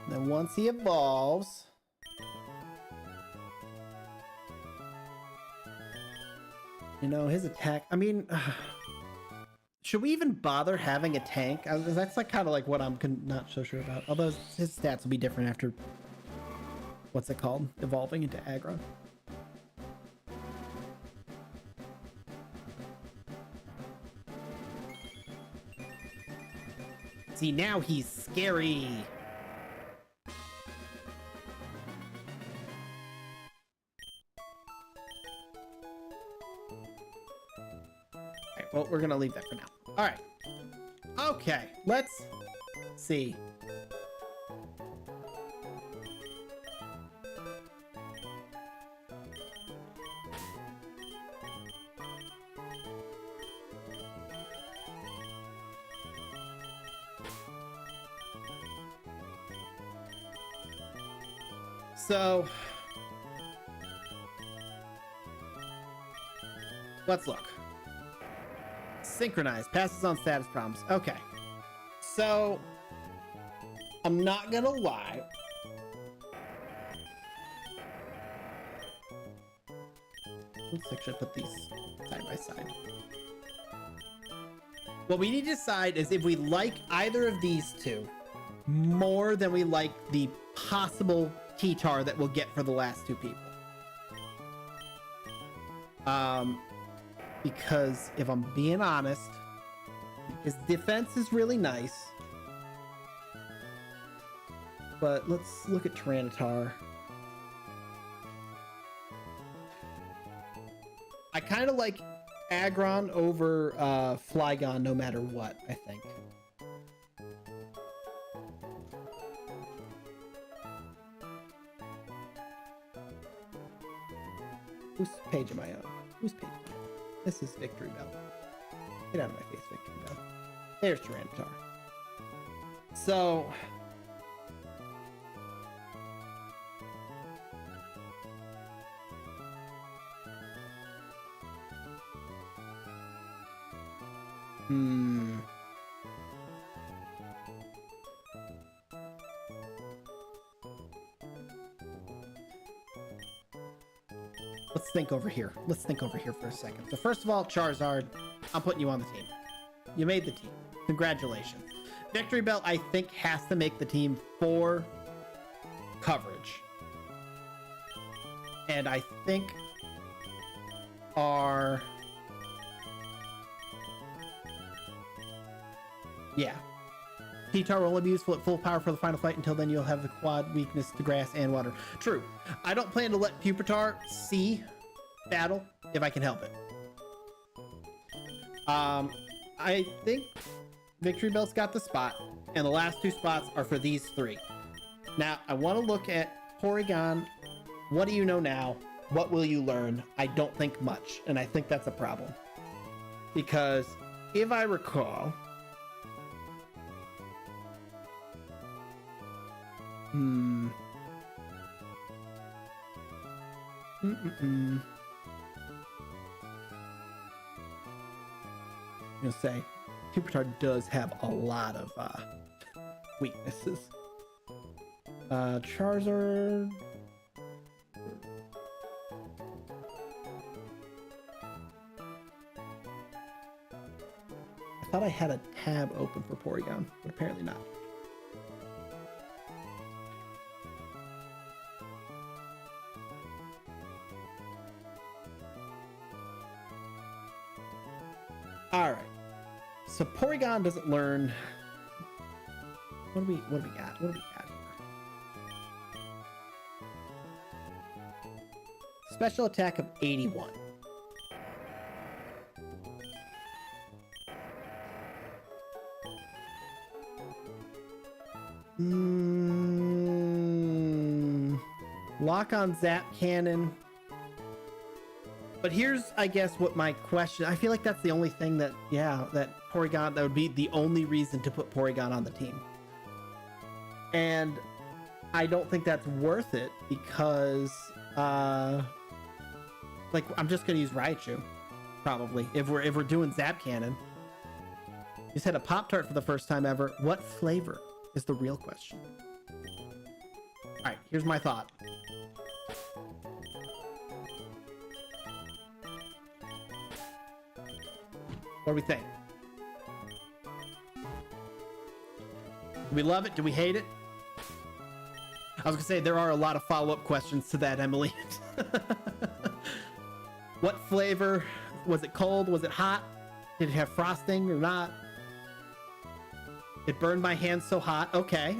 Then once he evolves, you know, his attack, I mean, should we even bother having a tank? That's like kind of like what I'm not so sure about. Although his stats will be different after, what's it called? Evolving into aggro. See, now he's scary. Well, we're gonna leave that for now. All right. Okay, let's see. So let's look. Synchronize, passes on status problems. Okay, so I'm not gonna lie. Let's actually put these side by side. What we need to decide is if we like either of these two more than we like the possible T-Tar that we'll get for the last two people. Because if I'm being honest, his defense is really nice. But let's look at Tyranitar. I kind of like Aggron over Flygon no matter what, I think. Whose page am I on? Whose page am I on? This is Victory Bell. Get out of my face, Victory Bell. There's Tyranitar. So... Let's think over here. Let's think over here for a second. So first of all, Charizard, I'm putting you on the team. You made the team. Congratulations. Victory Bell, I think, has to make the team for coverage. And I think our... Yeah. T-Tar will only be useful at full power for the final fight. Until then, you'll have the quad weakness to grass and water. True. I don't plan to let Pupitar see battle if I can help it. I think Victory Bell's got the spot, and the last two spots are for these three. Now, I want to look at Porygon. What do you know now? What will you learn? I don't think much, and I think that's a problem. Because if I recall... I'm gonna say Pupitar does have a lot of weaknesses. Charizard. I thought I had a tab open for Porygon, but apparently not. All right, so Porygon doesn't learn. What do we got? What do we got here? Special attack of 81. Lock on Zap Cannon. But here's, I guess, what my question... I feel like that's the only thing that, yeah, that Porygon... That would be the only reason to put Porygon on the team. And I don't think that's worth it because... like, I'm just going to use Raichu. Probably. If we're doing Zap Cannon. You just had a Pop-Tart for the first time ever. What flavor is the real question? Alright, here's my thought. What do we think? Do we love it? Do we hate it? I was gonna say there are a lot of follow-up questions to that, Emily. What flavor? Was it cold? Was it hot? Did it have frosting or not? It burned my hands so hot. Okay.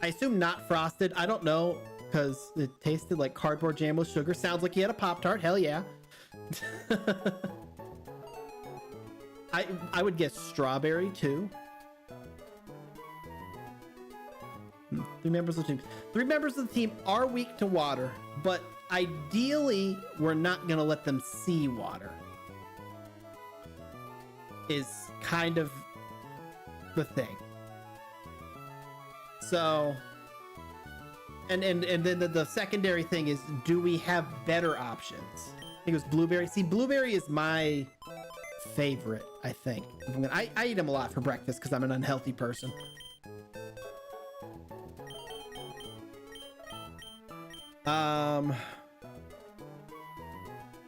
I assume not frosted. I don't know because it tasted like cardboard jam with sugar. Sounds like you had a Pop-Tart. Hell yeah. I would guess strawberry too. Three members of the team. Three members of the team are weak to water, but ideally we're not gonna let them see water. Is kind of the thing. So, and then the secondary thing is, do we have better options? I think it was blueberry. See, blueberry is my favorite, I think. I eat them a lot for breakfast because I'm an unhealthy person. On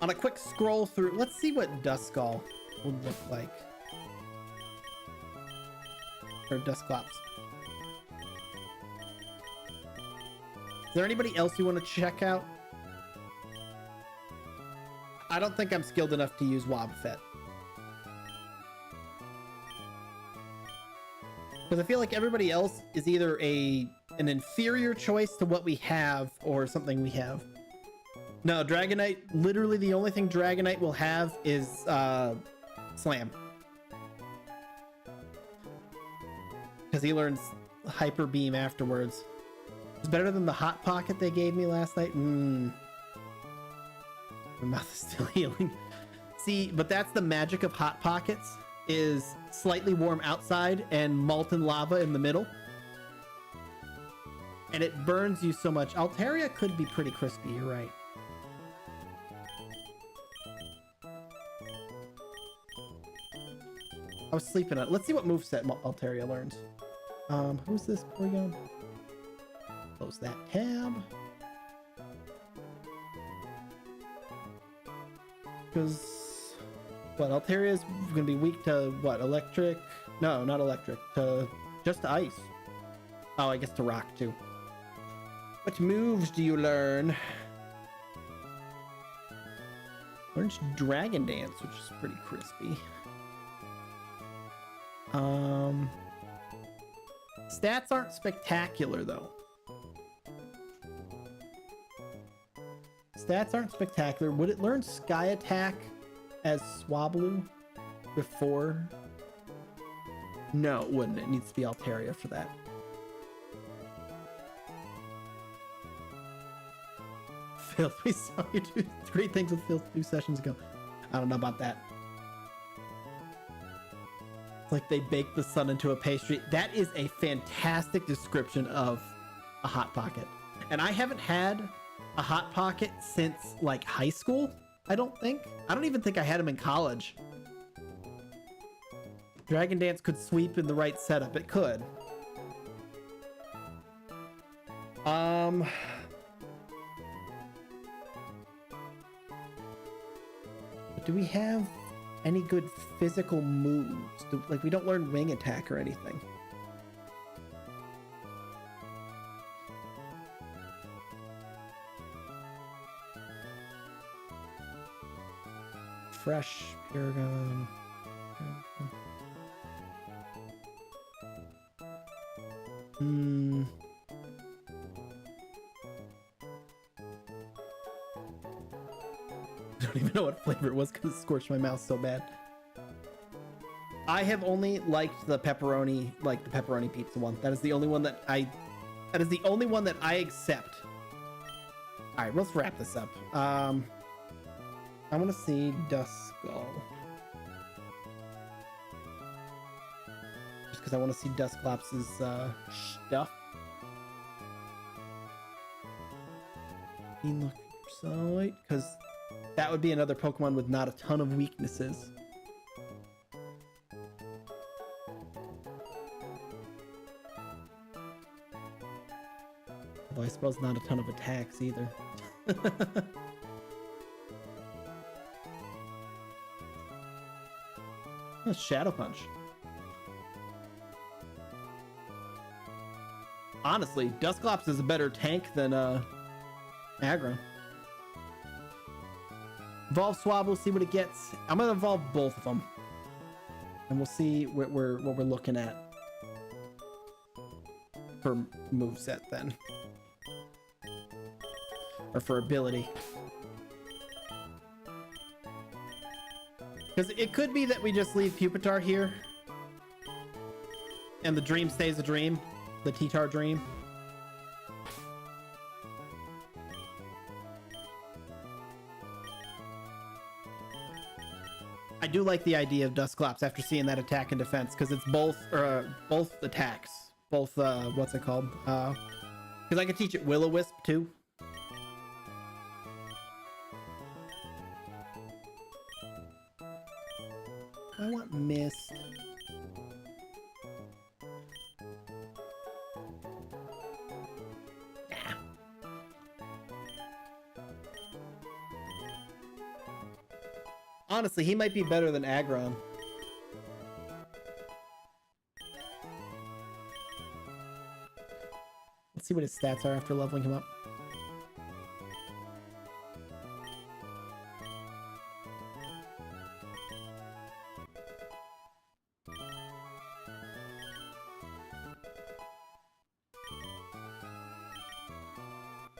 a quick scroll through, let's see what Duskull would look like. Or Dusclops. Is there anybody else you want to check out? I don't think I'm skilled enough to use Wobbuffet. Because I feel like everybody else is either an inferior choice to what we have or something we have. No, Dragonite, literally the only thing Dragonite will have is Slam. Because he learns Hyper Beam afterwards. It's better than the Hot Pocket they gave me last night. My mouth is still healing. See, but that's the magic of Hot Pockets, is slightly warm outside and molten lava in the middle. And it burns you so much. Altaria could be pretty crispy, you're right. I was sleeping on it. Let's see what moveset Altaria learns. Who's this Porygon? Close that tab. Because what, Altaria is gonna be weak to what? Electric? No, not electric. To just to ice. Oh, I guess to rock too. What moves do you learn? Learns Dragon Dance, which is pretty crispy. Stats aren't spectacular though. Stats aren't spectacular. Would it learn Sky Attack as Swablu before? No, it wouldn't. It needs to be Altaria for that. Filth, we saw you do 3 things with Filth 2 sessions ago. I don't know about that. It's like they baked the sun into a pastry. That is a fantastic description of a Hot Pocket. And I haven't had a Hot Pocket since like high school, I don't think. I don't even think I had him in college. Dragon Dance could sweep in the right setup. It could. Do we have any good physical moves? Like, we don't learn Wing Attack or anything. Fresh, Paragon. I don't even know what flavor it was because it scorched my mouth so bad. I have only liked the pepperoni, like the pepperoni pizza one. That is the only one that I accept. All right, let's wrap this up. I want to see Duskull. Just because I want to see Dusclops' stuff. Look side, because that would be another Pokemon with not a ton of weaknesses. Although I suppose not a ton of attacks either. That's Shadow Punch. Honestly, Dusclops is a better tank than Aggro. Evolve Swablu, see what it gets. I'm gonna evolve both of them, and we'll see what we're looking at for moveset then, or for ability. Because it could be that we just leave Pupitar here, and the dream stays a dream, the T-Tar dream. I do like the idea of Dusclops after seeing that attack and defense, because it's both attacks, both what's it called? Because I could teach it Will-O-Wisp too. I want Mist. Honestly, he might be better than Aggron. Let's see what his stats are after leveling him up.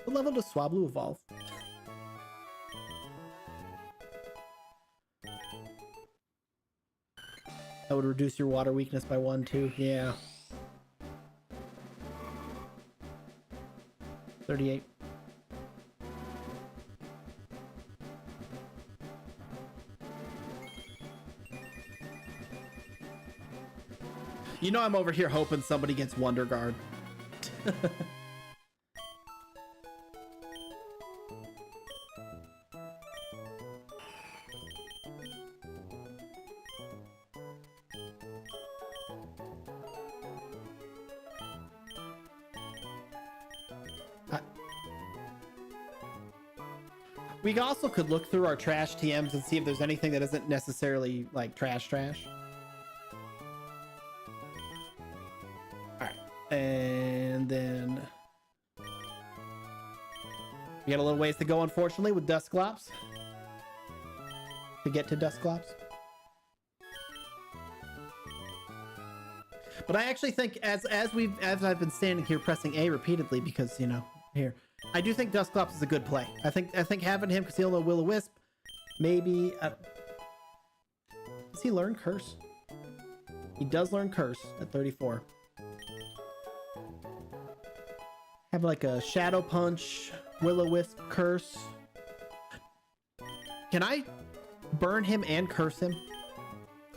What level does Swablu evolve? That would reduce your water weakness by 1 too. Yeah. 38. You know I'm over here hoping somebody gets Wonder Guard. We also could look through our trash TMs and see if there's anything that isn't necessarily like trash. All right, and then we got a little ways to go, unfortunately, with Dusclops to get to Dusclops. But I actually think as I've been standing here pressing A repeatedly because, you know, here, I do think Dusclops is a good play. I think having him, because he'll know Will-O-Wisp, maybe. Does he learn Curse? He does learn Curse at 34. Have like a Shadow Punch, Will-O-Wisp, Curse. Can I burn him and curse him?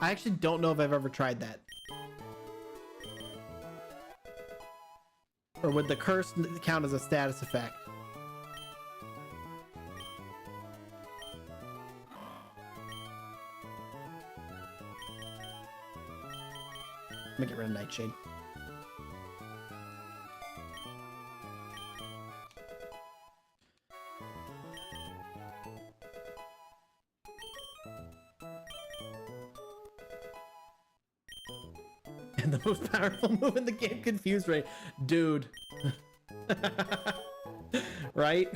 I actually don't know if I've ever tried that. Or would the curse count as a status effect? Let me get rid of Nightshade. And the most powerful move in the game, Confuse Ray. Dude. Right?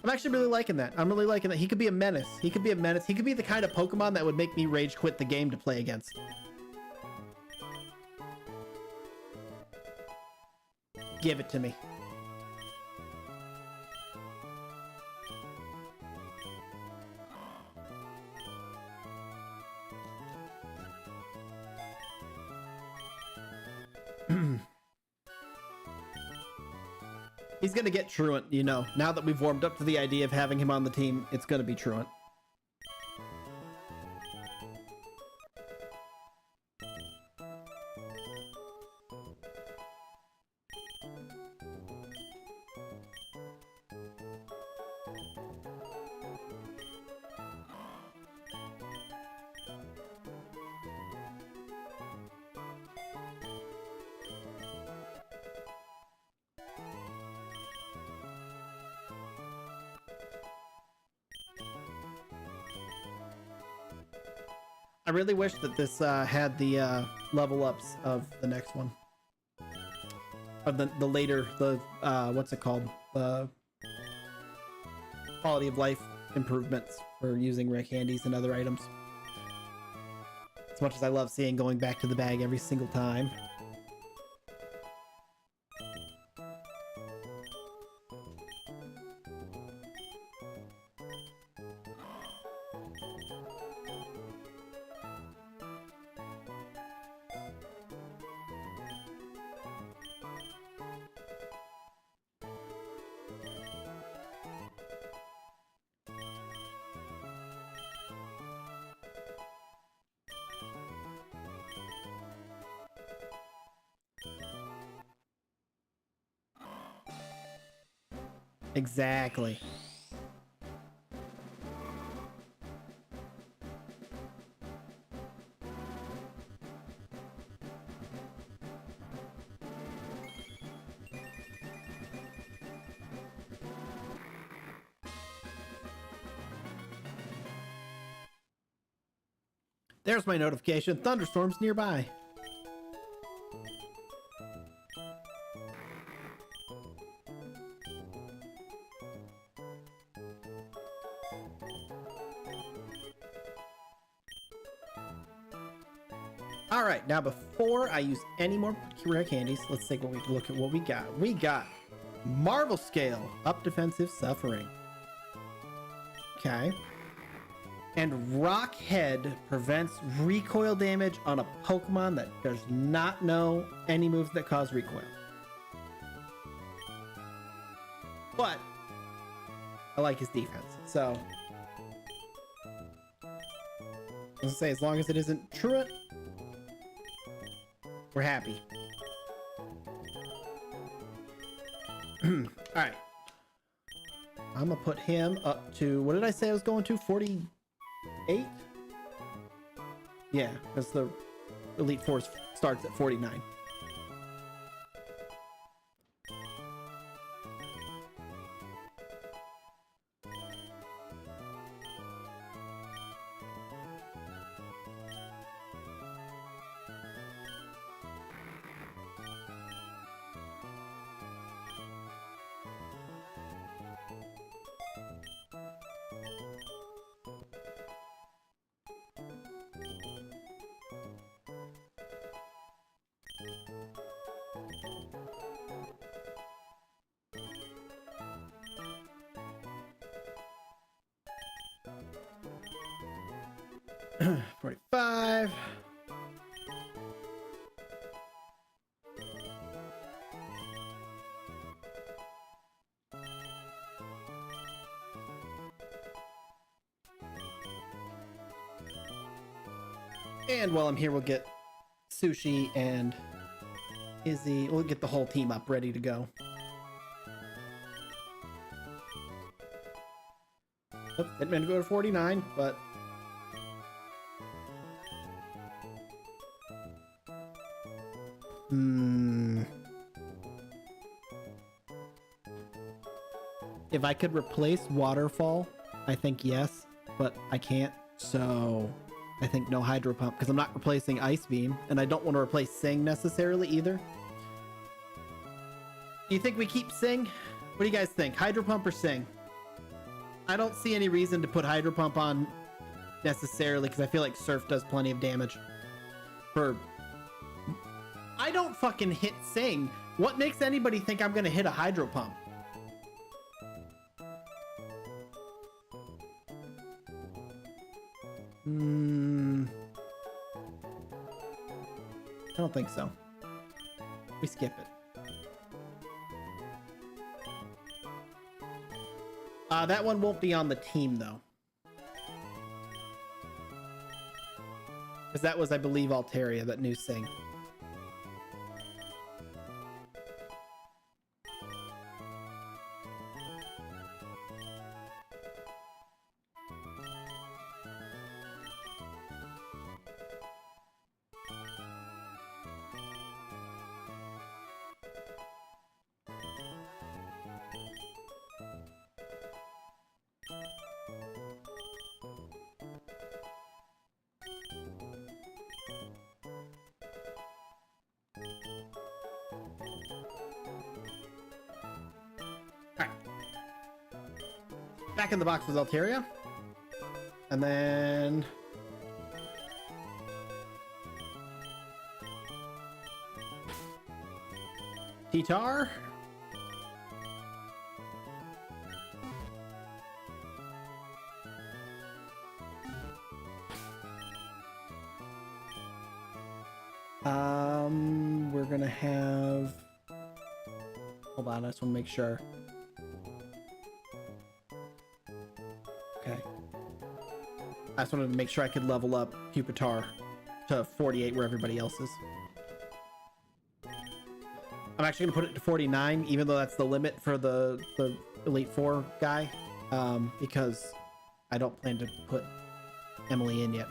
I'm actually really liking that. I'm really liking that. He could be a menace. He could be a menace. He could be the kind of Pokemon that would make me rage quit the game to play against. Give it to me. He's gonna get Truant, you know. Now that we've warmed up to the idea of having him on the team, it's gonna be Truant. I really wish that this had the level ups of the next one. Of the later, what's it called? The quality of life improvements for using rare candies and other items. As much as I love seeing going back to the bag every single time. Exactly. There's my notification. Thunderstorms nearby. All right, now before I use any more rare candies, let's take a look at what we got. We got Marvel Scale, up defensive suffering. Okay. And Rock Head prevents recoil damage on a Pokemon that does not know any moves that cause recoil. But I like his defense, so I was gonna say, as long as it isn't Truant, we're happy. All right, I'm gonna put him up to, what did I say I was going to? 48? Yeah, because the Elite Four starts at 49. $45. And while I'm here, we'll get Sushi and Izzy. We'll get the whole team up, ready to go. Oops, didn't mean to go to 49, but if I could replace Waterfall, I think yes, but I can't. So I think no Hydro Pump, because I'm not replacing Ice Beam, and I don't want to replace Sing necessarily either. Do you think we keep Sing? What do you guys think? Hydro Pump or Sing? I don't see any reason to put Hydro Pump on necessarily, because I feel like Surf does plenty of damage. I don't fucking hit Sing. What makes anybody think I'm gonna hit a Hydro Pump? I don't think so. We skip it. That one won't be on the team though, because that was, I believe, Altaria, that new Sing. Back in the box was Altaria. And then T-Tar. We're gonna have, hold on, I just want to make sure. Okay. I just wanted to make sure I could level up Pupitar to 48 where everybody else is. I'm actually gonna put it to 49, even though that's the limit for the Elite Four guy, because I don't plan to put Emily in yet.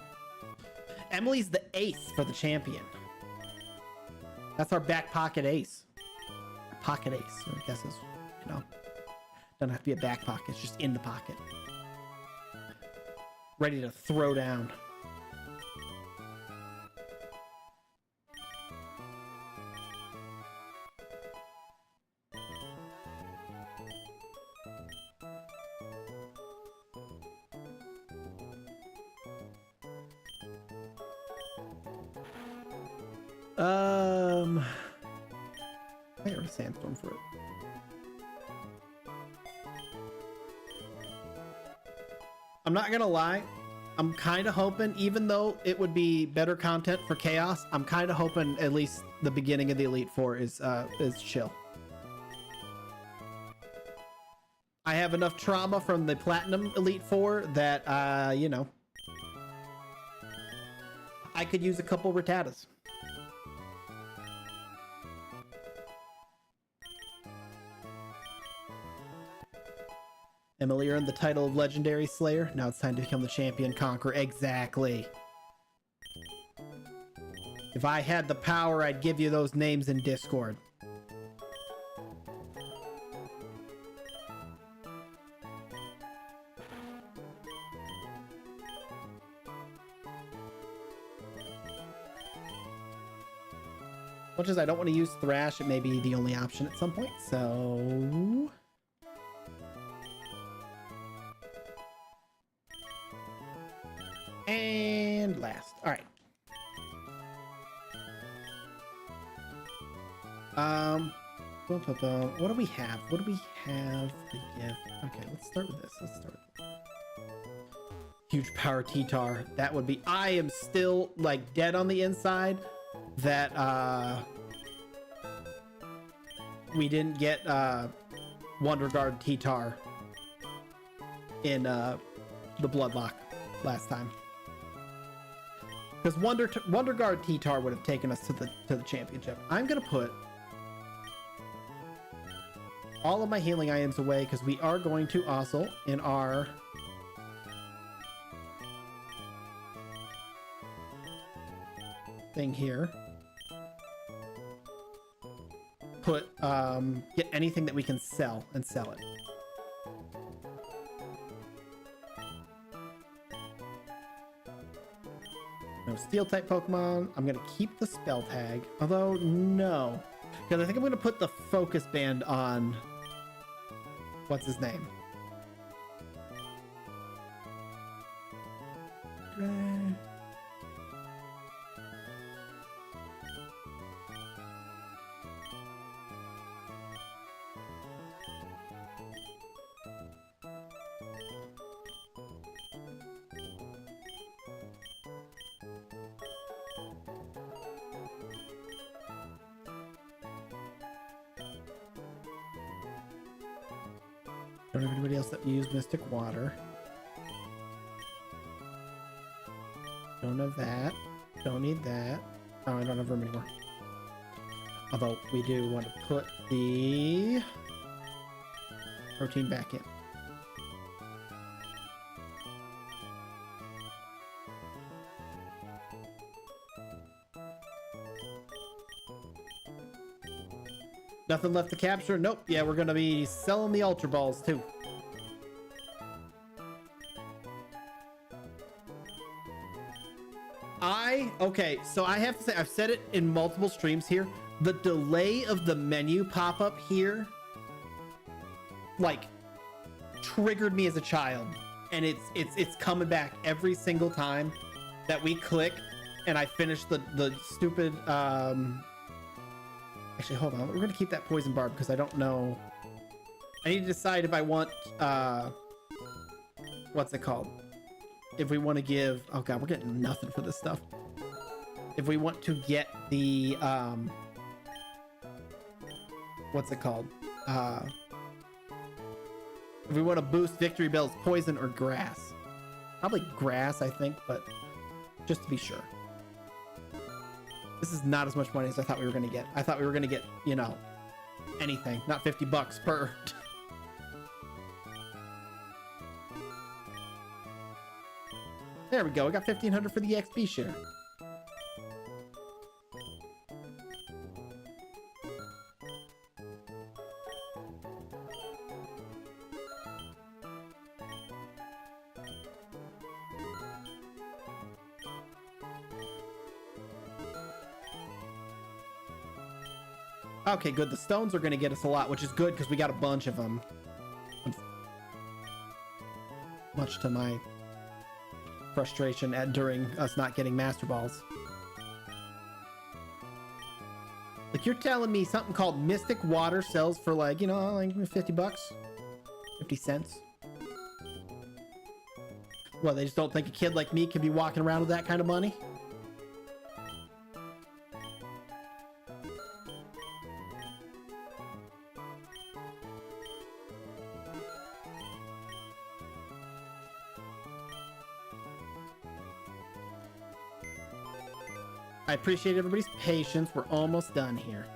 Emily's the ace for the champion. That's our back pocket ace. Pocket ace, I guess is, you know, doesn't have to be a back pocket, it's just in the pocket. Ready to throw down. I got a sandstorm for it. I'm not gonna lie, I'm kind of hoping, even though it would be better content for chaos, I'm kind of hoping at least the beginning of the Elite Four is chill. I have enough trauma from the Platinum Elite Four that you know, I could use a couple Rattatas. Emily earned the title of Legendary Slayer. Now it's time to become the champion conqueror. Exactly. If I had the power, I'd give you those names in Discord. Much as I don't want to use Thrash, it may be the only option at some point, so... And last. All right. What do we have? What do we have to give? Okay, let's start with this. Let's start with huge power T-Tar. That would be... I am still, like, dead on the inside that, we didn't get, Wonder Guard T-Tar in, the Bloodlock last time. Because Wonder Guard T-Tar would have taken us to the championship. I'm gonna put all of my healing items away because we are going to also in our thing here put get anything that we can sell and sell it. No steel type Pokemon. I'm gonna keep the spell tag, although no, because I think I'm gonna put the focus band on what's his name. Don't have anybody else that use Mystic Water. Don't have that. Don't need that. Oh, I don't have room anymore. Although we do want to put the protein back in. Nothing left to capture? Nope. Yeah, we're gonna be selling the Ultra Balls too. Okay, so I have to say, I've said it in multiple streams here. The delay of the menu pop-up here, like, triggered me as a child. And it's coming back every single time that we click and I finish the stupid, actually, hold on. We're going to keep that Poison Barb because I don't know. I need to decide if I want, what's it called? If we want to give, oh God, we're getting nothing for this stuff. If we want to get the, what's it called? If we want to boost Victory Bells, Poison or Grass. Probably Grass, I think, but just to be sure. This is not as much money as I thought we were going to get. I thought we were going to get, you know, anything, not $50 per. There we go. We got 1,500 for the XP share. Okay, good. The stones are going to get us a lot, which is good because we got a bunch of them. Much to my frustration during us not getting Master Balls. Like, you're telling me something called Mystic Water sells for like, you know, like 50 bucks? 50 cents? Well, they just don't think a kid like me can be walking around with that kind of money? I appreciate everybody's patience. We're almost done here.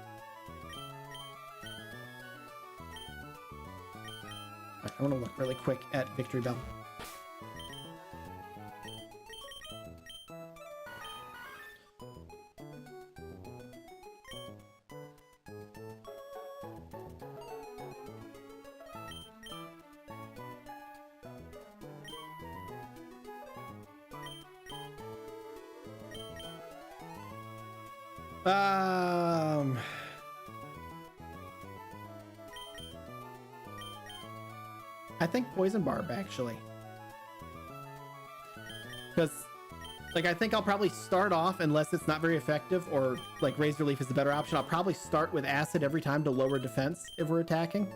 I want to look really quick at Victory Bell. I think Poison Barb, actually. Because, like, I think I'll probably start off, unless it's not very effective, or, like, Razor Leaf is the better option, I'll probably start with Acid every time to lower defense if we're attacking.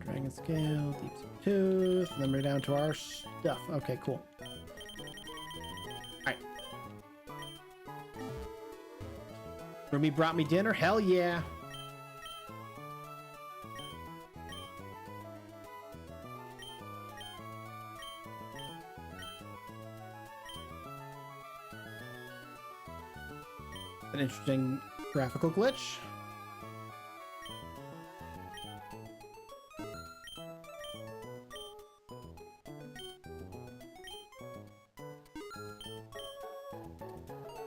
Dragon Scale, Deep Sea Tooth, and then we're down to our stuff. Okay, cool. Alright. Rumi brought me dinner? Hell yeah. An interesting graphical glitch.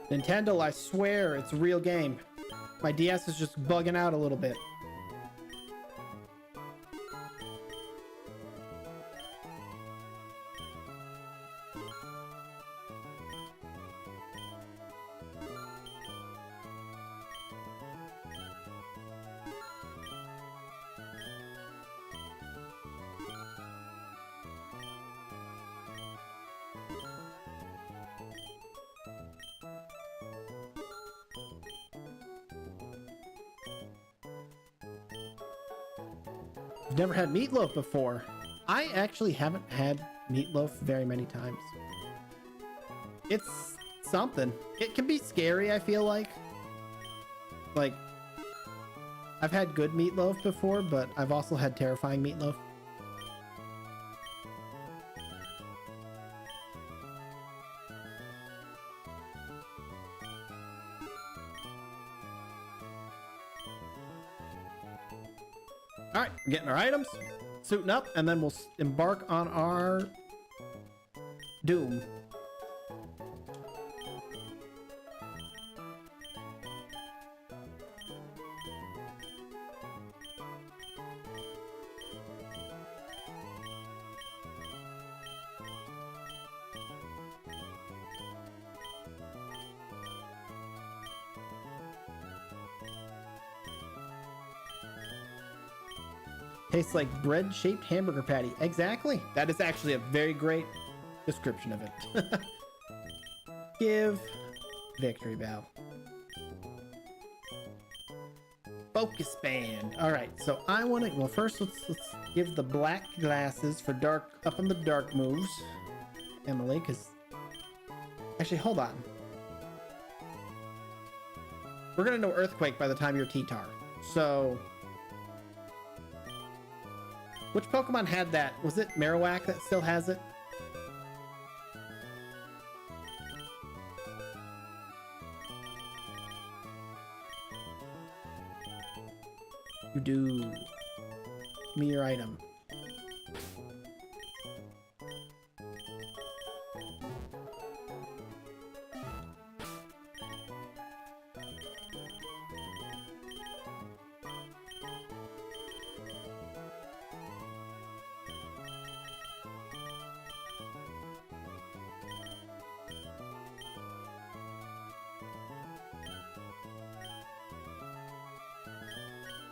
Nintendo, I swear, it's a real game. My DS is just bugging out a little bit. I've never had meatloaf before. I actually haven't had meatloaf very many times. It's something. It can be scary, I feel like. Like, I've had good meatloaf before, but I've also had terrifying meatloaf. All right, we're getting our items, suiting up, and then we'll embark on our doom. Tastes like bread-shaped hamburger patty. Exactly. That is actually a very great description of it. Give victory bow. Focus band. All right. So I want to. Well, first let's give the black glasses for dark up in the dark moves, Emily. Because actually, hold on. We're gonna know earthquake by the time you're T-Tar. So. Which Pokemon had that? Was it Marowak that still has it? You do. me your item.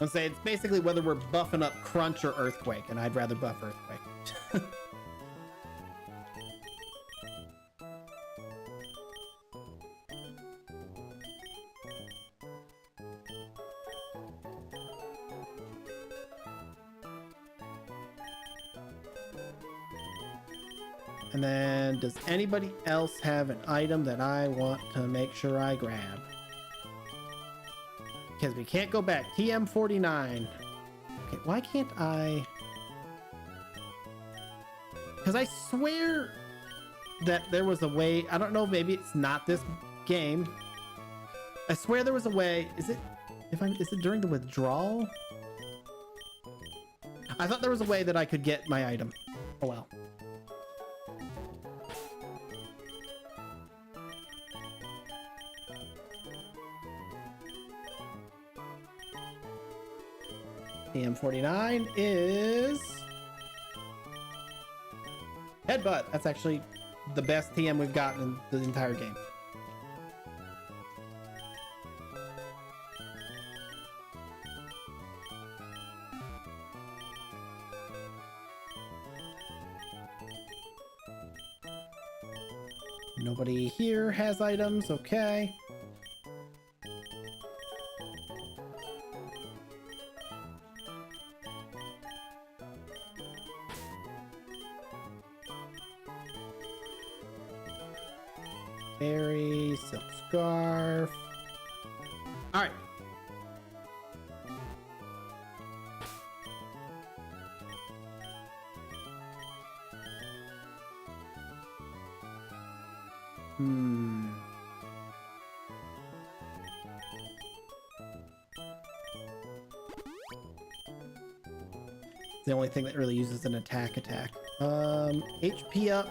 I'll say it's basically whether we're buffing up Crunch or Earthquake, and I'd rather buff Earthquake. And then, does anybody else have an item that I want to make sure I grab? Because we can't go back. TM49. Okay, why can't I? Because I swear that there was a way. I don't know. Maybe it's not this game. I swear there was a way. Is it? Is it during the withdrawal? I thought there was a way that I could get my item. Oh well. TM49 is Headbutt. That's actually the best TM we've gotten in the entire game. Nobody here has items. Okay. Berry, silk scarf. All right. It's the only thing that really uses an attack. HP up.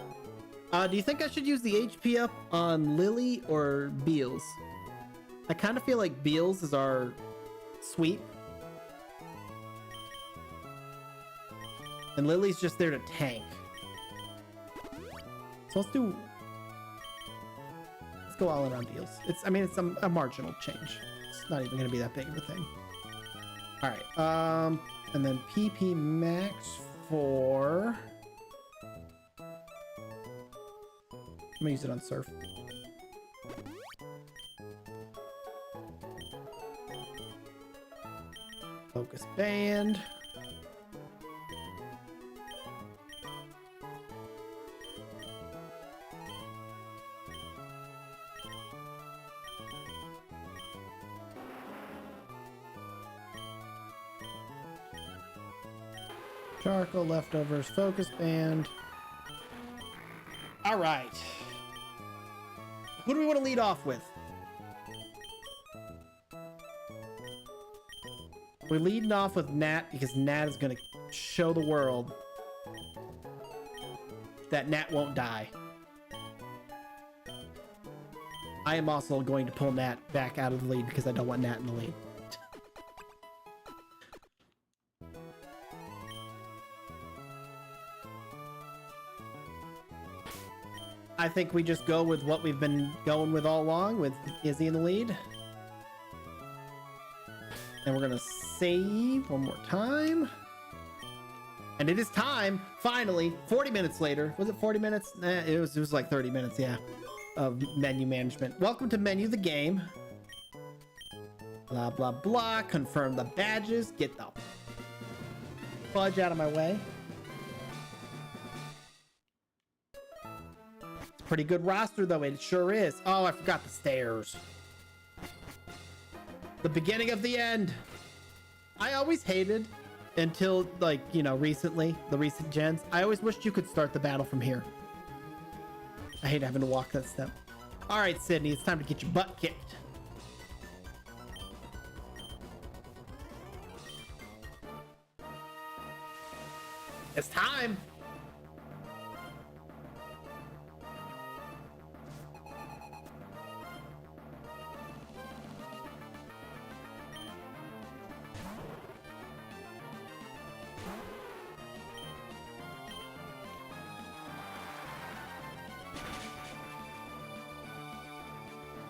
Do you think I should use the HP up on Lily or Beals? I kind of feel like Beals is our sweep. And Lily's just there to tank. So let's go all in on Beals. It's a marginal change. It's not even going to be that big of a thing. All right. And then PP max for... I'm gonna use it on Surf. Focus Band. Charcoal, leftovers, Focus Band. All right. Who do we want to lead off with? We're leading off with Nat because Nat is going to show the world that Nat won't die. I am also going to pull Nat back out of the lead because I don't want Nat in the lead. I think we just go with what we've been going with all along, with Izzy in the lead. And we're gonna save one more time. And it is time, finally, 40 minutes later. Was it 40 minutes? It was like 30 minutes, yeah, of menu management. Welcome to Menu the Game. Blah, blah, blah. Confirm the badges. Get the fudge out of my way. Pretty good roster though, it sure is. Oh, I forgot the stairs. The beginning of the end. I always hated until, like, you know, recently, the recent gens, I always wished you could start the battle from here. I hate having to walk that step. All right, Sydney, it's time to get your butt kicked. It's time.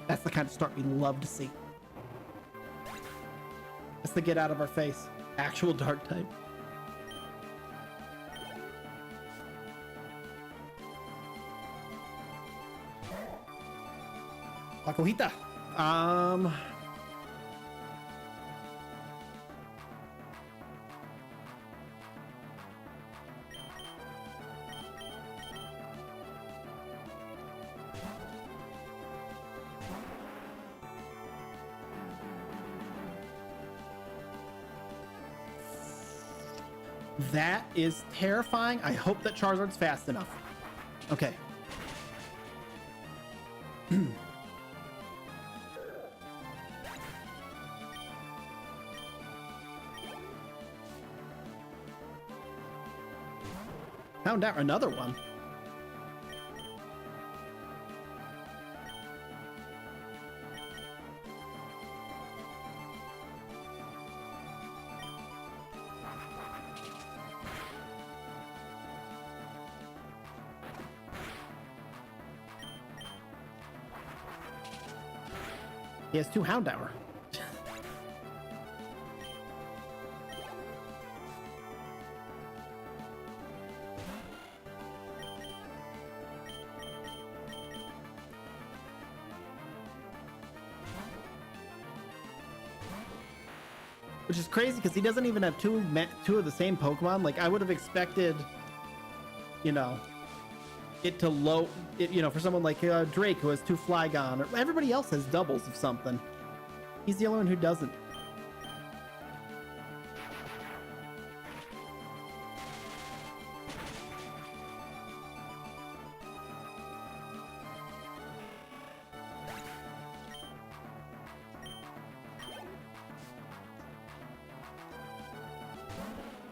That's the kind of start we love to see. That's the get out of our face. Actual dark type. La cojita. That is terrifying. I hope that Charizard's fast enough. Okay. Found out another one. He has 2 Houndour. Which is crazy because he doesn't even have two of the same Pokemon. Like I would have expected, you know, it to you know, for someone like Drake who has 2 Flygon, or everybody else has doubles of something. He's the only one who doesn't.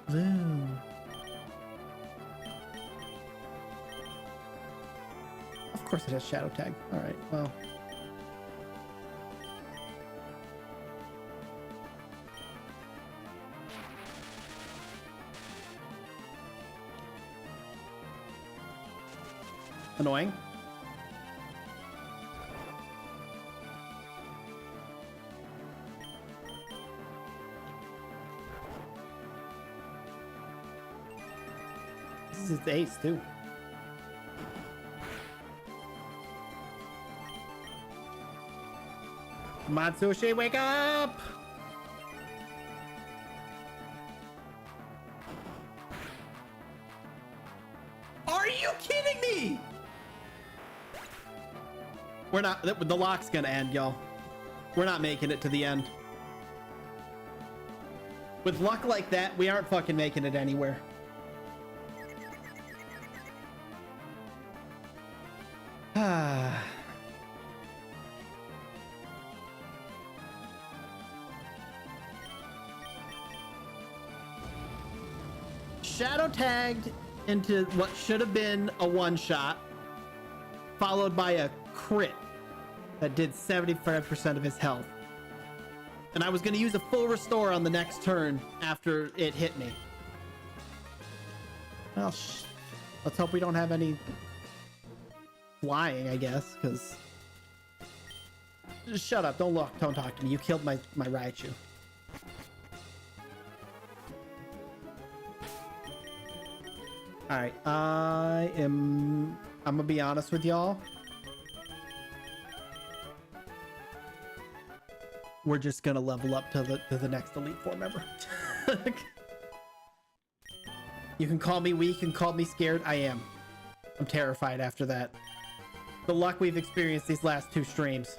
Boom. Of course it has Shadow Tag. All right, well. Annoying. This is the ace too. Matsushi, wake up! Are you kidding me? We're not, the lock's gonna end, y'all. We're not making it to the end. With luck like that, we aren't fucking making it anywhere. Ah. Shadow tagged into what should have been a one-shot, followed by a crit that did 75% of his health. And I was going to use a full restore on the next turn after it hit me. Well, let's hope we don't have any flying, I guess, because... Just shut up. Don't talk to me. You killed my Raichu. Alright, I'm gonna be honest with y'all. We're just gonna level up to the next Elite Four member. You can call me weak and call me scared. I am. I'm terrified after that. The luck we've experienced these last 2 streams.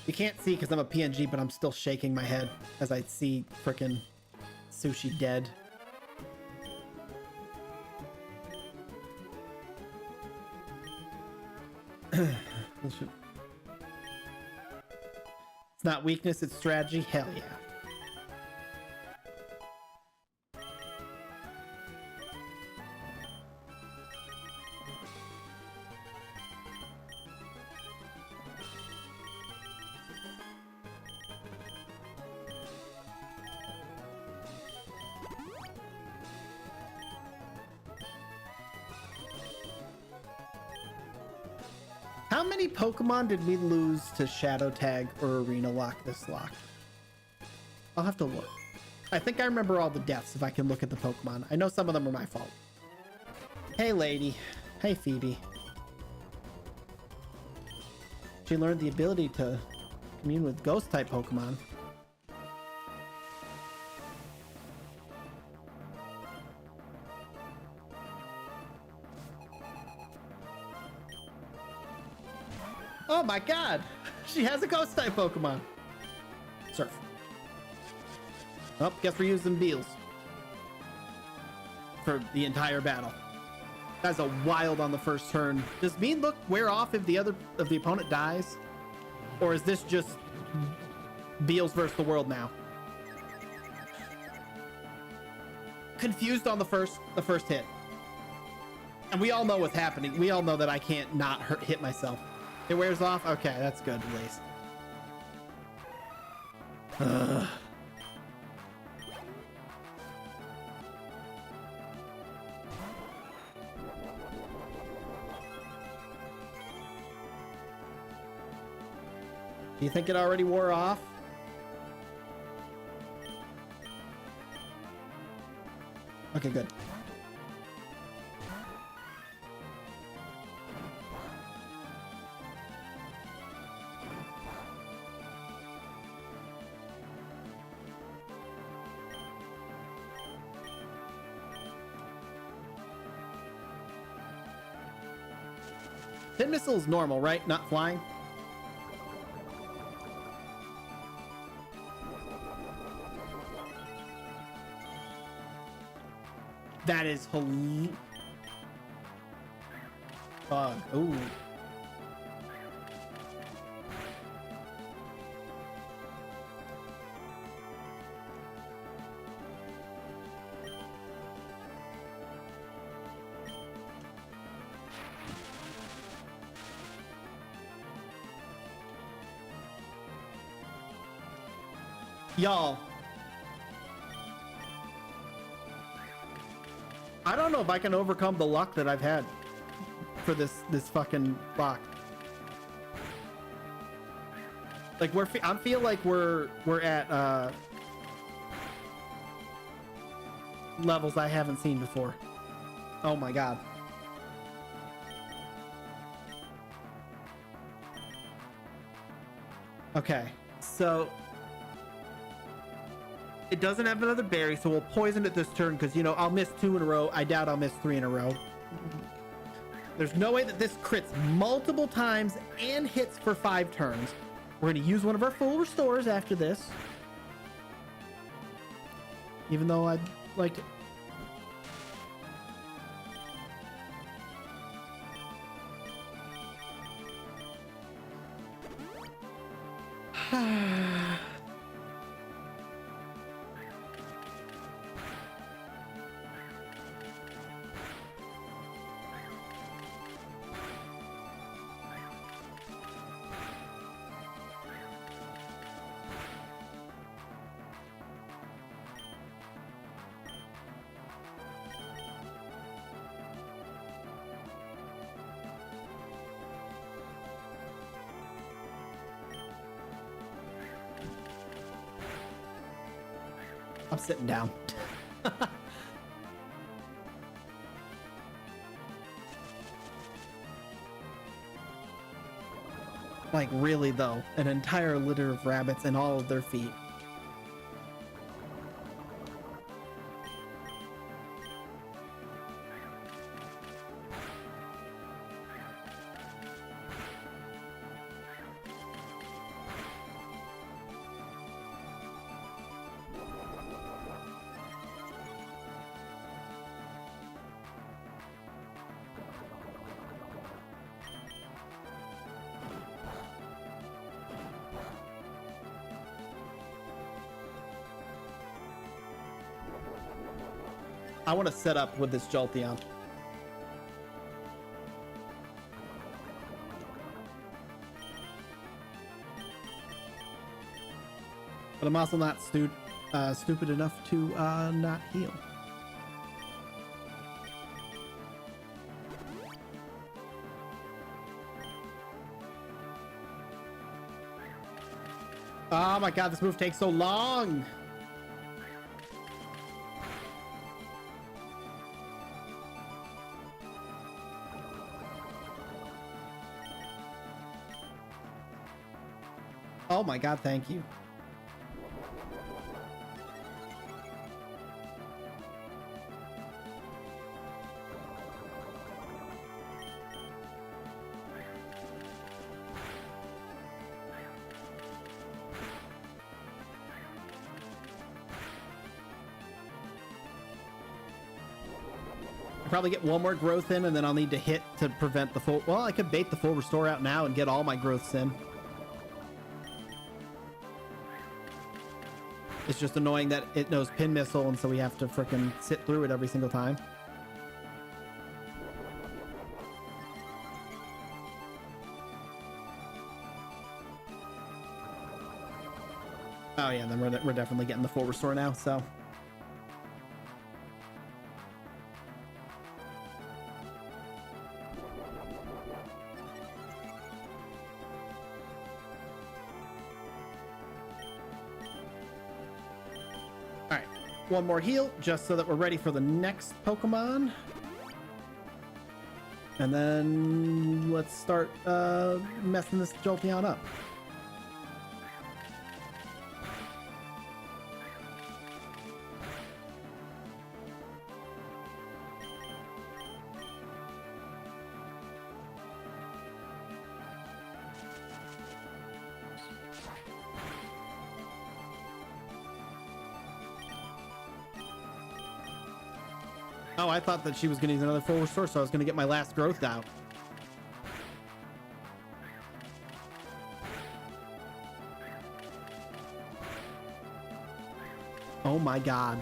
You can't see because I'm a PNG, but I'm still shaking my head as I see frickin' Sushi dead. It's not weakness, it's strategy. Hell yeah. How many Pokemon did we lose to Shadow Tag or Arena Lock this lock? I'll have to look. I think I remember all the deaths if I can look at the Pokemon. I know some of them are my fault. Hey, lady. Hey, Phoebe. She learned the ability to commune with Ghost-type Pokemon. Oh my god! She has a Ghost-type Pokemon! Surf. Oh, guess we're using Beals for the entire battle. That's a wild on the first turn. Does Mean Look wear off if the opponent dies? Or is this just Beals versus the world now? Confused on the first hit. And we all know what's happening. We all know that I can't not hit myself. It wears off? Okay, that's good at least. Ugh. Do you think it already wore off? Okay, good. Pin missile is normal, right? Not flying? That is hilarious. Ooh. Y'all, I don't know if I can overcome the luck that I've had for this fucking lock. Like I feel like we're at levels I haven't seen before. Oh my god. Okay, so it doesn't have another berry, so we'll poison it this turn because, you know, I'll miss 2 in a row. I doubt I'll miss 3 in a row. There's no way that this crits multiple times and hits for 5 turns. We're going to use one of our full restores after this. Even though I'd like to... I'm sitting down. Like, really though, an entire litter of rabbits and all of their feet. I want to set up with this Jolteon. But I'm also not stupid enough to not heal. Oh my god, this move takes so long. Oh my god, thank you. Probably get one more growth in, and then I'll need to hit to prevent the full. Well, I could bait the full restore out now and get all my growths in. It's just annoying that it knows pin missile, and so we have to freaking sit through it every single time. Oh yeah, then we're definitely getting the full restore now. So. One more heal just so that we're ready for the next Pokemon, and then let's start messing this Jolteon up. Oh, I thought that she was going to use another full restore, so I was going to get my last growth out. Oh my god.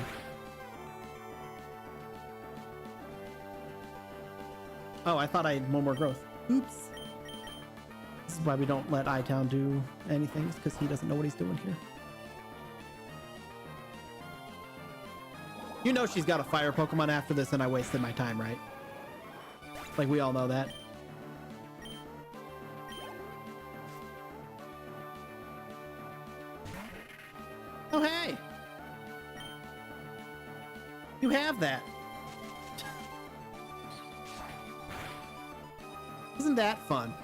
Oh, I thought I had one more growth. Oops. This is why we don't let I-Town do anything, because he doesn't know what he's doing here. You know she's got a fire Pokemon after this, and I wasted my time, right? Like, we all know that. Oh, hey! You have that. Isn't that fun?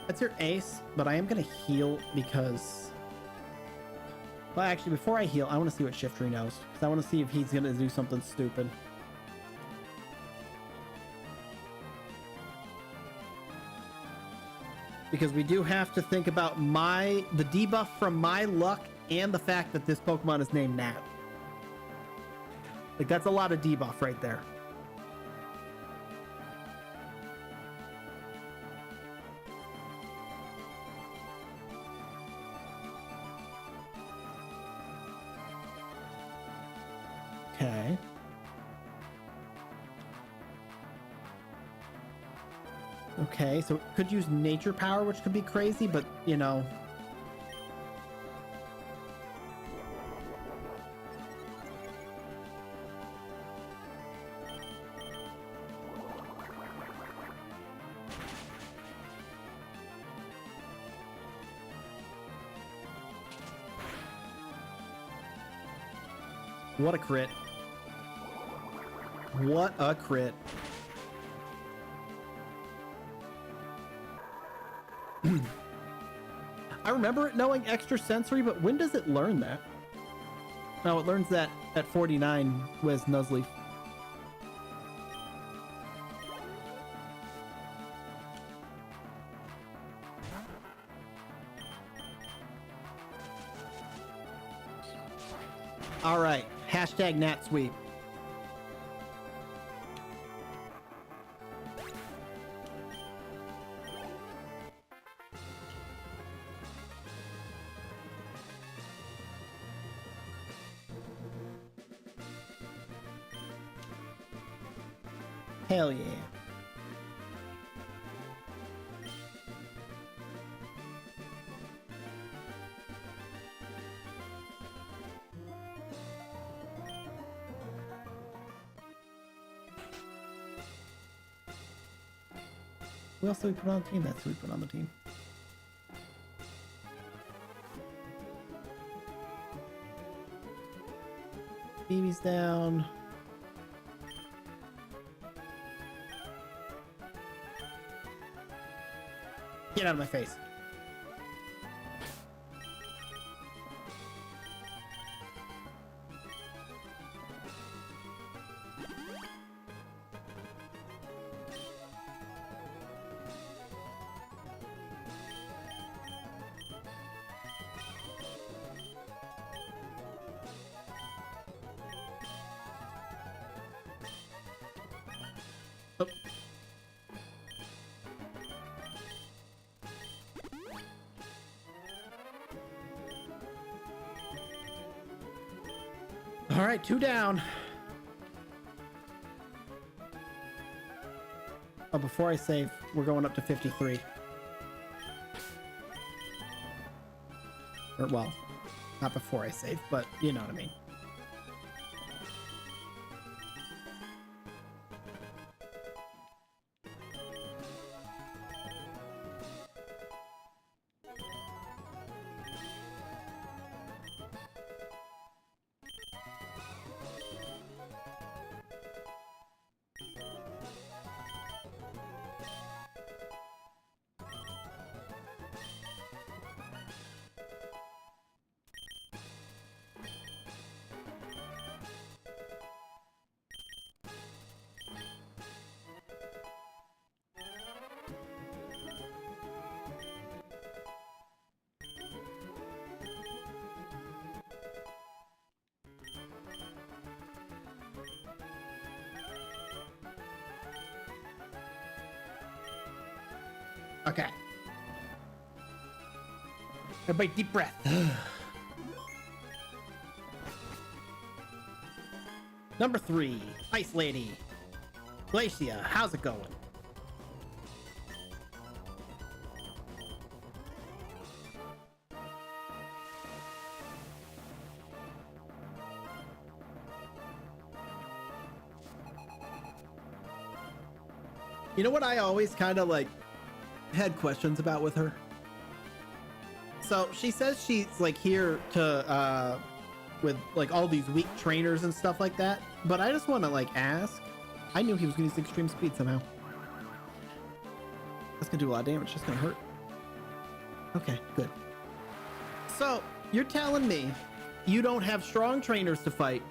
That's your ace, but I am going to heal because... Well, actually, before I heal, I want to see what Shiftry knows. Because I want to see if he's going to do something stupid. Because we do have to think about the debuff from my luck and the fact that this Pokemon is named Nat. Like, that's a lot of debuff right there. Okay. Okay, so it could use nature power, which could be crazy, but, you know. What a crit. What a crit. I remember it knowing extra sensory, but when does it learn that? No, it learns that at 49 with Nuzleaf. All right, hashtag Nat Sweep. Hell yeah. Who else did we put on the team? That's who we put on the team. Baby's down. Get out of my face. Oh. All right, 2 down. Oh, before I save, we're going up to 53. Or, well, not before I save, but you know what I mean. Okay. Everybody, deep breath. Number 3, Ice Lady. Glacia, how's it going? You know what I always kind of like had questions about with her? So she says she's like here to with like all these weak trainers and stuff like that, but I just want to like ask, I knew he was gonna use extreme speed somehow. That's gonna do a lot of damage. That's gonna hurt. Okay, good. So you're telling me you don't have strong trainers to fight,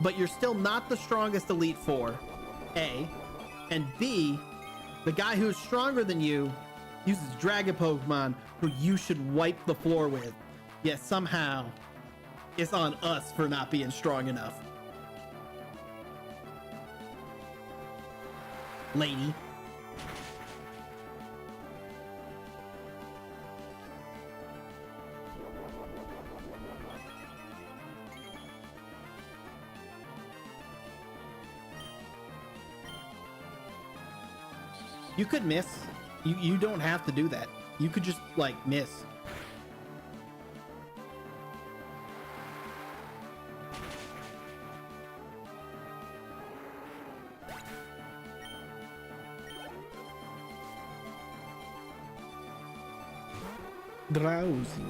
but you're still not the strongest Elite Four, A, and B, the guy who's stronger than you uses Dragon Pokemon who you should wipe the floor with, yet somehow it's on us for not being strong enough. Lady. You could miss. You don't have to do that. You could just like miss. Drowsy.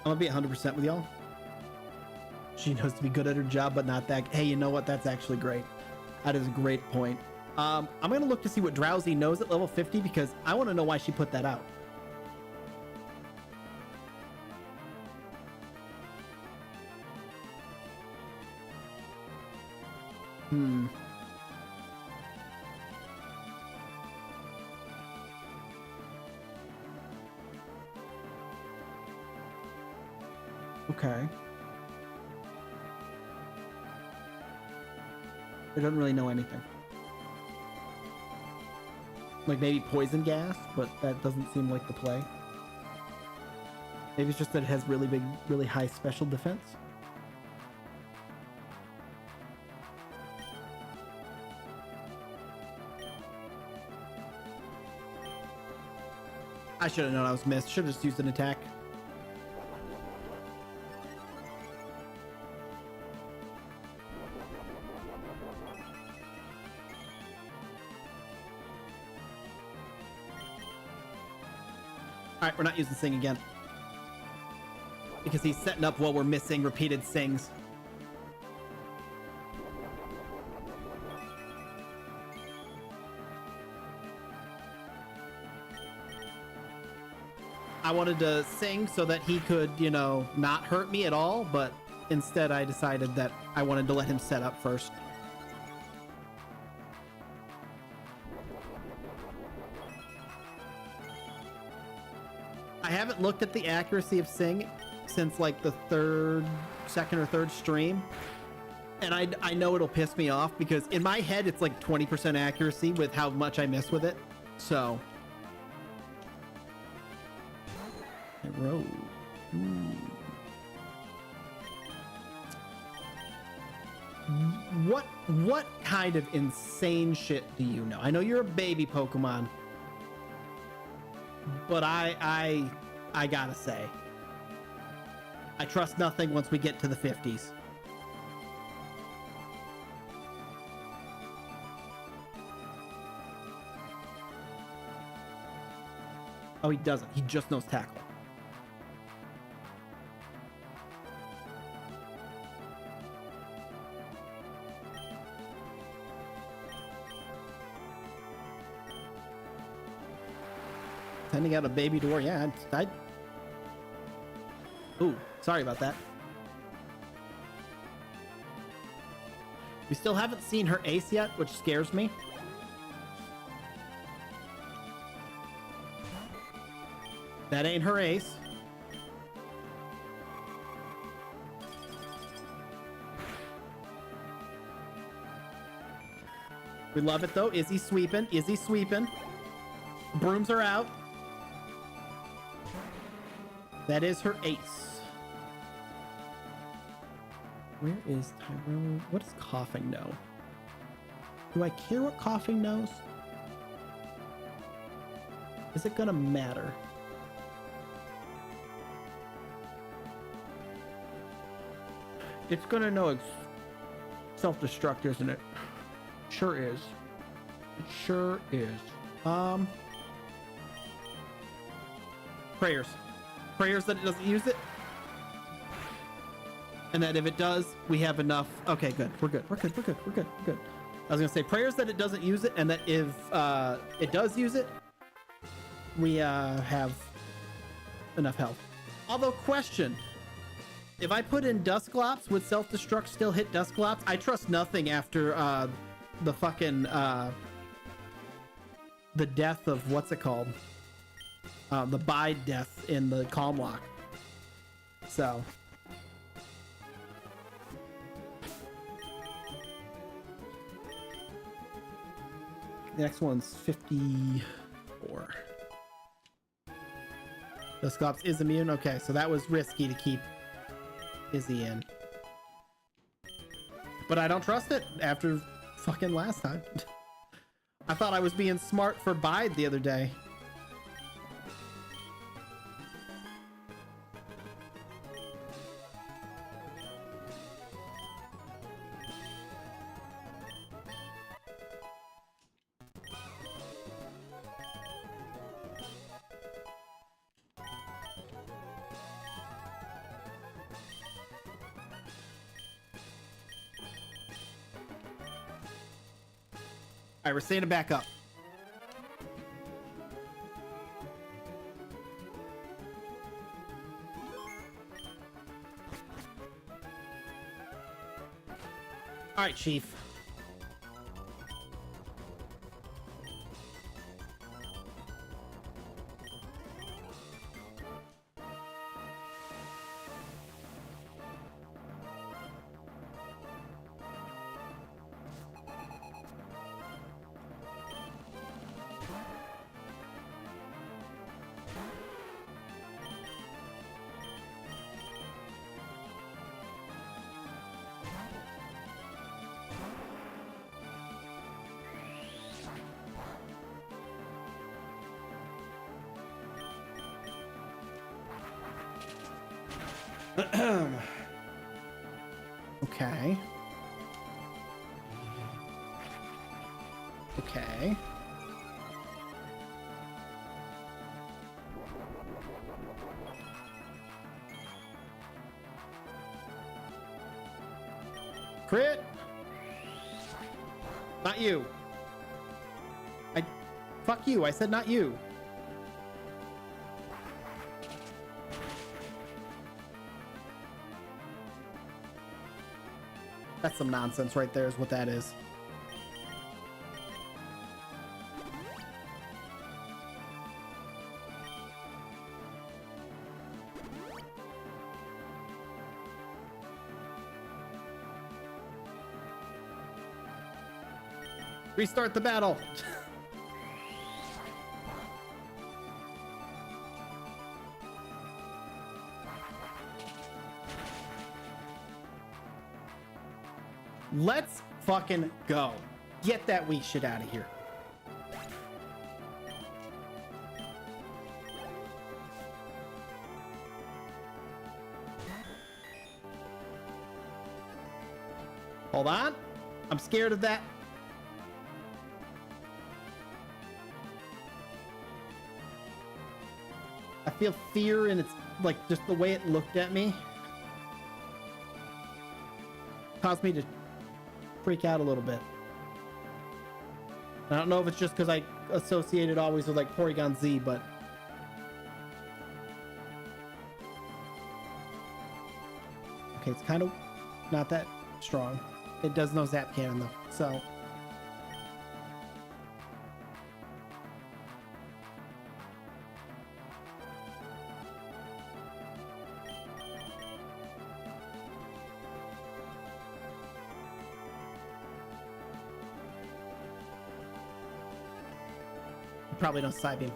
I'm gonna be 100% with y'all. She knows to be good at her job, but not that. Hey, you know what? That's actually great. That is a great point. I'm gonna look to see what Drowsy knows at level 50 because I want to know why she put that out. Okay. I don't really know anything. Like maybe poison gas, but that doesn't seem like the play. Maybe it's just that it has really big, really high special defense. I should have known I was missed. Should have just used an attack. All right, we're not using Sing again. Because he's setting up while we're missing repeated Sings. I wanted to Sing so that he could, you know, not hurt me at all, but instead I decided that I wanted to let him set up first. I haven't looked at the accuracy of Sing since like the second or third stream. And I know it'll piss me off because in my head, it's like 20% accuracy with how much I mess with it. So. Road. What kind of insane shit do you know? I know you're a baby Pokemon. But I gotta say, I trust nothing once we get to the 50s. Oh, he doesn't. He just knows Tackle. Sending out a baby door. Yeah, I ooh, sorry about that. We still haven't seen her ace yet, which scares me. That ain't her ace. We love it though. Is he sweeping? Is he sweeping? Brooms are out. That is her ace. Where is Tyrone? What does Coughing know? Do I care what Coughing knows? Is it gonna matter? It's gonna know it's self-destruct, isn't it? Sure is. It sure is. Prayers. Prayers that it doesn't use it. And that if it does, we have enough. Okay, good. We're good. We're good. We're good. We're good. We're good. I was gonna say prayers that it doesn't use it, and that if it does use it, we have enough health. Although, question: if I put in Dusclops, would self-destruct still hit Dusclops? I trust nothing after the fucking the death of what's it called? The Bide death in the Calm Lock. So. The next one's 54. Dusclops is immune. Okay, so that was risky to keep Izzy in. But I don't trust it after fucking last time. I thought I was being smart for Bide the other day. All right, we're staying back up. All right, Chief. Okay. Okay. Crit. Not you. Fuck you. I said not you. That's some nonsense right there is what that is. Restart the battle. Let's fucking go. Get that weak shit out of here. Hold on. I'm scared of that. I feel fear and it's like just the way it looked at me caused me to freak out a little bit. I don't know if it's just because I associate it always with like Porygon Z, but okay, it's kind of not that strong. It does no zap cannon though, so probably don't side beam.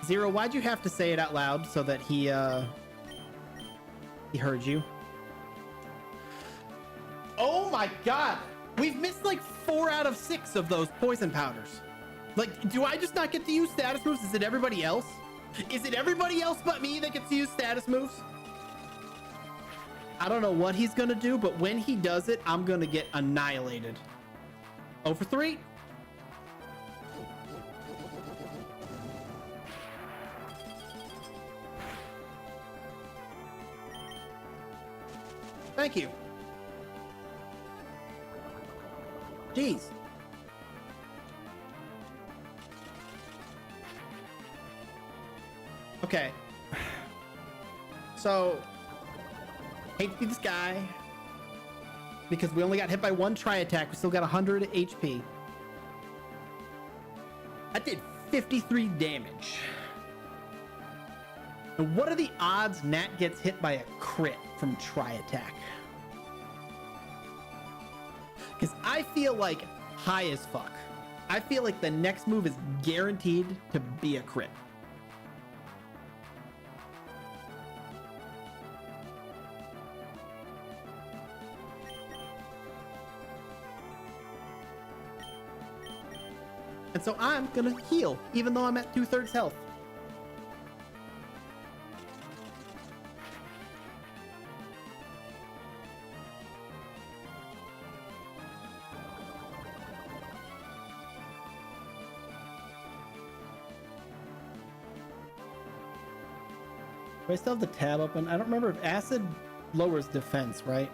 Zero, why'd you have to say it out loud so that he heard you? Oh my god! We've missed like 4 out of 6 of those poison powders. Like, do I just not get to use status moves? Is it everybody else? Is it everybody else but me that gets to use status moves? I don't know what he's gonna do, but when he does it, I'm gonna get annihilated. 0 for 3. Thank you. Jeez. Okay. So hate to be this guy because we only got hit by 1 tri-attack. We still got 100 HP. I did 53 damage. And what are the odds Nat gets hit by a crit from tri-attack? Because I feel like high as fuck. I feel like the next move is guaranteed to be a crit. And so I'm gonna heal, even though I'm at 2/3 health. Do I still have the tab open? I don't remember if acid lowers defense, right?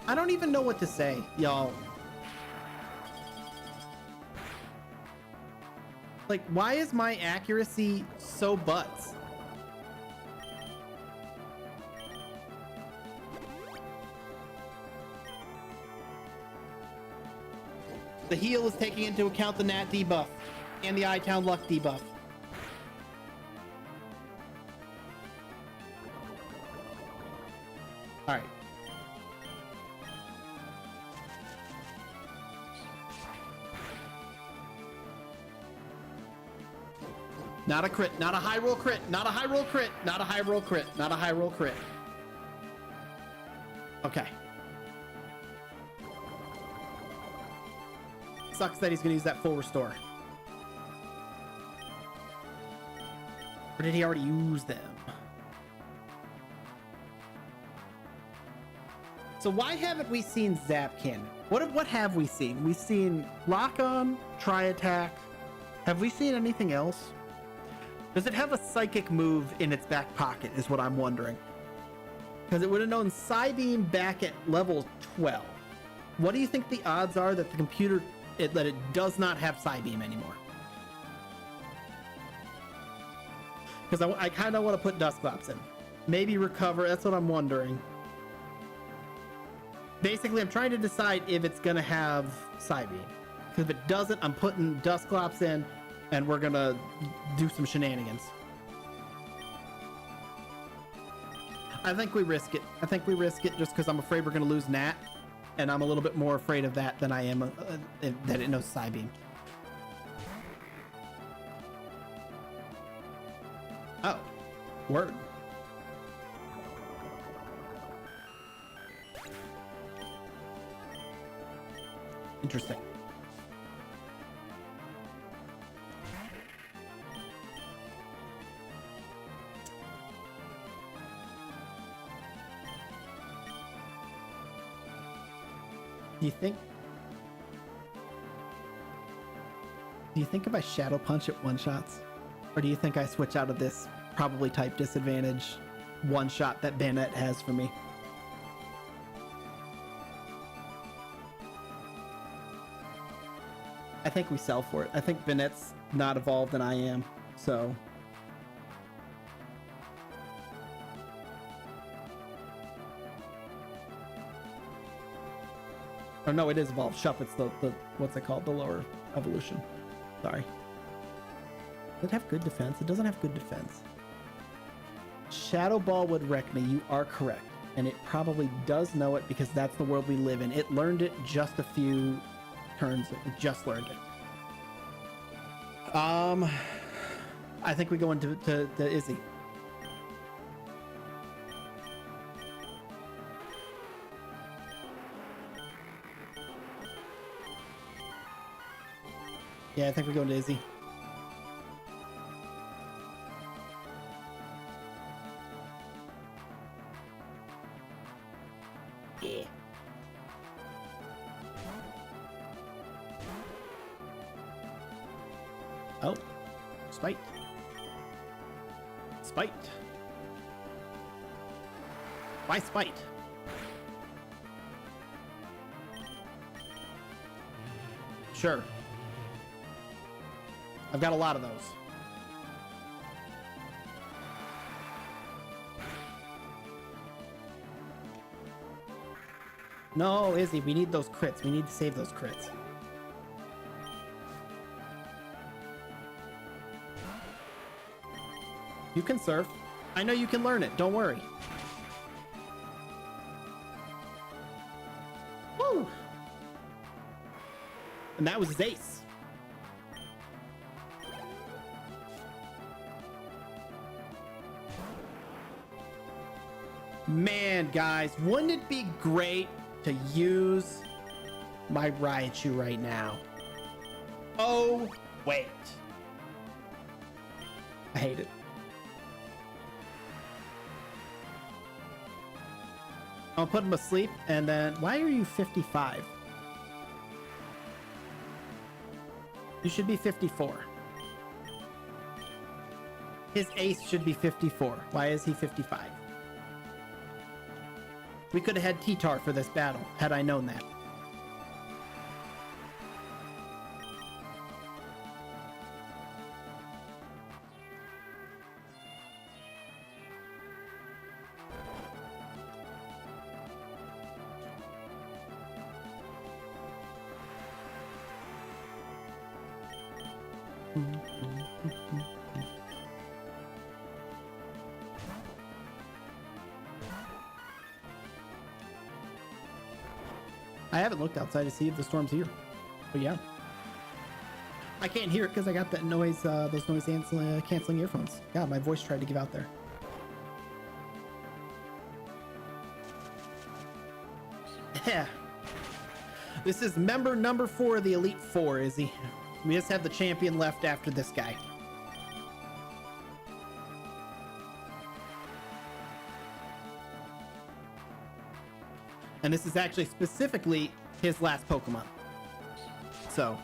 I don't even know what to say, y'all. Like, why is my accuracy so butts? The heal is taking into account the Nat debuff and the iTown luck debuff. All right. Not a crit, not a high roll crit, not a high roll crit, not a high roll crit, not a high roll crit. Okay. Sucks that he's gonna use that full restore. Or did he already use them? So why haven't we seen Zap Cannon? What have we seen? We've seen Lock On, Try Attack. Have we seen anything else? Does it have a psychic move in its back pocket is what I'm wondering. Because it would have known Psybeam back at level 12. What do you think the odds are that the computer, that it does not have Psybeam anymore? Because I kind of want to put Dusclops in. Maybe recover, that's what I'm wondering. Basically, I'm trying to decide if it's going to have Psybeam. Because if it doesn't, I'm putting Dusclops in, and we're going to do some shenanigans. I think we risk it. I think we risk it just because I'm afraid we're going to lose Nat. And I'm a little bit more afraid of that than I am that it knows Psybeam. Oh, word. Interesting. Do you think if I Shadow Punch it one-shots? Or do you think I switch out of this probably type disadvantage one-shot that Bayonet has for me? I think we sell for it. I think Banette's not evolved and I am, so... Oh no, it is evolved. Shup, it's the what's it called? The lower evolution. Sorry. Does it have good defense? It doesn't have good defense. Shadow Ball would wreck me. You are correct. And it probably does know it because that's the world we live in. It learned it just a few turns. It just learned it. I think we go into Izzy. Yeah, I think we go into Izzy. Yeah. Oh, spite. Spite. Why spite? Sure. I've got a lot of those. No, Izzy, we need those crits. We need to save those crits. You can surf. I know you can learn it. Don't worry. Woo! And that was his ace. Man, guys, wouldn't it be great to use my Raichu right now? Oh, wait. I hate it. I'll put him asleep, and then... Why are you 55? You should be 54. His ace should be 54. Why is he 55? We could have had T-Tar for this battle, had I known that. I haven't looked outside to see if the storm's here, but yeah. I can't hear it because I got that noise, those noise canceling earphones. God, my voice tried to give out there. Yeah. This is member number 4 of the Elite Four, Izzy. We just have the champion left after this guy. And this is actually specifically his last Pokemon. So,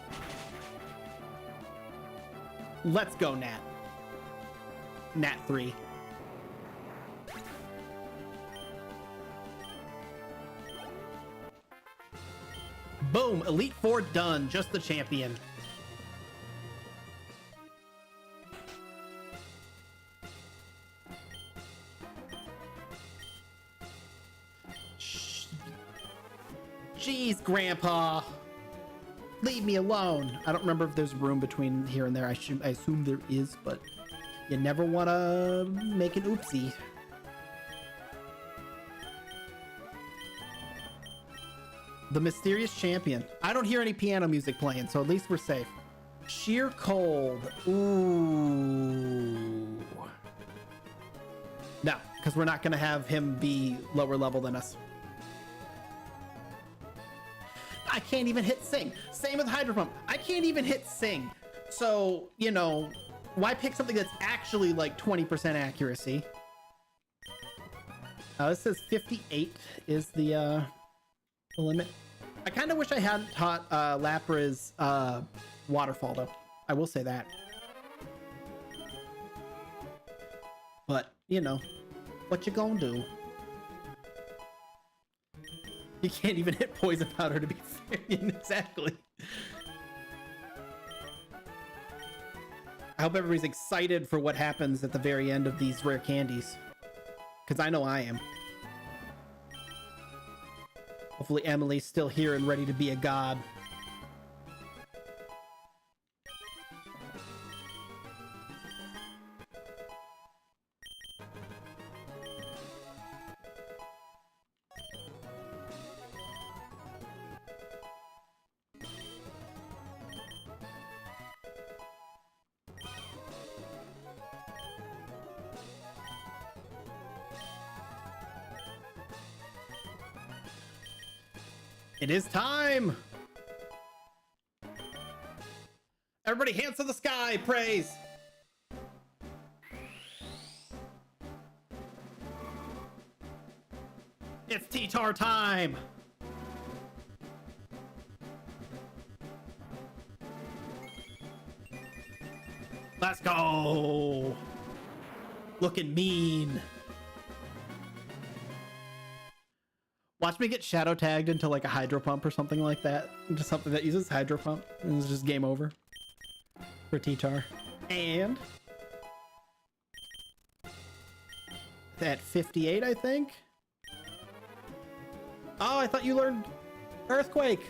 let's go, Nat. Nat 3. Boom, Elite Four done. Just the champion. Jeez, Grandpa. Leave me alone. I don't remember if there's room between here and there. I assume there is, but you never want to make an oopsie. The mysterious champion. I don't hear any piano music playing, so at least we're safe. Sheer cold. Ooh. No, because we're not going to have him be lower level than us. I can't even hit Sing. Same with Hydro Pump. I can't even hit Sing. So, you know, why pick something that's actually like 20% accuracy? This says 58 is the limit. I kind of wish I hadn't taught Lapra's Waterfall, though. I will say that. But, you know, what you gonna do? You can't even hit Poison Powder to be fair. Exactly. I hope everybody's excited for what happens at the very end of these rare candies. Because I know I am. Hopefully Emily's still here and ready to be a god. It is time! Everybody, hands to the sky, praise! It's T-Tar time! Let's go! Looking mean. Watch me get shadow tagged into like a Hydro Pump or something like that. Just something that uses Hydro Pump. And it's just game over for T-Tar. And at 58, I think. Oh, I thought you learned Earthquake.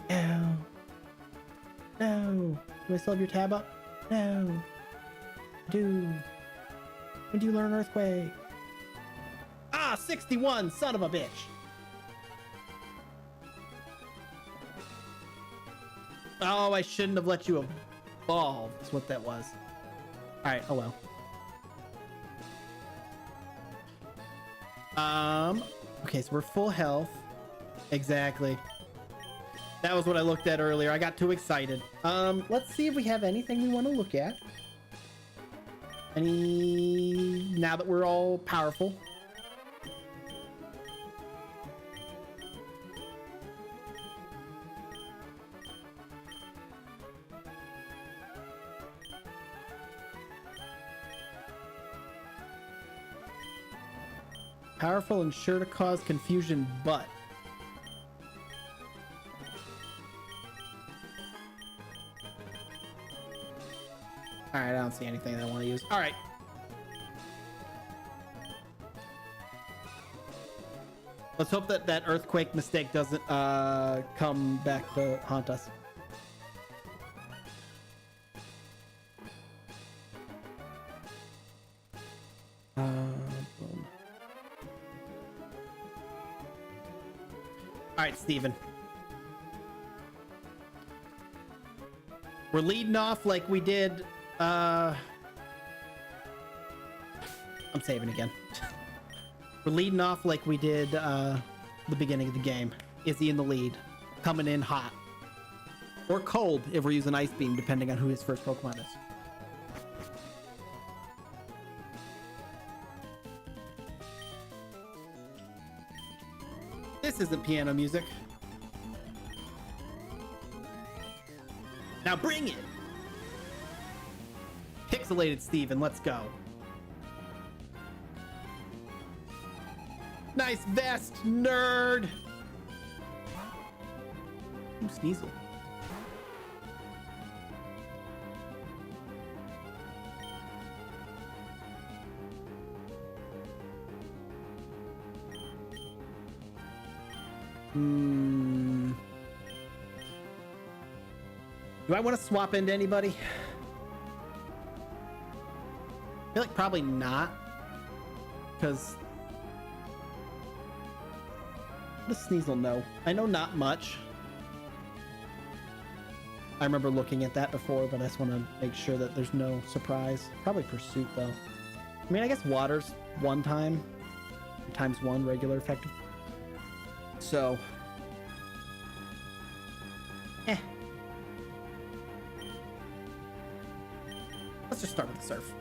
No. No. Do I still have your tab up? No. Dude. When do you learn Earthquake? Ah, 61, son of a bitch. Oh, I shouldn't have let you evolve. That's what that was. All right, oh well. Okay, so we're full health. Exactly. That was what I looked at earlier. I got too excited. Let's see if we have anything we want to look at. Now that we're all powerful. Powerful and sure to cause confusion, but all right, I don't see anything that I want to use. All right, let's hope that that earthquake mistake doesn't come back to haunt us. Boom. All right, Steven. We're leading off like we did. I'm saving again. We're leading off like we did the beginning of the game. Izzy in the lead, coming in hot or cold if we're using Ice Beam, depending on who his first Pokemon is. This isn't piano music. Now bring it! Pixelated Steven, let's go. Nice vest, nerd! Ooh, Sneasel. Do I want to swap into anybody? I feel like probably not, because what does Sneasel know? I know not much. I remember looking at that before, but I just want to make sure that there's no surprise. Probably Pursuit, though. I mean, I guess Water's one time, times one regular effective. So, let's just start with the Surf.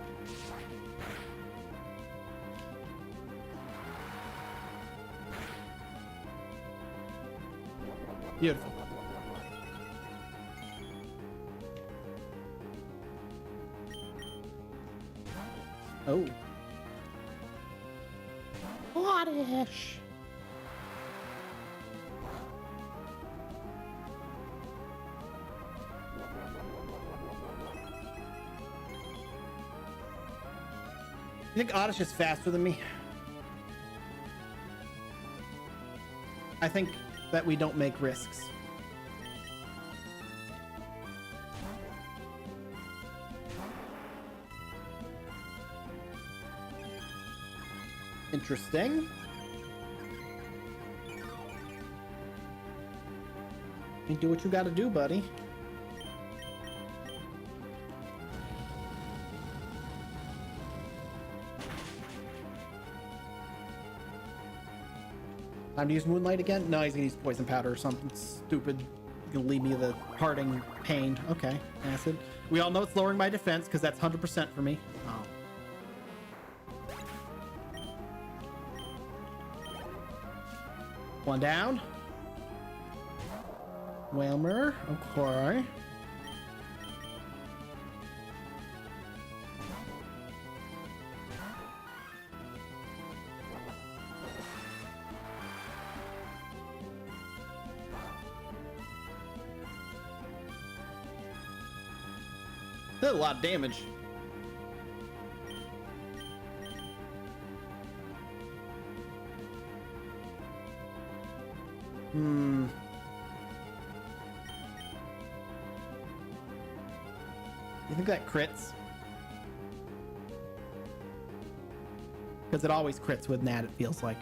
Beautiful. Oh. Oddish. You think Oddish is faster than me? I think that we don't make risks. Interesting. You do what you gotta do, buddy. Time to use Moonlight again? No, he's gonna use Poison Powder or something stupid. He's gonna leave me the parting pain. Okay, Acid. We all know it's lowering my defense because that's 100% for me. Oh. One down. Whalmer. Okay. That's a lot of damage. You think that crits? Because it always crits with Nat, it feels like.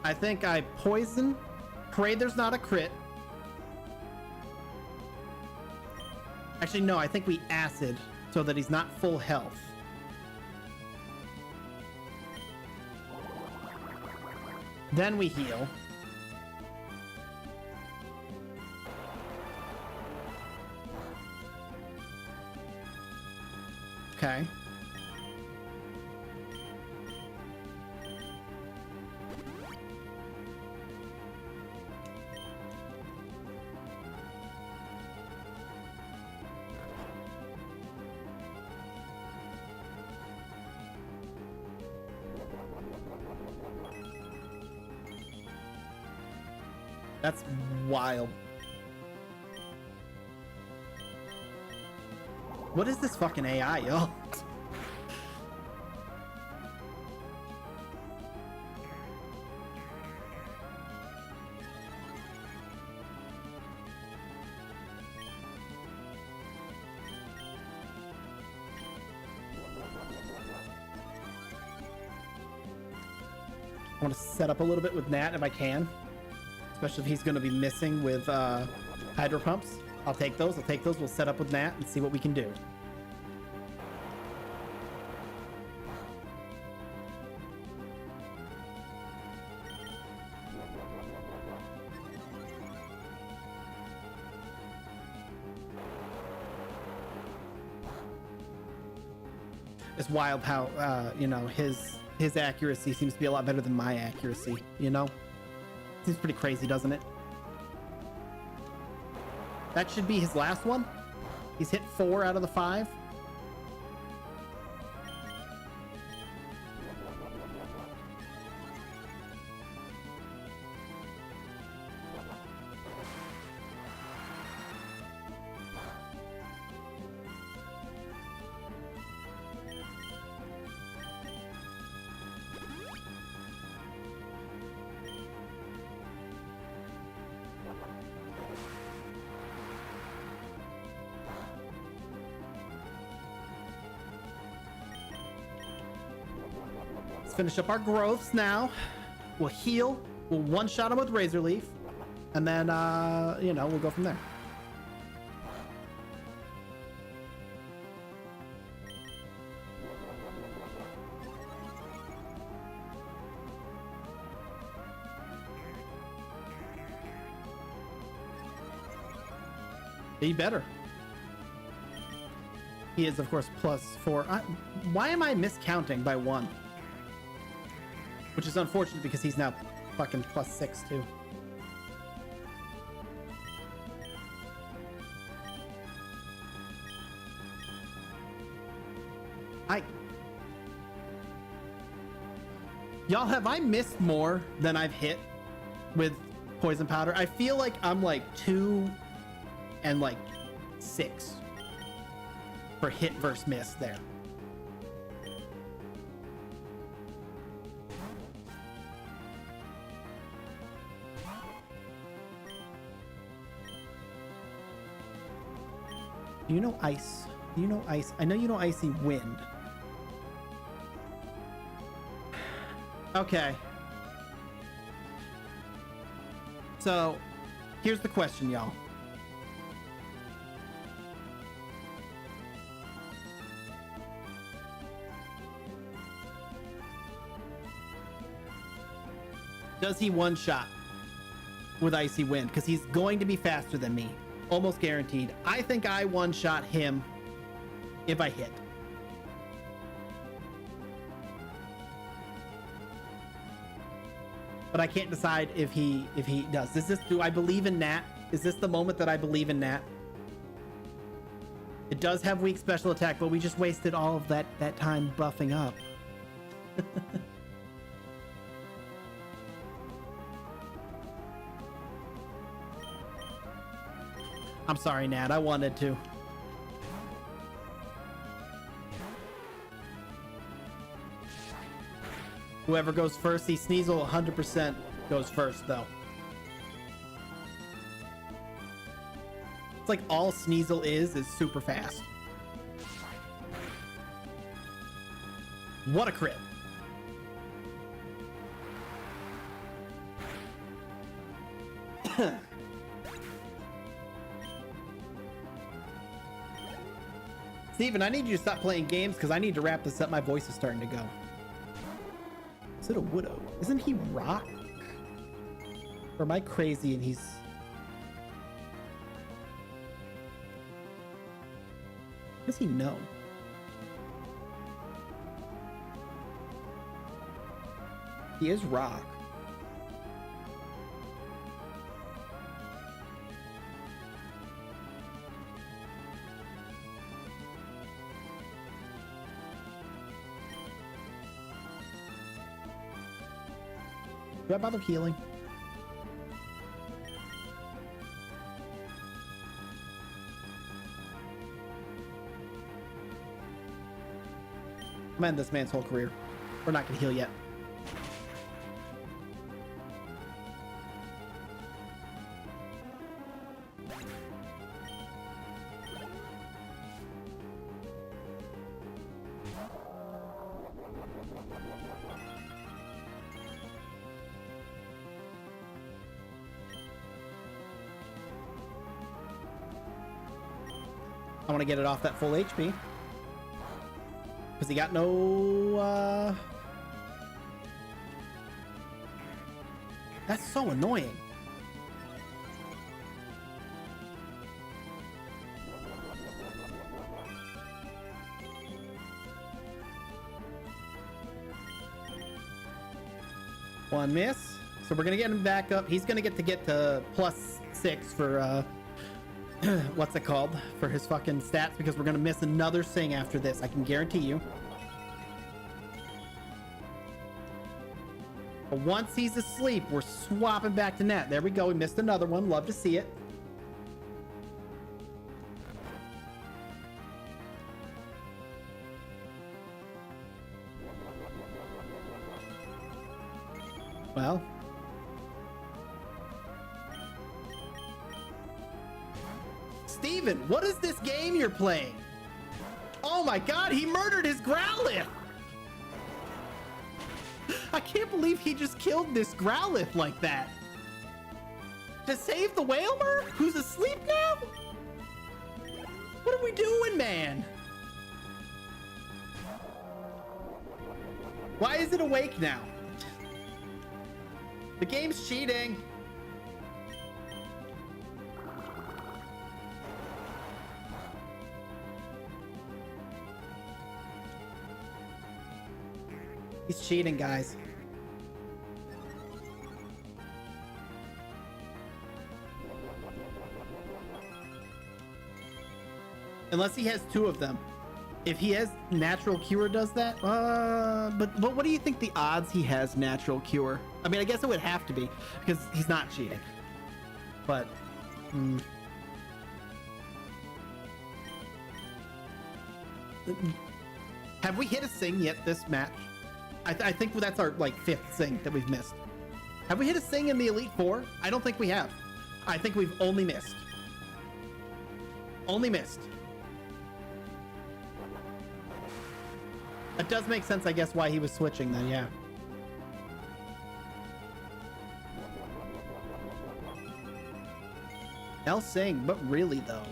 I think I poison. Pray there's not a crit. Actually, no, I think we acid so that he's not full health. Then we heal. Okay. That's wild. What is this fucking AI, yo? I want to set up a little bit with Nat if I can, especially if he's going to be missing with hydro pumps. I'll take those. We'll set up with Nat and see what we can do. It's wild how you know, his accuracy seems to be a lot better than my accuracy, you know? Seems pretty crazy, doesn't it? That should be his last one. He's hit 4 out of the 5. Finish up our growths now. We'll heal. We'll one-shot him with Razor Leaf. And then, you know, we'll go from there. Be better. He is, of course, +4. Why am I miscounting by 1? Which is unfortunate because he's now fucking +6 too. Y'all, have I missed more than I've hit with poison powder? I feel like I'm like 2 and like 6 for hit versus miss there. Do you know ice? Do you know ice? I know you know icy wind. Okay. So, here's the question, y'all. Does he one-shot with icy wind? Because he's going to be faster than me. Almost guaranteed. I think I one-shot him if I hit. But I can't decide if he does. Do I believe in Nat? Is this the moment that I believe in Nat? It does have weak special attack, but we just wasted all of that time buffing up. I'm sorry, Nat. I wanted to. Whoever goes first, see Sneasel 100% goes first, though. It's like all Sneasel is super fast. What a crit. Steven, I need you to stop playing games because I need to wrap this up. My voice is starting to go. Is it a Widow? Isn't he rock? Or am I crazy and he's... Does he know? He is rock. Do I bother healing? I'm ending this man's whole career. We're not gonna heal yet. I want to get it off that full HP. Because he got no... That's so annoying. One miss. So we're going to get him back up. He's going to get to +6 for... what's it called? For his fucking stats, because we're going to miss another sing after this. I can guarantee you. But once he's asleep, we're swapping back to net. There we go. We missed another one. Love to see it. Well. Steven, what is this game you're playing? Oh my god, he murdered his Growlithe! I can't believe he just killed this Growlithe like that. To save the Whalmer, who's asleep now? What are we doing, man? Why is it awake now? The game's cheating. He's cheating, guys. Unless he has two of them. If he has natural cure does that, but what do you think the odds he has natural cure? I mean, I guess it would have to be because he's not cheating. But have we hit a sing yet this match? I think that's our like 5th sing that we've missed. Have we hit a sing in the Elite Four? I don't think we have. I think we've only missed. Only missed. It does make sense, I guess, why he was switching then, yeah. I'll sing, but really though.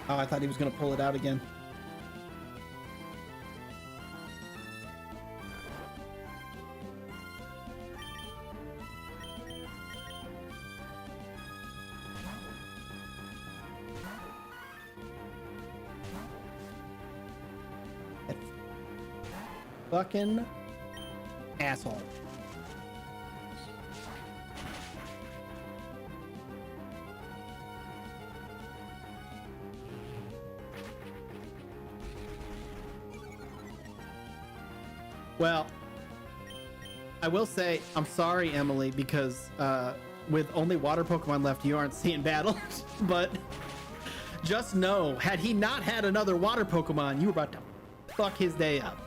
Oh, I thought he was going to pull it out again. That fucking asshole. Well, I will say, I'm sorry, Emily, because with only water Pokemon left, you aren't seeing battles. But just know, had he not had another water Pokemon, you were about to fuck his day up.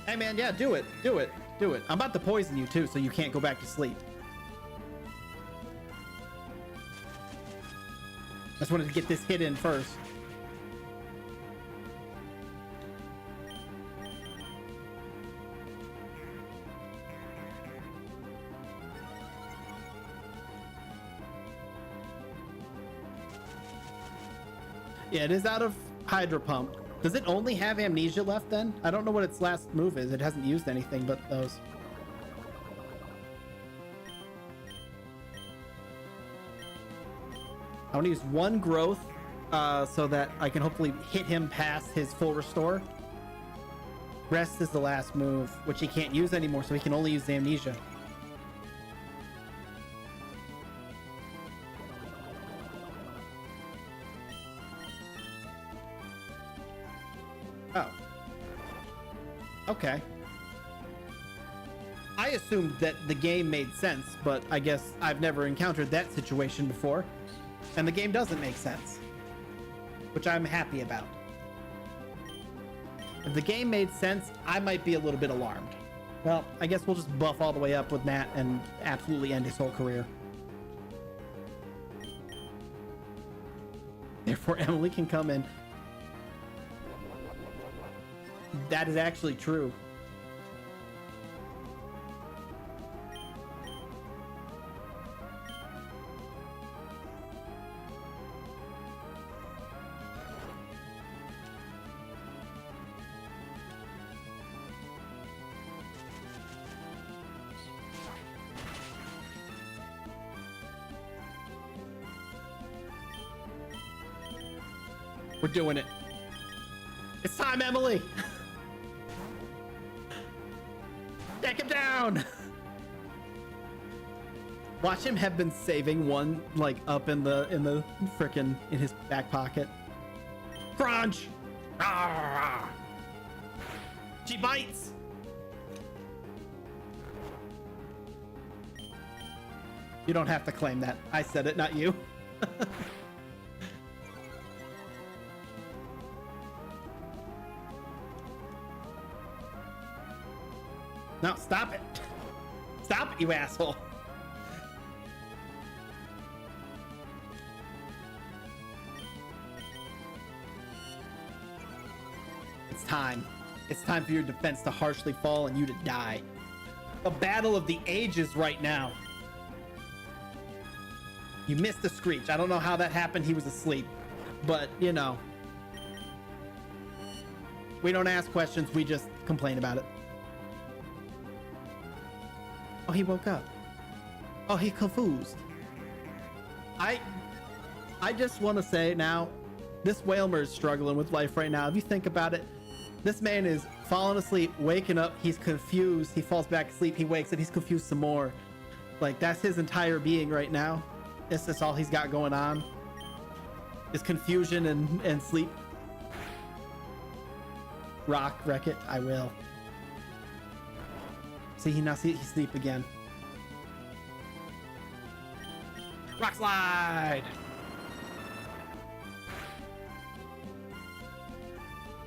Hey man, yeah, do it. Do it. Do it. I'm about to poison you too, so you can't go back to sleep. I just wanted to get this hit in first. Yeah, it is out of Hydro Pump. Does it only have Amnesia left then? I don't know what its last move is. It hasn't used anything but those. I want to use one growth so that I can hopefully hit him past his full restore. Rest is the last move, which he can't use anymore, so he can only use the Amnesia. Oh. Okay. I assumed that the game made sense, but I guess I've never encountered that situation before. And the game doesn't make sense, which I'm happy about. If the game made sense, I might be a little bit alarmed. Well, I guess we'll just buff all the way up with Nat and absolutely end his whole career. Therefore, Emily can come in. That is actually true. We're doing it. It's time, Emily. Take him down. Watch him have been saving one like up in the frickin' in his back pocket. Crunch. Ah. She bites. You don't have to claim that. I said it, not you. No, stop it. Stop it, you asshole. It's time. It's time for your defense to harshly fall and you to die. A battle of the ages right now. You missed the screech. I don't know how that happened. He was asleep. But, you know. We don't ask questions. We just complain about it. Oh, he woke up. Oh, he confused. I just want to say now, this Whalmer is struggling with life right now. If you think about it, this man is falling asleep, waking up, he's confused, he falls back asleep, he wakes up, he's confused some more. Like, that's his entire being right now. That's all he's got going on. Is confusion and sleep. Wreck it, I will. See, he's asleep again. Rock slide!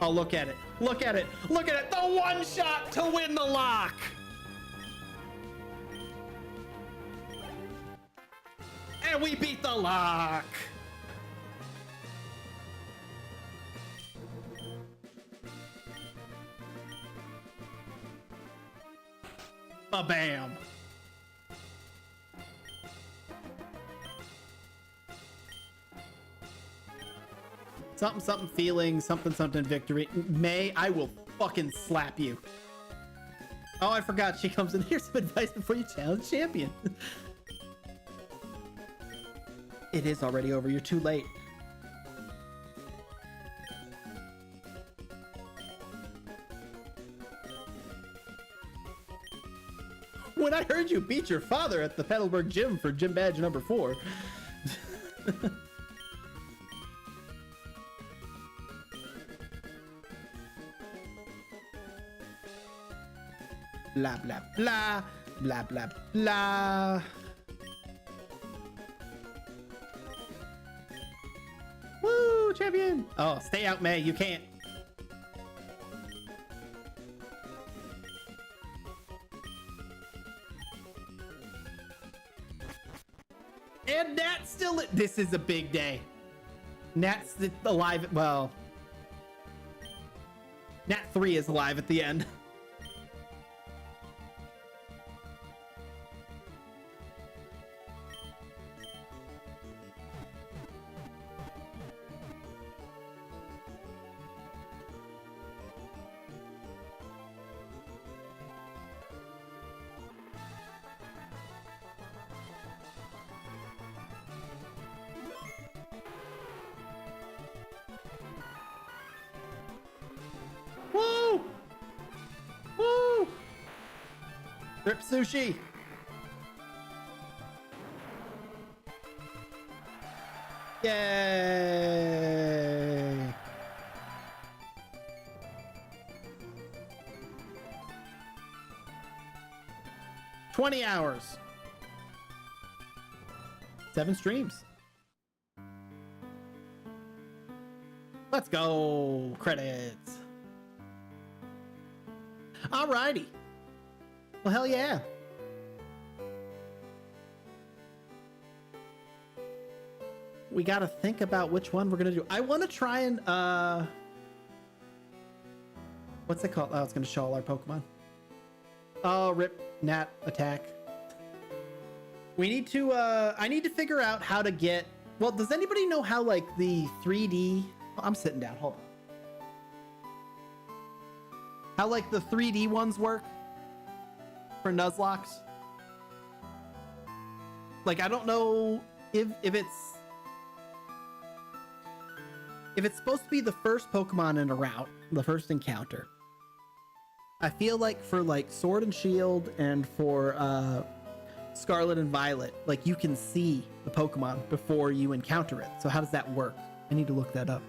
Oh, look at it. Look at it. Look at it. The one shot to win the lock. And we beat the lock. Ba-bam. Something, something feeling, something, something victory. May, I will fucking slap you. Oh, I forgot she comes in. Here's some advice before you challenge champion. It is already over. You're too late. When I heard you beat your father at the Petalburg gym for gym badge number 4. Blah, blah, blah. Blah, blah, blah. Woo, champion. Oh, stay out, May. You can't. And Nat's still... This is a big day. Nat's alive. Well, Nat 3 is alive at the end. Woo! Woo! Rip sushi. Yay! $20 hours. 7 streams. Let's go. Credits. Alrighty. Well, hell yeah. We got to think about which one we're going to do. I want to try and, what's it called? Oh, it's going to show all our Pokemon. Oh, rip, Nat, attack. We need to, I need to figure out how to get, well, does anybody know how, like, the 3D, oh, I'm sitting down, hold on. How, like, the 3D ones work for Nuzlocks? Like, I don't know if it's supposed to be the first Pokemon in a route, the first encounter. I feel like for like Sword and Shield and for Scarlet and Violet, like you can see the Pokemon before you encounter it. So how does that work? I need to look that up.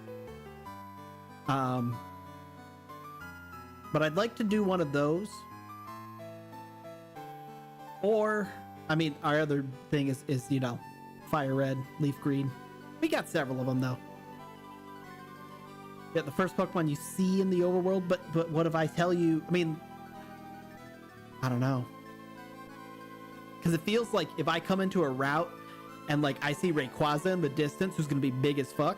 But I'd like to do one of those. Or, I mean, our other thing is you know, Fire Red, Leaf Green. We got several of them though. Yeah, the first Pokemon you see in the overworld, but what if I tell you, I mean, I don't know. Because it feels like if I come into a route and like I see Rayquaza in the distance, who's going to be big as fuck,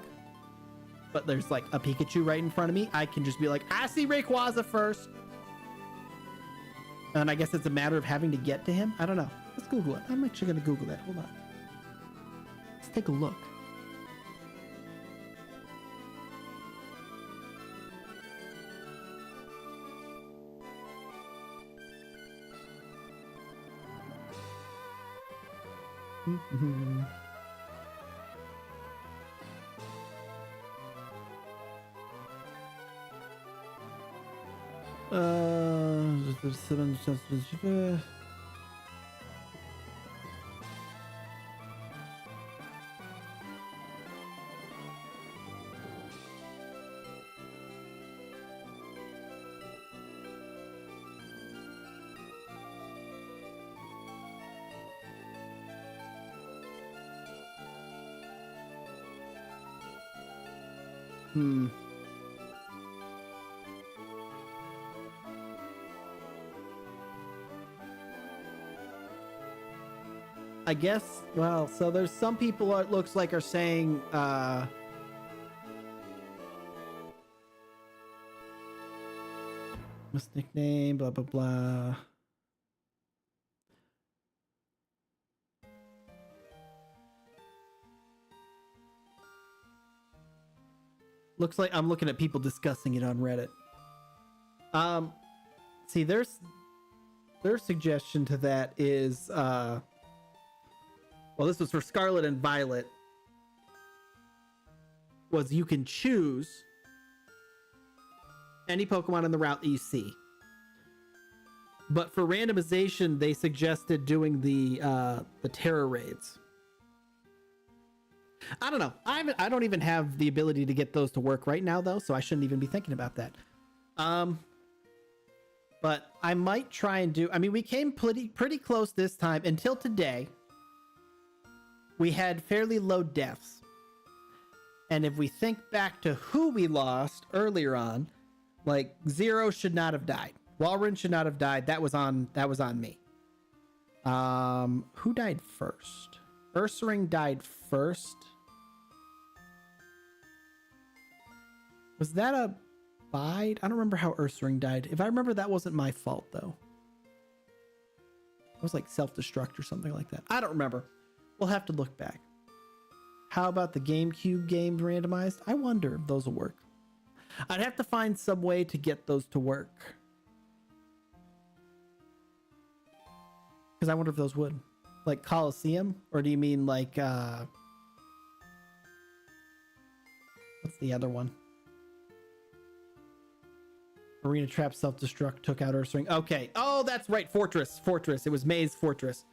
but there's like a Pikachu right in front of me, I can just be like, I see Rayquaza first. And I guess it's a matter of having to get to him. I don't know. Let's Google it. I'm actually going to Google that. Hold on. Let's take a look. Mm-hmm. I guess, well, so there's some people it looks like are saying what's nickname, blah blah blah. Looks like I'm looking at people discussing it on Reddit. See, their suggestion to that is well, this was for Scarlet and Violet, was you can choose any Pokemon in the route that you see. But for randomization, they suggested doing the Terra raids. I don't know. I don't even have the ability to get those to work right now, though, so I shouldn't even be thinking about that. But I might try and do... I mean, we came pretty close this time. Until today, we had fairly low deaths. And if we think back to who we lost earlier on, like, Zero should not have died. Walrein should not have died. That was on me. Who died first? Ursaring died first. Was that a bide? I don't remember how Ursaring died. If I remember, that wasn't my fault, though. It was like self-destruct or something like that. I don't remember. We'll have to look back. How about the GameCube games randomized? I wonder if those will work. I'd have to find some way to get those to work. Because I wonder if those would. Like Coliseum? Or do you mean like, what's the other one? Arena Trap Self-Destruct took out Ursaring. Okay. Oh, that's right. Fortress. It was Maze Fortress.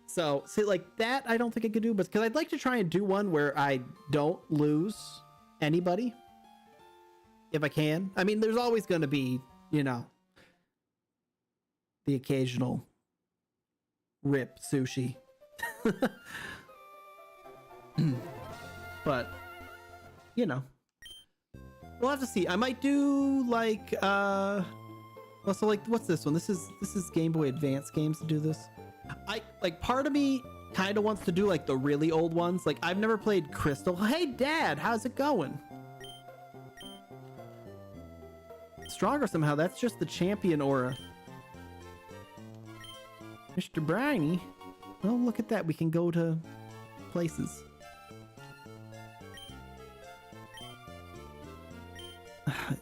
So, see, like that, I don't think I could do, but because I'd like to try and do one where I don't lose anybody. If I can. I mean, there's always going to be, you know, the occasional rip sushi. But, you know, we'll have to see. I might do like well, so like what's this one? This is Game Boy Advance games to do this. I like part of me kind of wants to do like the really old ones. Like I've never played Crystal. Hey Dad, how's it going? Stronger somehow. That's just the champion aura. Mr. Briny. Well, look at that. We can go to places.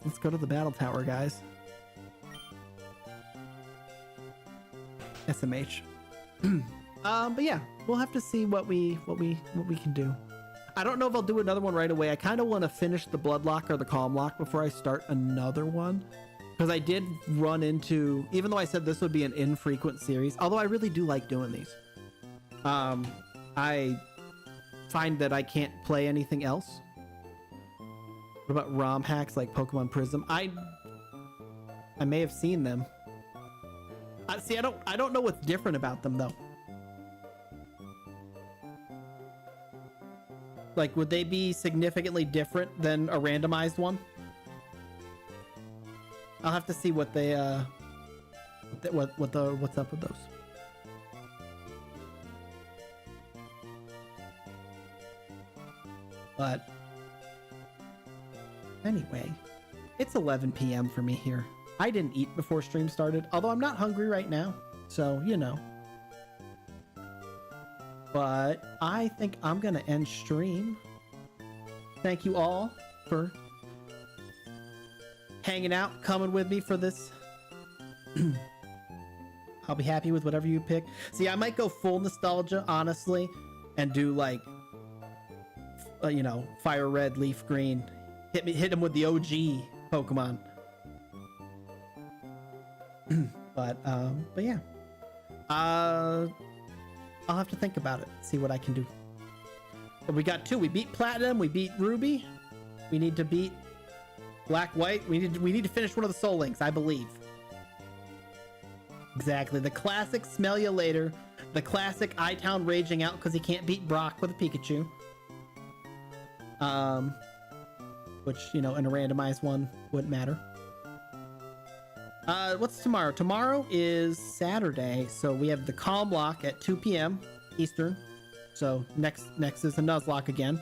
Let's go to the battle tower, guys. SMH. But yeah, we'll have to see what we can do. I don't know if I'll do another one right away. I kind of want to finish the Bloodlock or the Calm Lock before I start another one, because I did run into, even though I said this would be an infrequent series, although I really do like doing these, I find that I can't play anything else. What about ROM hacks like Pokemon Prism? I may have seen them. See, I don't know what's different about them though. Like, would they be significantly different than a randomized one? I'll have to see what they what's up with those. But anyway, it's 11 p.m. for me here. I didn't eat before stream started, although I'm not hungry right now, so you know. But I think I'm gonna end stream. Thank you all for hanging out, coming with me for this. I'll be happy with whatever you pick. See, I might go full nostalgia, honestly, and do like, you know, Fire Red, Leaf Green. Hit him with the OG Pokemon. But yeah. I'll have to think about it, see what I can do. But we got two. We beat Platinum, we beat Ruby. We need to beat Black White. We need to finish one of the Soul Links, I believe. Exactly. The classic smell you later. The classic I-Town raging out because he can't beat Brock with a Pikachu. Which, you know, in a randomized one wouldn't matter. What's tomorrow? Tomorrow is Saturday, so we have the Calm Lock at 2 p.m. Eastern. So next is the Nuzlocke again.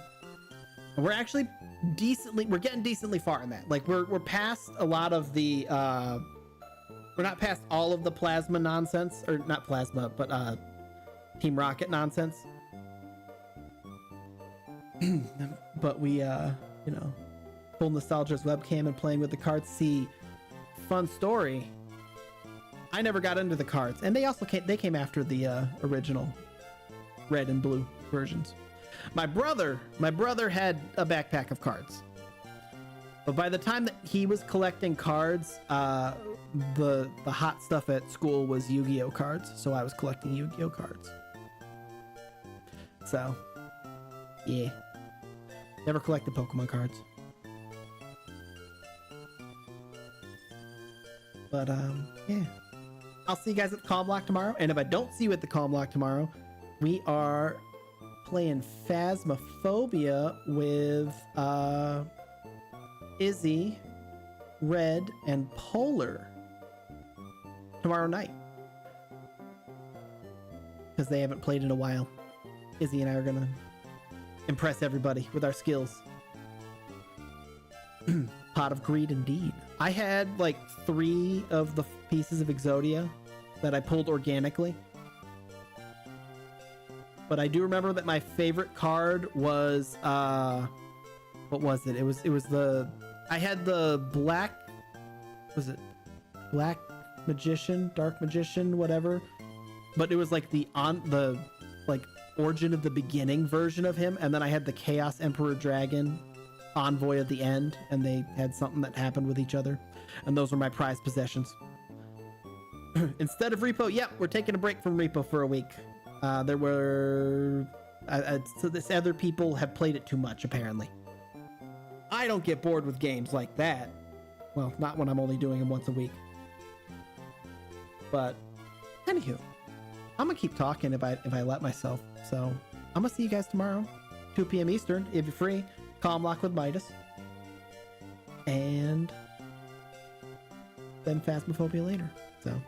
And we're actually getting decently far in that. Like we're past a lot of the we're not past all of the plasma nonsense, or not plasma, but Team Rocket nonsense. But we you know, full nostalgia's webcam and playing with the cards. See, fun story, I never got into the cards, and they came after the original red and blue versions. My brother had a backpack of cards, but by the time that he was collecting cards, the hot stuff at school was Yu-Gi-Oh cards, so I was collecting Yu-Gi-Oh cards. So yeah, never collected Pokemon cards. But yeah, I'll see you guys at the Calm Lock tomorrow. And if I don't see you at the Calm Lock tomorrow, we are playing Phasmophobia with Izzy, Red, and Polar tomorrow night, because they haven't played in a while. Izzy and I are gonna impress everybody with our skills. Pot of Greed indeed. I had like 3 of the pieces of Exodia that I pulled organically. But I do remember that my favorite card was what was it? It was the, I had the black, was it Black Magician, Dark Magician, whatever. But it was like the like Origin of the Beginning version of him, and then I had the Chaos Emperor Dragon Envoy at the end, and they had something that happened with each other, and those were my prized possessions. Instead of Repo, yep, we're taking a break from Repo for a week. There were so this other people have played it too much, apparently. I don't get bored with games like that. Well, not when I'm only doing them once a week. But anywho, I'm gonna keep talking if I let myself. So I'm gonna see you guys tomorrow, 2 p.m. Eastern, if you're free. Calm Lock with Midas. and then Phasmophobia later. So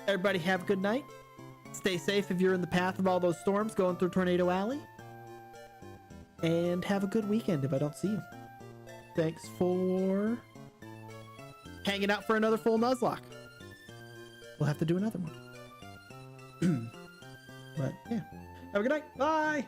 everybody have a good night. Stay safe if you're in the path of all those storms going through Tornado Alley. And have a good weekend if I don't see you. Thanks for hanging out for another full Nuzlocke. We'll have to do another one. But yeah, have a good night. Bye.